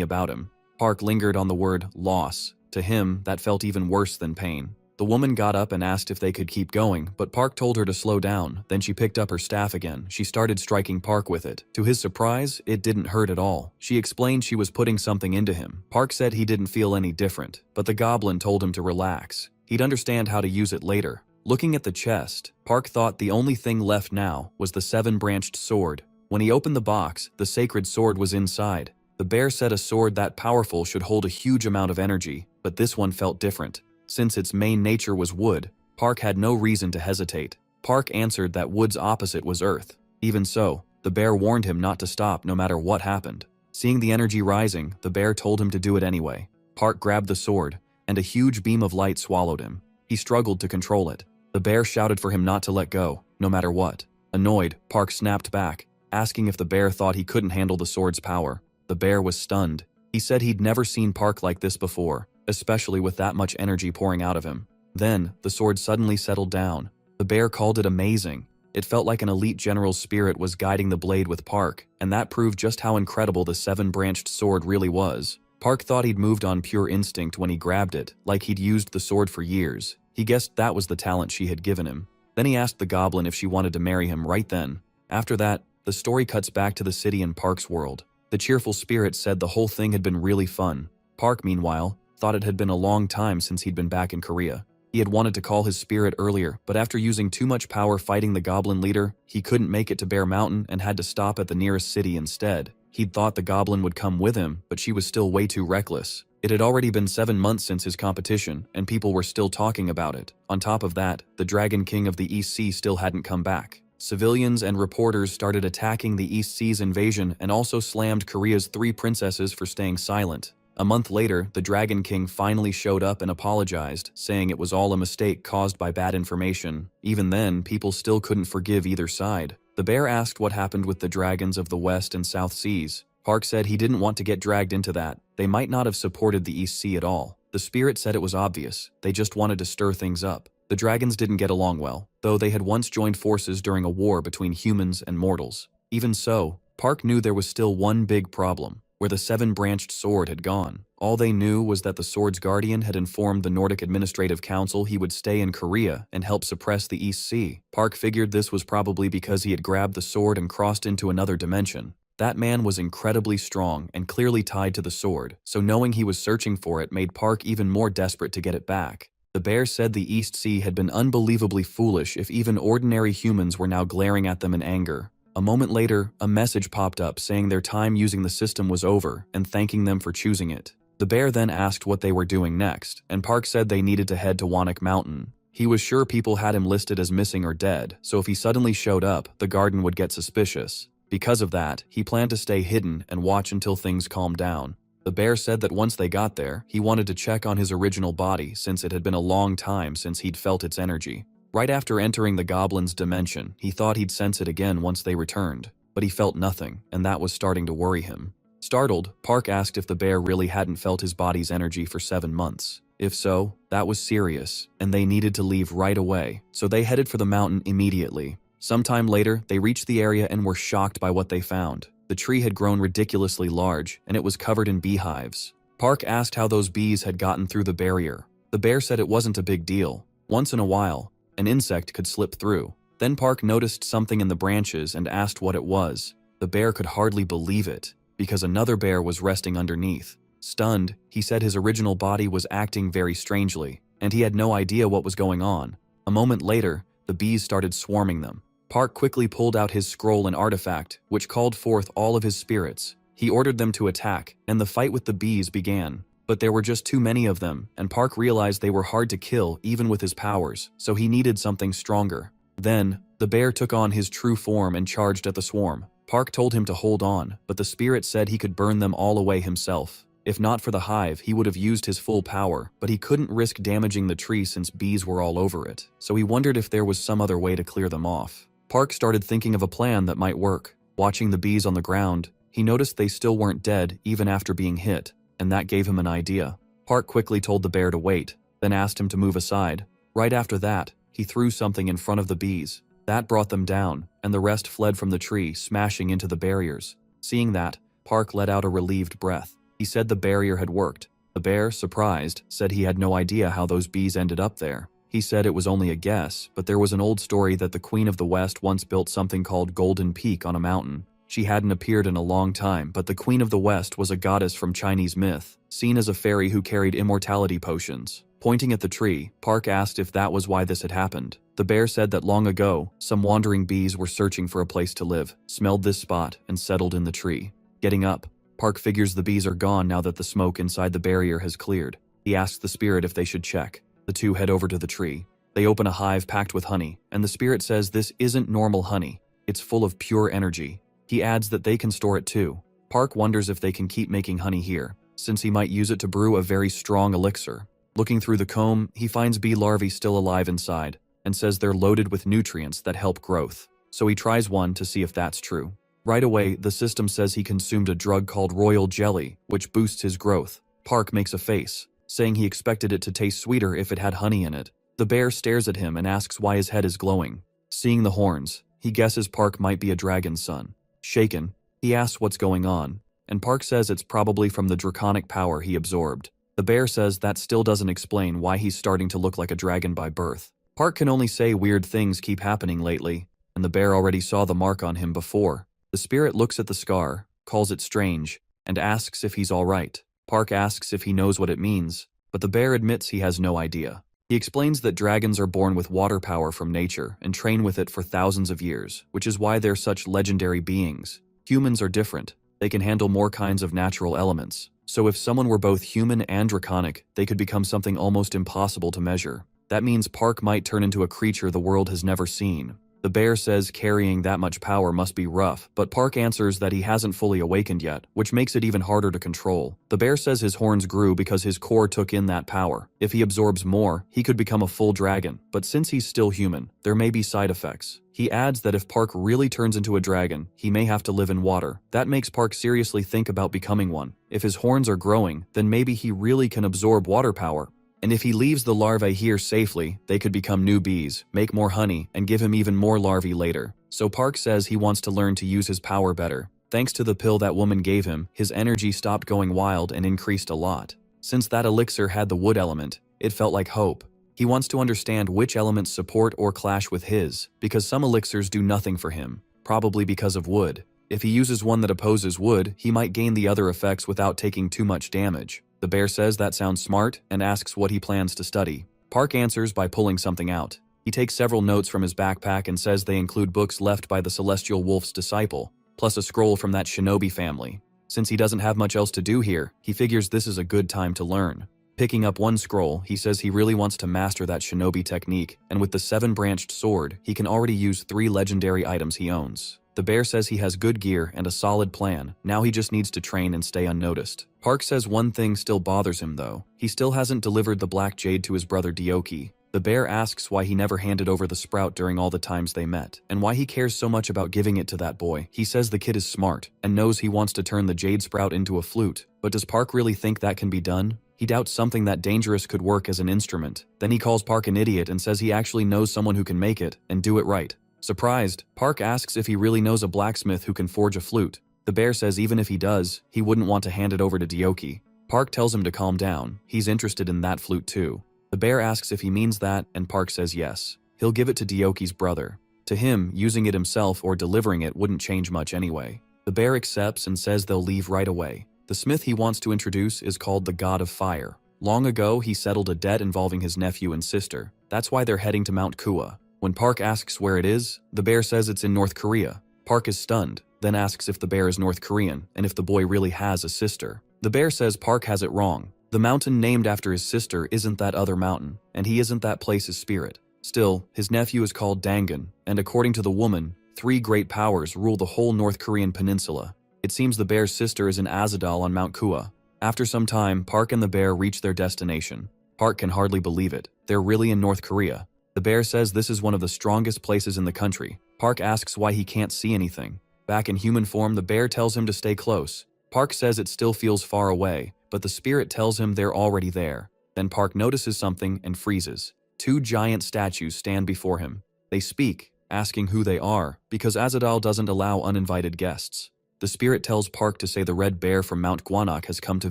about him. Park lingered on the word loss. To him, that felt even worse than pain. The woman got up and asked if they could keep going, but Park told her to slow down. Then she picked up her staff again. She started striking Park with it. To his surprise, it didn't hurt at all. She explained she was putting something into him. Park said he didn't feel any different, but the goblin told him to relax. He'd understand how to use it later. Looking at the chest, Park thought the only thing left now was the 7-branched sword. When he opened the box, the sacred sword was inside. The bear said a sword that powerful should hold a huge amount of energy, but this one felt different. Since its main nature was wood, Park had no reason to hesitate. Park answered that wood's opposite was earth. Even so, the bear warned him not to stop no matter what happened. Seeing the energy rising, the bear told him to do it anyway. Park grabbed the sword, and a huge beam of light swallowed him. He struggled to control it. The bear shouted for him not to let go, no matter what. Annoyed, Park snapped back, asking if the bear thought he couldn't handle the sword's power. The bear was stunned. He said he'd never seen Park like this before, especially with that much energy pouring out of him. Then, the sword suddenly settled down. The bear called it amazing. It felt like an elite general's spirit was guiding the blade with Park, and that proved just how incredible the 7-branched sword really was. Park thought he'd moved on pure instinct when he grabbed it, like he'd used the sword for years. He guessed that was the talent she had given him. Then he asked the goblin if she wanted to marry him right then. After that, the story cuts back to the city in Park's world. The cheerful spirit said the whole thing had been really fun. Park, meanwhile, thought it had been a long time since he'd been back in Korea. He had wanted to call his spirit earlier, but after using too much power fighting the goblin leader, he couldn't make it to Bear Mountain and had to stop at the nearest city instead. He'd thought the goblin would come with him, but she was still way too reckless. It had already been 7 months since his competition, and people were still talking about it. On top of that, the Dragon King of the East Sea still hadn't come back. Civilians and reporters started attacking the East Sea's invasion and also slammed Korea's 3 princesses for staying silent. A month later, the Dragon King finally showed up and apologized, saying it was all a mistake caused by bad information. Even then, people still couldn't forgive either side. The bear asked what happened with the dragons of the West and South Seas. Park said he didn't want to get dragged into that. They might not have supported the East Sea at all. The spirit said it was obvious. They just wanted to stir things up. The dragons didn't get along well, though they had once joined forces during a war between humans and mortals. Even so, Park knew there was still one big problem, where the seven-branched sword had gone. All they knew was that the sword's guardian had informed the Nordic Administrative Council he would stay in Korea and help suppress the East Sea. Park figured this was probably because he had grabbed the sword and crossed into another dimension. That man was incredibly strong and clearly tied to the sword, so knowing he was searching for it made Park even more desperate to get it back. The bear said the East Sea had been unbelievably foolish if even ordinary humans were now glaring at them in anger. A moment later, a message popped up saying their time using the system was over and thanking them for choosing it. The bear then asked what they were doing next, and Park said they needed to head to Wanak Mountain. He was sure people had him listed as missing or dead, so if he suddenly showed up, the garden would get suspicious. Because of that, he planned to stay hidden and watch until things calmed down. The bear said that once they got there, he wanted to check on his original body since it had been a long time since he'd felt its energy. Right after entering the goblin's dimension, he thought he'd sense it again once they returned, but he felt nothing, and that was starting to worry him. Startled, Park asked if the bear really hadn't felt his body's energy for 7 months. If so, that was serious, and they needed to leave right away, so they headed for the mountain immediately. Sometime later, they reached the area and were shocked by what they found. The tree had grown ridiculously large, and it was covered in beehives. Park asked how those bees had gotten through the barrier. The bear said it wasn't a big deal. Once in a while, an insect could slip through. Then Park noticed something in the branches and asked what it was. The bear could hardly believe it, because another bear was resting underneath. Stunned, he said his original body was acting very strangely, and he had no idea what was going on. A moment later, the bees started swarming them. Park quickly pulled out his scroll and artifact, which called forth all of his spirits. He ordered them to attack, and the fight with the bees began. But there were just too many of them, and Park realized they were hard to kill even with his powers, so he needed something stronger. Then, the bear took on his true form and charged at the swarm. Park told him to hold on, but the spirit said he could burn them all away himself. If not for the hive, he would have used his full power, but he couldn't risk damaging the tree since bees were all over it, so he wondered if there was some other way to clear them off. Park started thinking of a plan that might work. Watching the bees on the ground, he noticed they still weren't dead even after being hit, and that gave him an idea. Park quickly told the bear to wait, then asked him to move aside. Right after that, he threw something in front of the bees. That brought them down, and the rest fled from the tree, smashing into the barriers. Seeing that, Park let out a relieved breath. He said the barrier had worked. The bear, surprised, said he had no idea how those bees ended up there. He said it was only a guess, but there was an old story that the Queen of the West once built something called Golden Peak on a mountain. She hadn't appeared in a long time, but the Queen of the West was a goddess from Chinese myth, seen as a fairy who carried immortality potions. Pointing at the tree, Park asked if that was why this had happened. The bear said that long ago, some wandering bees were searching for a place to live, smelled this spot, and settled in the tree. Getting up, Park figures the bees are gone now that the smoke inside the barrier has cleared. He asks the spirit if they should check. The two head over to the tree. They open a hive packed with honey, and the spirit says this isn't normal honey. It's full of pure energy. He adds that they can store it too. Park wonders if they can keep making honey here, since he might use it to brew a very strong elixir. Looking through the comb, he finds bee larvae still alive inside, and says they're loaded with nutrients that help growth. So he tries one to see if that's true. Right away, the system says he consumed a drug called royal jelly, which boosts his growth. Park makes a face, saying he expected it to taste sweeter if it had honey in it. The bear stares at him and asks why his head is glowing. Seeing the horns, he guesses Park might be a dragon's son. Shaken, he asks what's going on, and Park says it's probably from the draconic power he absorbed. The bear says that still doesn't explain why he's starting to look like a dragon by birth. Park can only say weird things keep happening lately, and the bear already saw the mark on him before. The spirit looks at the scar, calls it strange, and asks if he's alright. Park asks if he knows what it means, but the bear admits he has no idea. He explains that dragons are born with water power from nature and train with it for thousands of years, which is why they're such legendary beings. Humans are different. They can handle more kinds of natural elements. So if someone were both human and draconic, they could become something almost impossible to measure. That means Park might turn into a creature the world has never seen. The bear says carrying that much power must be rough, but Park answers that he hasn't fully awakened yet, which makes it even harder to control. The bear says his horns grew because his core took in that power. If he absorbs more, he could become a full dragon, but since he's still human, there may be side effects. He adds that if Park really turns into a dragon, he may have to live in water. That makes Park seriously think about becoming one. If his horns are growing, then maybe he really can absorb water power. And if he leaves the larvae here safely, they could become new bees, make more honey, and give him even more larvae later. So Park says he wants to learn to use his power better. Thanks to the pill that woman gave him, his energy stopped going wild and increased a lot. Since that elixir had the wood element, it felt like hope. He wants to understand which elements support or clash with his, because some elixirs do nothing for him, probably because of wood. If he uses one that opposes wood, he might gain the other effects without taking too much damage. The bear says that sounds smart and asks what he plans to study. Park answers by pulling something out. He takes several notes from his backpack and says they include books left by the Celestial Wolf's disciple, plus a scroll from that shinobi family. Since he doesn't have much else to do here, he figures this is a good time to learn. Picking up one scroll, he says he really wants to master that shinobi technique, and with the 7-branched sword, he can already use 3 legendary items he owns. The bear says he has good gear and a solid plan, now he just needs to train and stay unnoticed. Park says one thing still bothers him though. He still hasn't delivered the black jade to his brother Dioki. The bear asks why he never handed over the sprout during all the times they met, and why he cares so much about giving it to that boy. He says the kid is smart, and knows he wants to turn the jade sprout into a flute, but does Park really think that can be done? He doubts something that dangerous could work as an instrument. Then he calls Park an idiot and says he actually knows someone who can make it, and do it right. Surprised, Park asks if he really knows a blacksmith who can forge a flute. The bear says even if he does, he wouldn't want to hand it over to Dioki. Park tells him to calm down, he's interested in that flute too. The bear asks if he means that, and Park says yes. He'll give it to Dioki's brother. To him, using it himself or delivering it wouldn't change much anyway. The bear accepts and says they'll leave right away. The smith he wants to introduce is called the God of Fire. Long ago, he settled a debt involving his nephew and sister. That's why they're heading to Mount Kua. When Park asks where it is, the bear says it's in North Korea. Park is stunned, then asks if the bear is North Korean and if the boy really has a sister. The bear says Park has it wrong. The mountain named after his sister isn't that other mountain, and he isn't that place's spirit. Still, his nephew is called Dangan, and according to the woman, 3 great powers rule the whole North Korean peninsula. It seems the bear's sister is in Azadal on Mount Kua. After some time, Park and the bear reach their destination. Park can hardly believe it. They're really in North Korea. The bear says this is one of the strongest places in the country. Park asks why he can't see anything. Back in human form, the bear tells him to stay close. Park says it still feels far away, but the spirit tells him they're already there. Then Park notices something and freezes. 2 giant statues stand before him. They speak, asking who they are, because Azadal doesn't allow uninvited guests. The spirit tells Park to say the red bear from Mount Guanak has come to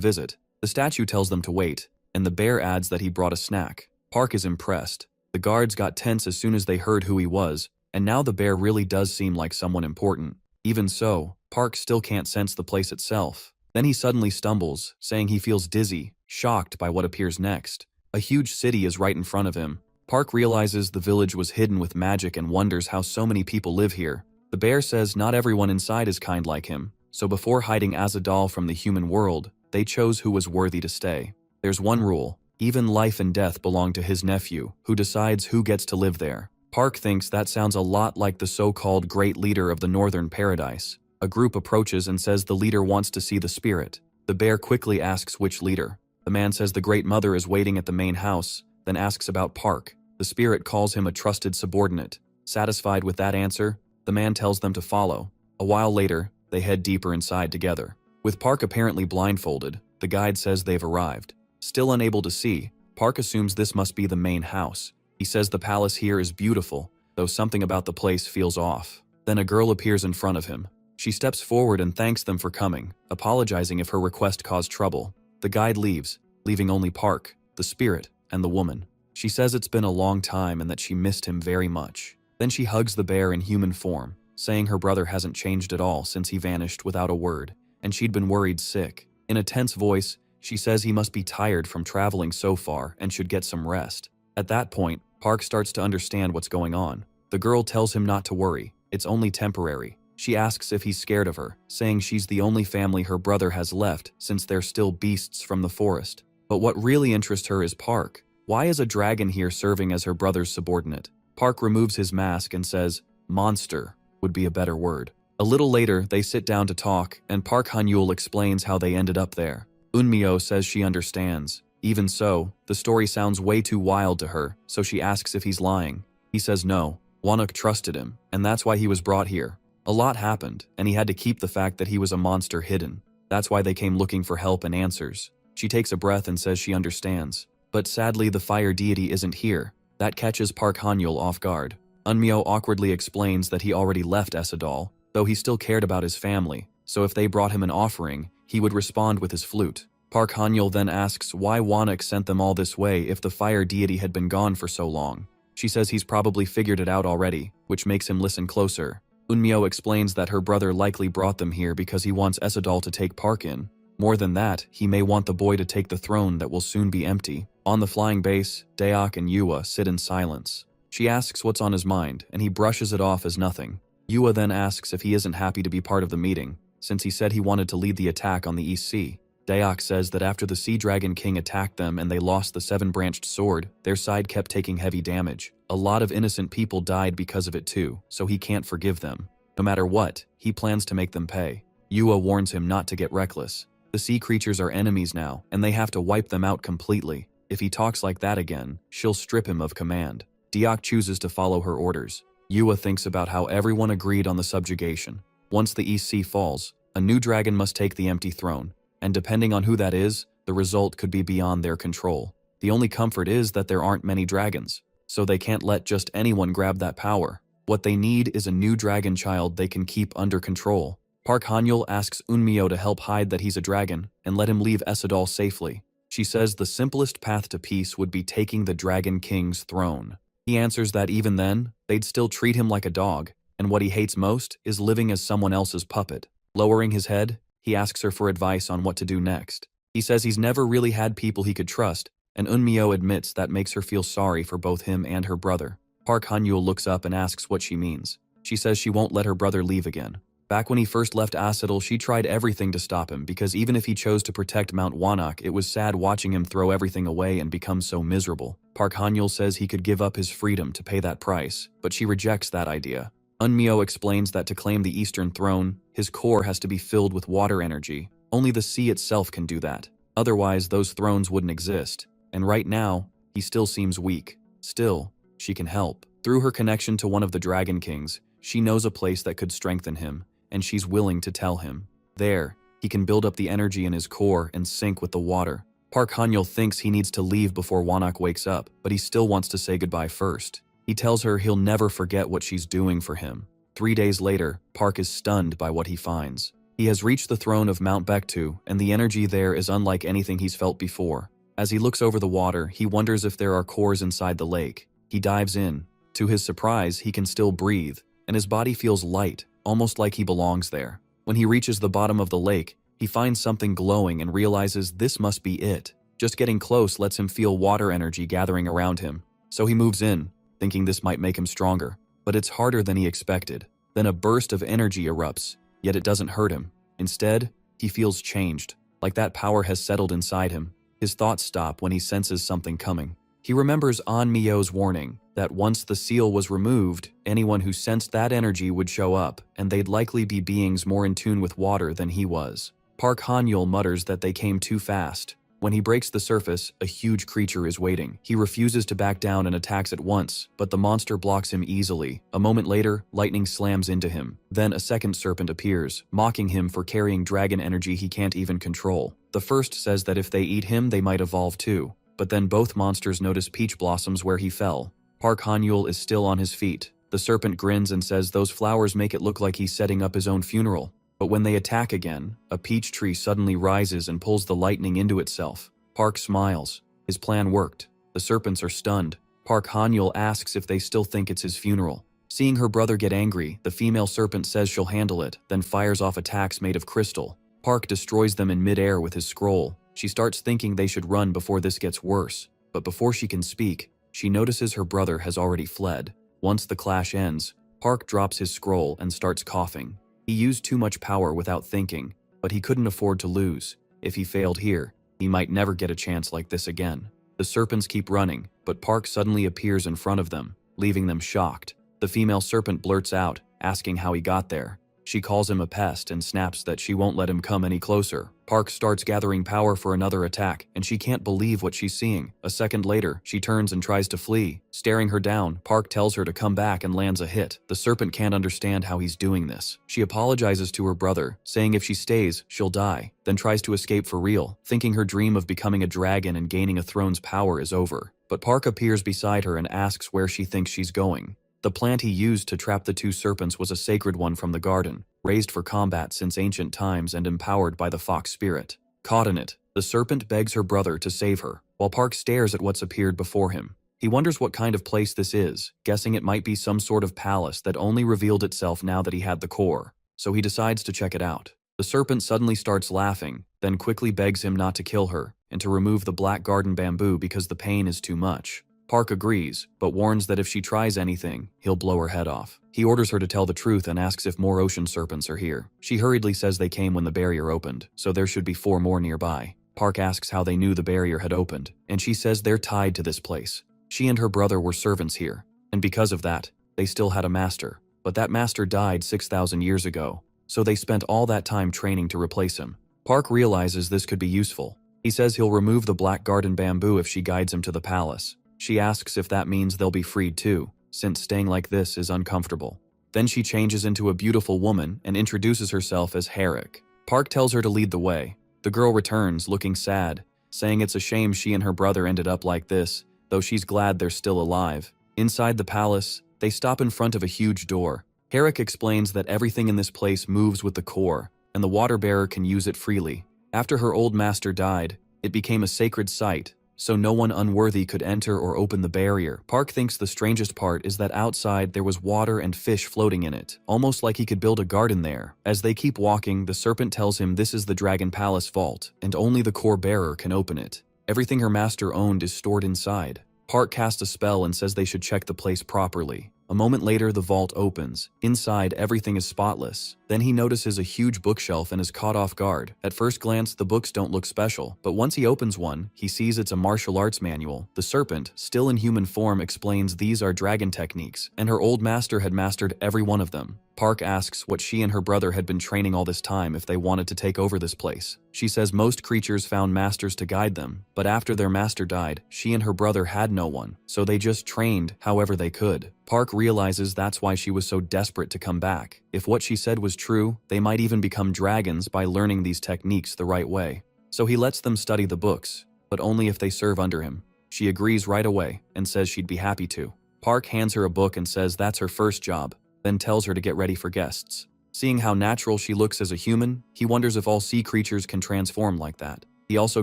visit. The statue tells them to wait, and the bear adds that he brought a snack. Park is impressed. The guards got tense as soon as they heard who he was, and now the bear really does seem like someone important. Even so, Park still can't sense the place itself. Then he suddenly stumbles, saying he feels dizzy, shocked by what appears next. A huge city is right in front of him. Park realizes the village was hidden with magic and wonders how so many people live here. The bear says not everyone inside is kind like him, so before hiding Azadal from the human world, they chose who was worthy to stay. There's one rule. Even life and death belong to his nephew, who decides who gets to live there. Park thinks that sounds a lot like the so-called Great Leader of the Northern Paradise. A group approaches and says the leader wants to see the spirit. The bear quickly asks which leader. The man says the Great Mother is waiting at the main house, then asks about Park. The spirit calls him a trusted subordinate. Satisfied with that answer, the man tells them to follow. A while later, they head deeper inside together. With Park apparently blindfolded, the guide says they've arrived. Still unable to see, Park assumes this must be the main house. He says the palace here is beautiful, though something about the place feels off. Then a girl appears in front of him. She steps forward and thanks them for coming, apologizing if her request caused trouble. The guide leaves, leaving only Park, the spirit, and the woman. She says it's been a long time and that she missed him very much. Then she hugs the bear in human form, saying her brother hasn't changed at all since he vanished without a word, and she'd been worried sick. In a tense voice, she says he must be tired from traveling so far and should get some rest. At that point, Park starts to understand what's going on. The girl tells him not to worry, it's only temporary. She asks if he's scared of her, saying she's the only family her brother has left since they're still beasts from the forest. But what really interests her is Park. Why is a dragon here serving as her brother's subordinate? Park removes his mask and says, Monster would be a better word. A little later, they sit down to talk, and Park Han-yul explains how they ended up there. Eunmyo says she understands. Even so, the story sounds way too wild to her, so she asks if he's lying. He says no. Wonuk trusted him, and that's why he was brought here. A lot happened, and he had to keep the fact that he was a monster hidden. That's why they came looking for help and answers. She takes a breath and says she understands. But sadly, the fire deity isn't here. That catches Park Han-yul off guard. Eunmyo awkwardly explains that he already left Essadal, though he still cared about his family, so if they brought him an offering, he would respond with his flute. Park Han-yul then asks why Wonuk sent them all this way if the fire deity had been gone for so long. She says he's probably figured it out already, which makes him listen closer. Eunmyo explains that her brother likely brought them here because he wants Essadal to take Park in. More than that, he may want the boy to take the throne that will soon be empty. On the flying base, Daok and Yua sit in silence. She asks what's on his mind, and he brushes it off as nothing. Yua then asks if he isn't happy to be part of the meeting, since he said he wanted to lead the attack on the East Sea. Daok says that after the Sea Dragon King attacked them and they lost the seven-branched sword, their side kept taking heavy damage. A lot of innocent people died because of it too, so he can't forgive them. No matter what, he plans to make them pay. Yua warns him not to get reckless. The sea creatures are enemies now, and they have to wipe them out completely. If he talks like that again, she'll strip him of command. Daok chooses to follow her orders. Yua thinks about how everyone agreed on the subjugation. Once the East Sea falls, a new dragon must take the empty throne. And depending on who that is, the result could be beyond their control. The only comfort is that there aren't many dragons, so they can't let just anyone grab that power. What they need is a new dragon child they can keep under control. Park Han-yul asks Eunmyo to help hide that he's a dragon and let him leave Essadal safely. She says the simplest path to peace would be taking the Dragon King's throne. He answers that even then, they'd still treat him like a dog, and what he hates most is living as someone else's puppet. Lowering his head, he asks her for advice on what to do next. He says he's never really had people he could trust, and Eunmyo admits that makes her feel sorry for both him and her brother. Park Han-yul looks up and asks what she means. She says she won't let her brother leave again. Back when he first left Essadal, she tried everything to stop him because even if he chose to protect Mount Wonuk, it was sad watching him throw everything away and become so miserable. Park Han-yul says he could give up his freedom to pay that price, but she rejects that idea. Eunmyo explains that to claim the Eastern Throne, his core has to be filled with water energy. Only the sea itself can do that. Otherwise, those thrones wouldn't exist. And right now, he still seems weak. Still, she can help. Through her connection to one of the Dragon Kings, she knows a place that could strengthen him, and she's willing to tell him. There, he can build up the energy in his core and sync with the water. Park Han-yul thinks he needs to leave before Wonuk wakes up, but he still wants to say goodbye first. He tells her he'll never forget what she's doing for him. 3 days later, Park is stunned by what he finds. He has reached the throne of Mount Baektu, and the energy there is unlike anything he's felt before. As he looks over the water, he wonders if there are cores inside the lake. He dives in. To his surprise, he can still breathe, and his body feels light, almost like he belongs there. When he reaches the bottom of the lake, he finds something glowing and realizes this must be it. Just getting close lets him feel water energy gathering around him. So he moves in, thinking this might make him stronger. But it's harder than he expected. Then a burst of energy erupts, yet it doesn't hurt him. Instead, he feels changed, like that power has settled inside him. His thoughts stop when he senses something coming. He remembers Eunmyo's warning that once the seal was removed, anyone who sensed that energy would show up, and they'd likely be beings more in tune with water than he was. Park Han-yul mutters that they came too fast. When he breaks the surface, a huge creature is waiting. He refuses to back down and attacks at once, but the monster blocks him easily. A moment later, lightning slams into him. Then a second serpent appears, mocking him for carrying dragon energy he can't even control. The first says that if they eat him, they might evolve too. But then both monsters notice peach blossoms where he fell. Park Han-yul is still on his feet. The serpent grins and says those flowers make it look like he's setting up his own funeral. But when they attack again, a peach tree suddenly rises and pulls the lightning into itself. Park smiles. His plan worked. The serpents are stunned. Park Han-yul asks if they still think it's his funeral. Seeing her brother get angry, the female serpent says she'll handle it, then fires off attacks made of crystal. Park destroys them in midair with his scroll. She starts thinking they should run before this gets worse. But before she can speak, she notices her brother has already fled. Once the clash ends, Park drops his scroll and starts coughing. He used too much power without thinking, but he couldn't afford to lose. If he failed here, he might never get a chance like this again. The serpents keep running, but Park suddenly appears in front of them, leaving them shocked. The female serpent blurts out, asking how he got there. She calls him a pest and snaps that she won't let him come any closer. Park starts gathering power for another attack, and she can't believe what she's seeing. A second later, she turns and tries to flee. Staring her down, Park tells her to come back and lands a hit. The serpent can't understand how he's doing this. She apologizes to her brother, saying if she stays, she'll die, then tries to escape for real, thinking her dream of becoming a dragon and gaining a throne's power is over. But Park appears beside her and asks where she thinks she's going. The plant he used to trap the two serpents was a sacred one from the garden, raised for combat since ancient times and empowered by the fox spirit. Caught in it, the serpent begs her brother to save her, while Park stares at what's appeared before him. He wonders what kind of place this is, guessing it might be some sort of palace that only revealed itself now that he had the core, so he decides to check it out. The serpent suddenly starts laughing, then quickly begs him not to kill her, and to remove the black garden bamboo because the pain is too much. Park agrees, but warns that if she tries anything, he'll blow her head off. He orders her to tell the truth and asks if more ocean serpents are here. She hurriedly says they came when the barrier opened, so there should be 4 more nearby. Park asks how they knew the barrier had opened, and she says they're tied to this place. She and her brother were servants here, and because of that, they still had a master. But that master died 6,000 years ago, so they spent all that time training to replace him. Park realizes this could be useful. He says he'll remove the black garden bamboo if she guides him to the palace. She asks if that means they'll be freed too, since staying like this is uncomfortable. Then she changes into a beautiful woman and introduces herself as Herrick. Park tells her to lead the way. The girl returns, looking sad, saying it's a shame she and her brother ended up like this, though she's glad they're still alive. Inside the palace, they stop in front of a huge door. Herrick explains that everything in this place moves with the core, and the water bearer can use it freely. After her old master died, it became a sacred site, so no one unworthy could enter or open the barrier. Park thinks the strangest part is that outside there was water and fish floating in it, almost like he could build a garden there. As they keep walking, the serpent tells him this is the Dragon Palace vault, and only the core bearer can open it. Everything her master owned is stored inside. Park casts a spell and says they should check the place properly. A moment later, the vault opens. Inside, everything is spotless. Then he notices a huge bookshelf and is caught off guard. At first glance, the books don't look special, but once he opens one, he sees it's a martial arts manual. The serpent, still in human form, explains these are dragon techniques, and her old master had mastered every one of them. Park asks what she and her brother had been training all this time if they wanted to take over this place. She says most creatures found masters to guide them, but after their master died, she and her brother had no one, so they just trained however they could. Park realizes that's why she was so desperate to come back. If what she said was true, they might even become dragons by learning these techniques the right way. So he lets them study the books, but only if they serve under him. She agrees right away and says she'd be happy to. Park hands her a book and says that's her first job, then tells her to get ready for guests. Seeing how natural she looks as a human, he wonders if all sea creatures can transform like that. He also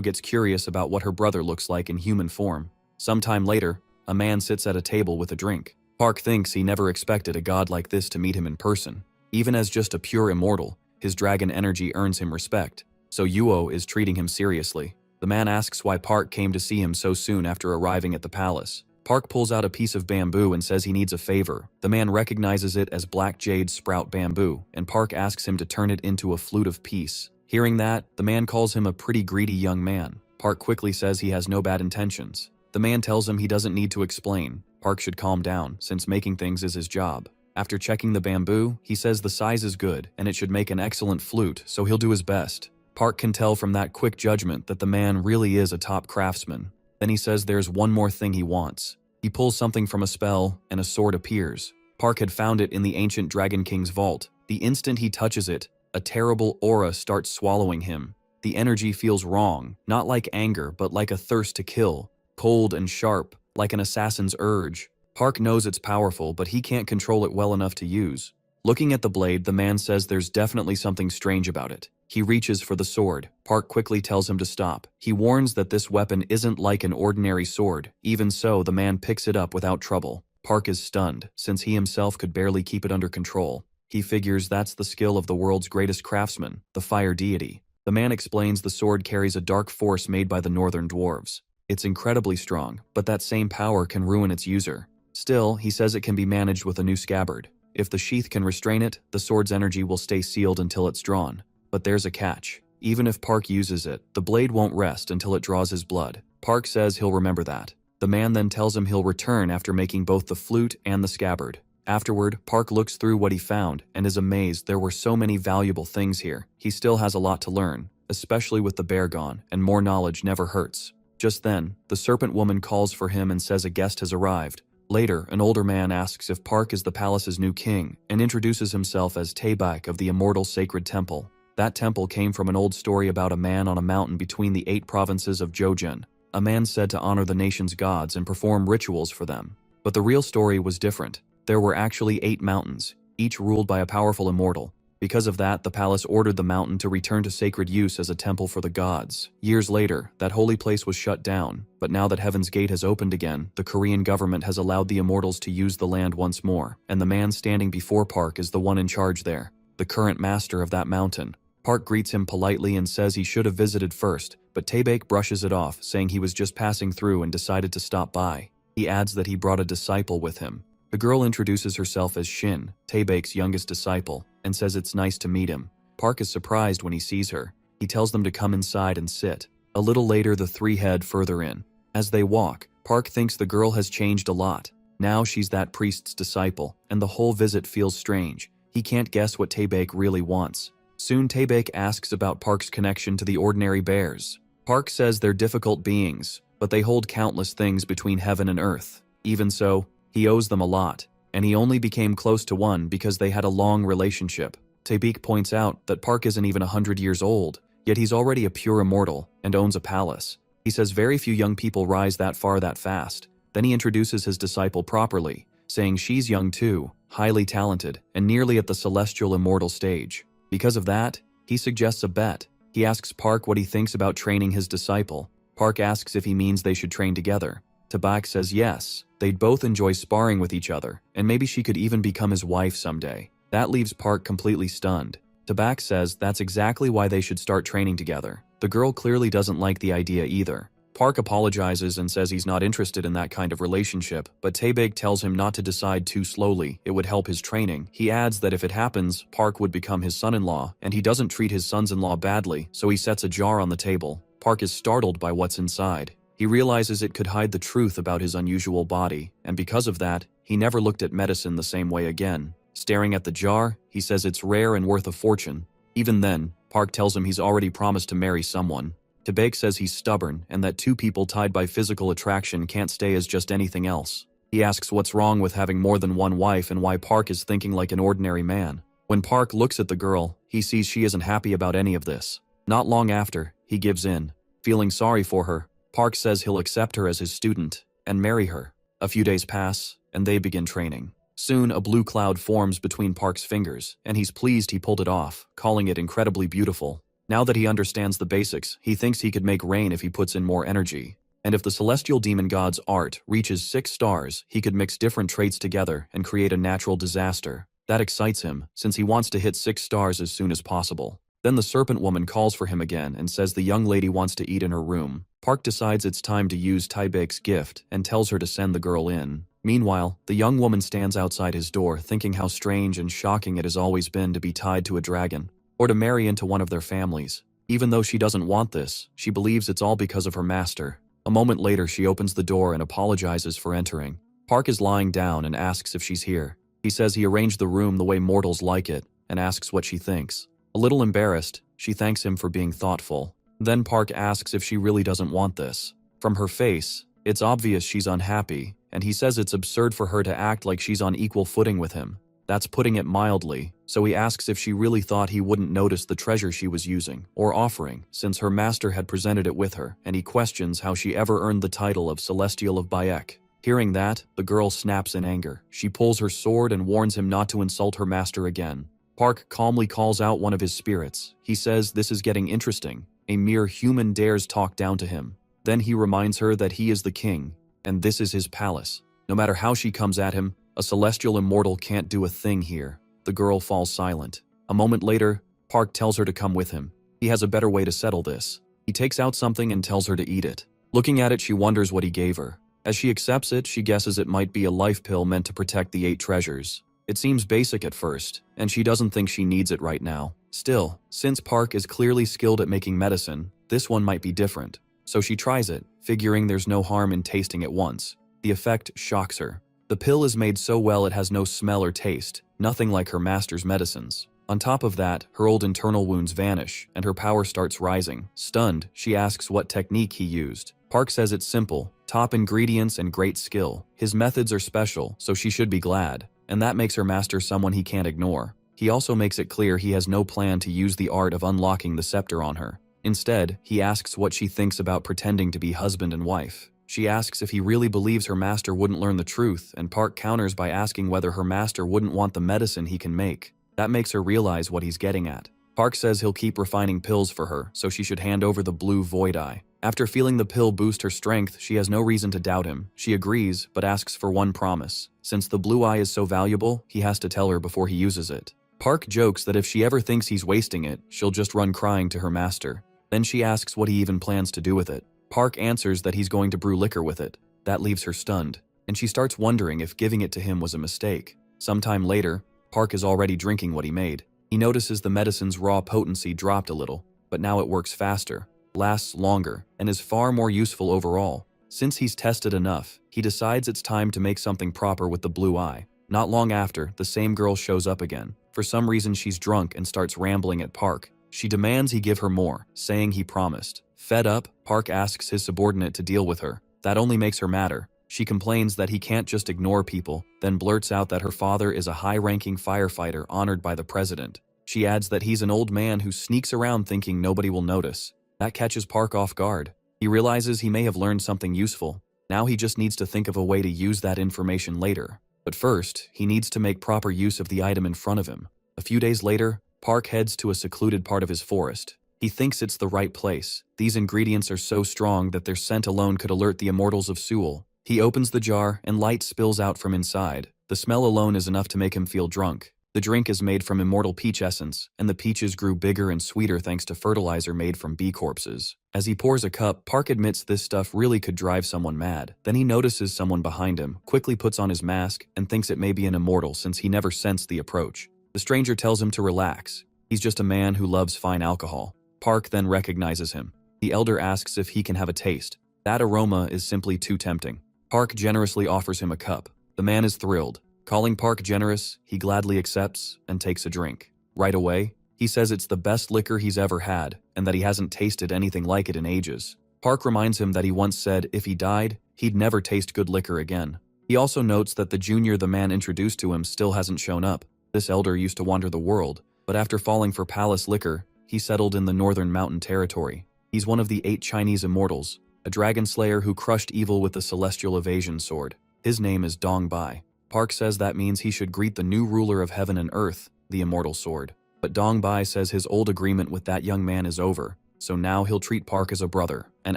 gets curious about what her brother looks like in human form. Sometime later, a man sits at a table with a drink. Park thinks he never expected a god like this to meet him in person. Even as just a pure immortal, his dragon energy earns him respect, so Yuo is treating him seriously. The man asks why Park came to see him so soon after arriving at the palace. Park pulls out a piece of bamboo and says he needs a favor. The man recognizes it as black jade sprout bamboo, and Park asks him to turn it into a flute of peace. Hearing that, the man calls him a pretty greedy young man. Park quickly says he has no bad intentions. The man tells him he doesn't need to explain. Park should calm down, since making things is his job. After checking the bamboo, he says the size is good, and it should make an excellent flute, so he'll do his best. Park can tell from that quick judgment that the man really is a top craftsman. Then he says there's one more thing he wants. He pulls something from a spell, and a sword appears. Park had found it in the ancient Dragon King's vault. The instant he touches it, a terrible aura starts swallowing him. The energy feels wrong, not like anger, but like a thirst to kill. Cold and sharp, like an assassin's urge. Park knows it's powerful, but he can't control it well enough to use. Looking at the blade, the man says there's definitely something strange about it. He reaches for the sword. Park quickly tells him to stop. He warns that this weapon isn't like an ordinary sword. Even so, the man picks it up without trouble. Park is stunned, since he himself could barely keep it under control. He figures that's the skill of the world's greatest craftsman, the fire deity. The man explains the sword carries a dark force made by the northern dwarves. It's incredibly strong, but that same power can ruin its user. Still, he says it can be managed with a new scabbard. If the sheath can restrain it, the sword's energy will stay sealed until it's drawn. But there's a catch. Even if Park uses it, the blade won't rest until it draws his blood. Park says he'll remember that. The man then tells him he'll return after making both the flute and the scabbard. Afterward, Park looks through what he found and is amazed there were so many valuable things here. He still has a lot to learn, especially with the bear gone, and more knowledge never hurts. Just then, the serpent woman calls for him and says a guest has arrived. Later, an older man asks if Park is the palace's new king and introduces himself as Taebak of the immortal sacred temple. That temple came from an old story about a man on a mountain between the 8 provinces of Jojeon, a man said to honor the nation's gods and perform rituals for them. But the real story was different. There were actually 8 mountains, each ruled by a powerful immortal. Because of that, the palace ordered the mountain to return to sacred use as a temple for the gods. Years later, that holy place was shut down, but now that Heaven's Gate has opened again, the Korean government has allowed the immortals to use the land once more, and the man standing before Park is the one in charge there, the current master of that mountain. Park greets him politely and says he should have visited first, but Taebak brushes it off, saying he was just passing through and decided to stop by. He adds that he brought a disciple with him. The girl introduces herself as Shin, Taebak's youngest disciple, and says it's nice to meet him. Park is surprised when he sees her. He tells them to come inside and sit. A little later, the 3 head further in. As they walk, Park thinks the girl has changed a lot. Now she's that priest's disciple, and the whole visit feels strange. He can't guess what Taebak really wants. Soon Taebak asks about Park's connection to the ordinary bears. Park says they're difficult beings, but they hold countless things between heaven and earth. Even so, he owes them a lot, and he only became close to one because they had a long relationship. Taebak points out that Park isn't even 100 years old, yet he's already a pure immortal and owns a palace. He says very few young people rise that far that fast. Then he introduces his disciple properly, saying she's young too, highly talented, and nearly at the celestial immortal stage. Because of that, he suggests a bet. He asks Park what he thinks about training his disciple. Park asks if he means they should train together. Taebak says yes, they'd both enjoy sparring with each other, and maybe she could even become his wife someday. That leaves Park completely stunned. Taebak says that's exactly why they should start training together. The girl clearly doesn't like the idea either. Park apologizes and says he's not interested in that kind of relationship, but Taebak tells him not to decide too slowly, it would help his training. He adds that if it happens, Park would become his son-in-law, and he doesn't treat his sons-in-law badly, so he sets a jar on the table. Park is startled by what's inside. He realizes it could hide the truth about his unusual body, and because of that, he never looked at medicine the same way again. Staring at the jar, he says it's rare and worth a fortune. Even then, Park tells him he's already promised to marry someone. Taebak says he's stubborn and that 2 people tied by physical attraction can't stay as just anything else. He asks what's wrong with having more than one wife and why Park is thinking like an ordinary man. When Park looks at the girl, he sees she isn't happy about any of this. Not long after, he gives in. Feeling sorry for her, Park says he'll accept her as his student and marry her. A few days pass, and they begin training. Soon, a blue cloud forms between Park's fingers, and he's pleased he pulled it off, calling it incredibly beautiful. Now that he understands the basics, he thinks he could make rain if he puts in more energy. And if the celestial demon god's art reaches 6 stars, he could mix different traits together and create a natural disaster. That excites him, since he wants to hit 6 stars as soon as possible. Then the serpent woman calls for him again and says the young lady wants to eat in her room. Park decides it's time to use Taebak's gift and tells her to send the girl in. Meanwhile, the young woman stands outside his door thinking how strange and shocking it has always been to be tied to a dragon, or to marry into one of their families. Even though she doesn't want this, she believes it's all because of her master. A moment later, she opens the door and apologizes for entering. Park is lying down and asks if she's here. He says he arranged the room the way mortals like it and asks what she thinks. A little embarrassed, she thanks him for being thoughtful. Then Park asks if she really doesn't want this. From her face, it's obvious she's unhappy, and he says it's absurd for her to act like she's on equal footing with him. That's putting it mildly, so he asks if she really thought he wouldn't notice the treasure she was using or offering, since her master had presented it with her, and he questions how she ever earned the title of Celestial of Bayek. Hearing that, the girl snaps in anger. She pulls her sword and warns him not to insult her master again. Park calmly calls out one of his spirits. He says this is getting interesting. A mere human dares talk down to him. Then he reminds her that he is the king, and this is his palace. No matter how she comes at him, a celestial immortal can't do a thing here. The girl falls silent. A moment later, Park tells her to come with him. He has a better way to settle this. He takes out something and tells her to eat it. Looking at it, she wonders what he gave her. As she accepts it, she guesses it might be a life pill meant to protect the 8 treasures. It seems basic at first, and she doesn't think she needs it right now. Still, since Park is clearly skilled at making medicine, this one might be different. So she tries it, figuring there's no harm in tasting it once. The effect shocks her. The pill is made so well it has no smell or taste, nothing like her master's medicines. On top of that, her old internal wounds vanish, and her power starts rising. Stunned, she asks what technique he used. Park says it's simple, top ingredients and great skill. His methods are special, so she should be glad, and that makes her master someone he can't ignore. He also makes it clear he has no plan to use the art of unlocking the scepter on her. Instead, he asks what she thinks about pretending to be husband and wife. She asks if he really believes her master wouldn't learn the truth, and Park counters by asking whether her master wouldn't want the medicine he can make. That makes her realize what he's getting at. Park says he'll keep refining pills for her, so she should hand over the blue void eye. After feeling the pill boost her strength, she has no reason to doubt him. She agrees, but asks for one promise. Since the blue eye is so valuable, he has to tell her before he uses it. Park jokes that if she ever thinks he's wasting it, she'll just run crying to her master. Then she asks what he even plans to do with it. Park answers that he's going to brew liquor with it. That leaves her stunned, and she starts wondering if giving it to him was a mistake. Sometime later, Park is already drinking what he made. He notices the medicine's raw potency dropped a little, but now it works faster, lasts longer, and is far more useful overall. Since he's tested enough, he decides it's time to make something proper with the blue eye. Not long after, the same girl shows up again. For some reason, she's drunk and starts rambling at Park. She demands he give her more, saying he promised. Fed up, Park asks his subordinate to deal with her. That only makes her madder. She complains that he can't just ignore people, then blurts out that her father is a high-ranking firefighter honored by the president. She adds that he's an old man who sneaks around thinking nobody will notice. That catches Park off guard. He realizes he may have learned something useful. Now he just needs to think of a way to use that information later. But first, he needs to make proper use of the item in front of him. A few days later, Park heads to a secluded part of his forest. He thinks it's the right place. These ingredients are so strong that their scent alone could alert the immortals of Seoul. He opens the jar and light spills out from inside. The smell alone is enough to make him feel drunk. The drink is made from immortal peach essence, and the peaches grew bigger and sweeter thanks to fertilizer made from bee corpses. As he pours a cup, Park admits this stuff really could drive someone mad. Then he notices someone behind him, quickly puts on his mask, and thinks it may be an immortal since he never sensed the approach. The stranger tells him to relax. He's just a man who loves fine alcohol. Park then recognizes him. The elder asks if he can have a taste. That aroma is simply too tempting. Park generously offers him a cup. The man is thrilled. Calling Park generous, he gladly accepts and takes a drink. Right away, he says it's the best liquor he's ever had and that he hasn't tasted anything like it in ages. Park reminds him that he once said if he died, he'd never taste good liquor again. He also notes that the junior the man introduced to him still hasn't shown up. This elder used to wander the world, but after falling for palace liquor, he settled in the northern mountain territory. He's one of the 8 Chinese immortals, a dragon slayer who crushed evil with the celestial evasion sword. His name is Dong Bai. Park says that means he should greet the new ruler of heaven and earth, the immortal sword. But Dong Bai says his old agreement with that young man is over, so now he'll treat Park as a brother, and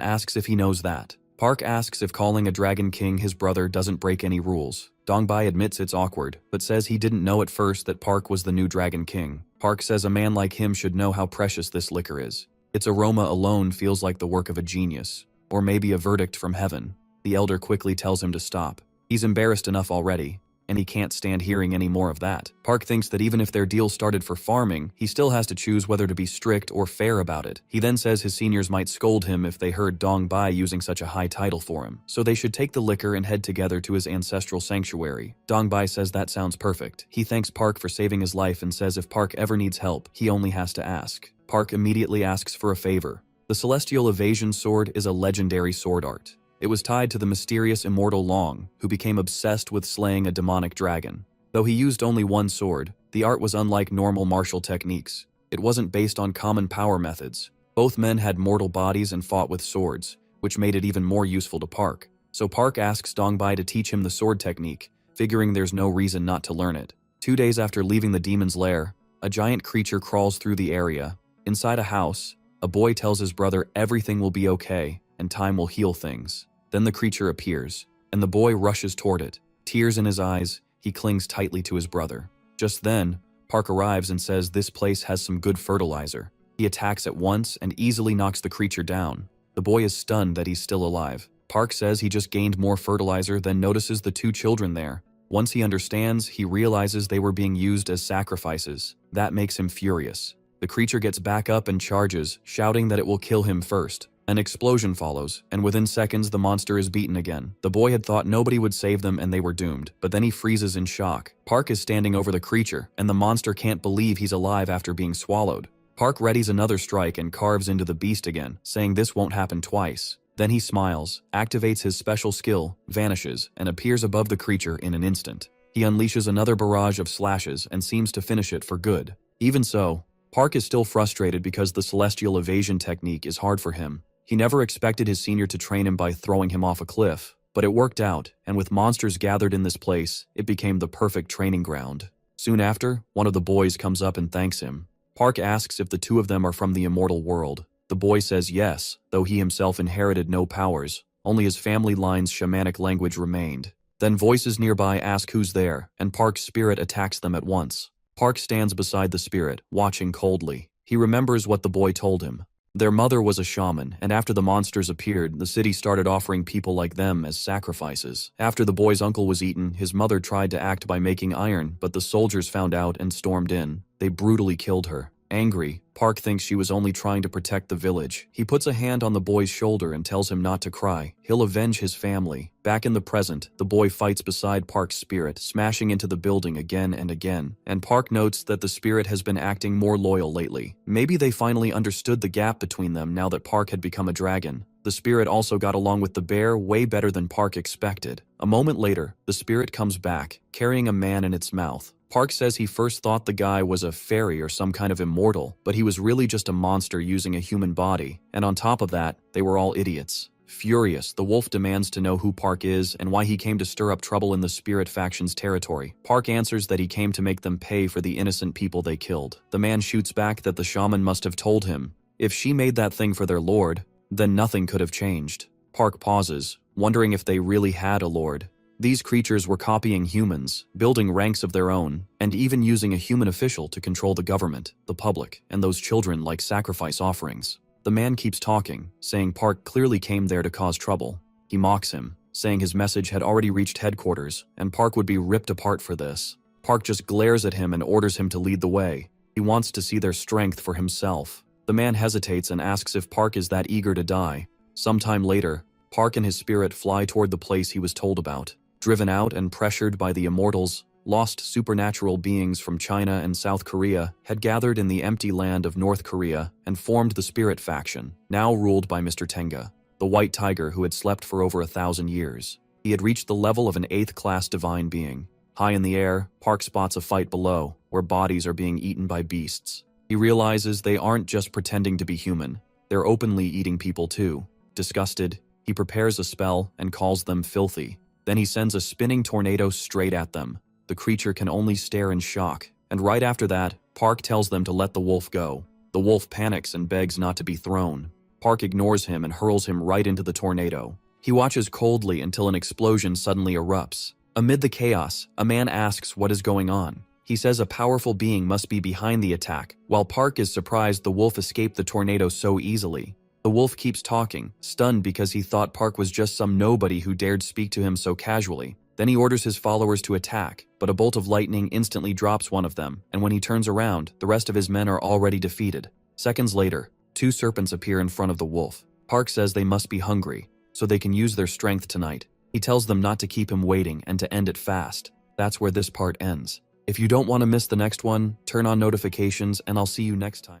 asks if he knows that. Park asks if calling a dragon king his brother doesn't break any rules. Dong Bai admits it's awkward, but says he didn't know at first that Park was the new dragon king. Park says a man like him should know how precious this liquor is. Its aroma alone feels like the work of a genius, or maybe a verdict from heaven. The elder quickly tells him to stop. He's embarrassed enough already, and he can't stand hearing any more of that. Park thinks that even if their deal started for farming, he still has to choose whether to be strict or fair about it. He then says his seniors might scold him if they heard Dong Bai using such a high title for him, so they should take the liquor and head together to his ancestral sanctuary. Dong Bai says that sounds perfect. He thanks Park for saving his life and says if Park ever needs help, he only has to ask. Park immediately asks for a favor. The celestial evasion sword is a legendary sword art. It was tied to the mysterious immortal Long, who became obsessed with slaying a demonic dragon. Though he used only one sword, the art was unlike normal martial techniques. It wasn't based on common power methods. Both men had mortal bodies and fought with swords, which made it even more useful to Park. So Park asks Dong Bai to teach him the sword technique, figuring there's no reason not to learn it. 2 days after leaving the demon's lair, a giant creature crawls through the area. Inside a house, a boy tells his brother everything will be okay and time will heal things. Then the creature appears, and the boy rushes toward it. Tears in his eyes, he clings tightly to his brother. Just then, Park arrives and says this place has some good fertilizer. He attacks at once and easily knocks the creature down. The boy is stunned that he's still alive. Park says he just gained more fertilizer, then notices the 2 children there. Once he understands, he realizes they were being used as sacrifices. That makes him furious. The creature gets back up and charges, shouting that it will kill him first. An explosion follows, and within seconds the monster is beaten again. The boy had thought nobody would save them and they were doomed, but then he freezes in shock. Park is standing over the creature, and the monster can't believe he's alive after being swallowed. Park readies another strike and carves into the beast again, saying this won't happen twice. Then he smiles, activates his special skill, vanishes, and appears above the creature in an instant. He unleashes another barrage of slashes and seems to finish it for good. Even so, Park is still frustrated because the celestial evasion technique is hard for him. He never expected his senior to train him by throwing him off a cliff, but it worked out, and with monsters gathered in this place, it became the perfect training ground. Soon after, one of the boys comes up and thanks him. Park asks if the two of them are from the immortal world. The boy says yes, though he himself inherited no powers, only his family line's shamanic language remained. Then voices nearby ask who's there, and Park's spirit attacks them at once. Park stands beside the spirit, watching coldly. He remembers what the boy told him. Their mother was a shaman, and after the monsters appeared, the city started offering people like them as sacrifices. After the boy's uncle was eaten, his mother tried to act by making iron, but the soldiers found out and stormed in. They brutally killed her. Angry, Park thinks she was only trying to protect the village. He puts a hand on the boy's shoulder and tells him not to cry. He'll avenge his family. Back in the present, the boy fights beside Park's spirit, smashing into the building again and again, and Park notes that the spirit has been acting more loyal lately. Maybe they finally understood the gap between them now that Park had become a dragon. The spirit also got along with the bear way better than Park expected. A moment later, the spirit comes back, carrying a man in its mouth. Park says he first thought the guy was a fairy or some kind of immortal, but he was really just a monster using a human body, and on top of that, they were all idiots. Furious, the wolf demands to know who Park is and why he came to stir up trouble in the spirit faction's territory. Park answers that he came to make them pay for the innocent people they killed. The man shoots back that the shaman must have told him, if she made that thing for their lord, then nothing could have changed. Park pauses, wondering if they really had a lord. These creatures were copying humans, building ranks of their own, and even using a human official to control the government, the public, and those children like sacrifice offerings. The man keeps talking, saying Park clearly came there to cause trouble. He mocks him, saying his message had already reached headquarters, and Park would be ripped apart for this. Park just glares at him and orders him to lead the way. He wants to see their strength for himself. The man hesitates and asks if Park is that eager to die. Sometime later, Park and his spirit fly toward the place he was told about. Driven out and pressured by the immortals, lost supernatural beings from China and South Korea had gathered in the empty land of North Korea and formed the Spirit faction, now ruled by Mr. Tenga, the white tiger who had slept for over 1,000 years. He had reached the level of an 8th-class divine being. High in the air, Park spots a fight below, where bodies are being eaten by beasts. He realizes they aren't just pretending to be human, they're openly eating people too. Disgusted, he prepares a spell and calls them filthy. Then he sends a spinning tornado straight at them. The creature can only stare in shock, and right after that, Park tells them to let the wolf go. The wolf panics and begs not to be thrown. Park ignores him and hurls him right into the tornado. He watches coldly until an explosion suddenly erupts. Amid the chaos, a man asks what is going on. He says a powerful being must be behind the attack, while Park is surprised the wolf escaped the tornado so easily. The wolf keeps talking, stunned because he thought Park was just some nobody who dared speak to him so casually. Then he orders his followers to attack, but a bolt of lightning instantly drops one of them, and when he turns around, the rest of his men are already defeated. Seconds later, 2 serpents appear in front of the wolf. Park says they must be hungry, so they can use their strength tonight. He tells them not to keep him waiting and to end it fast. That's where this part ends. If you don't want to miss the next one, turn on notifications and I'll see you next time.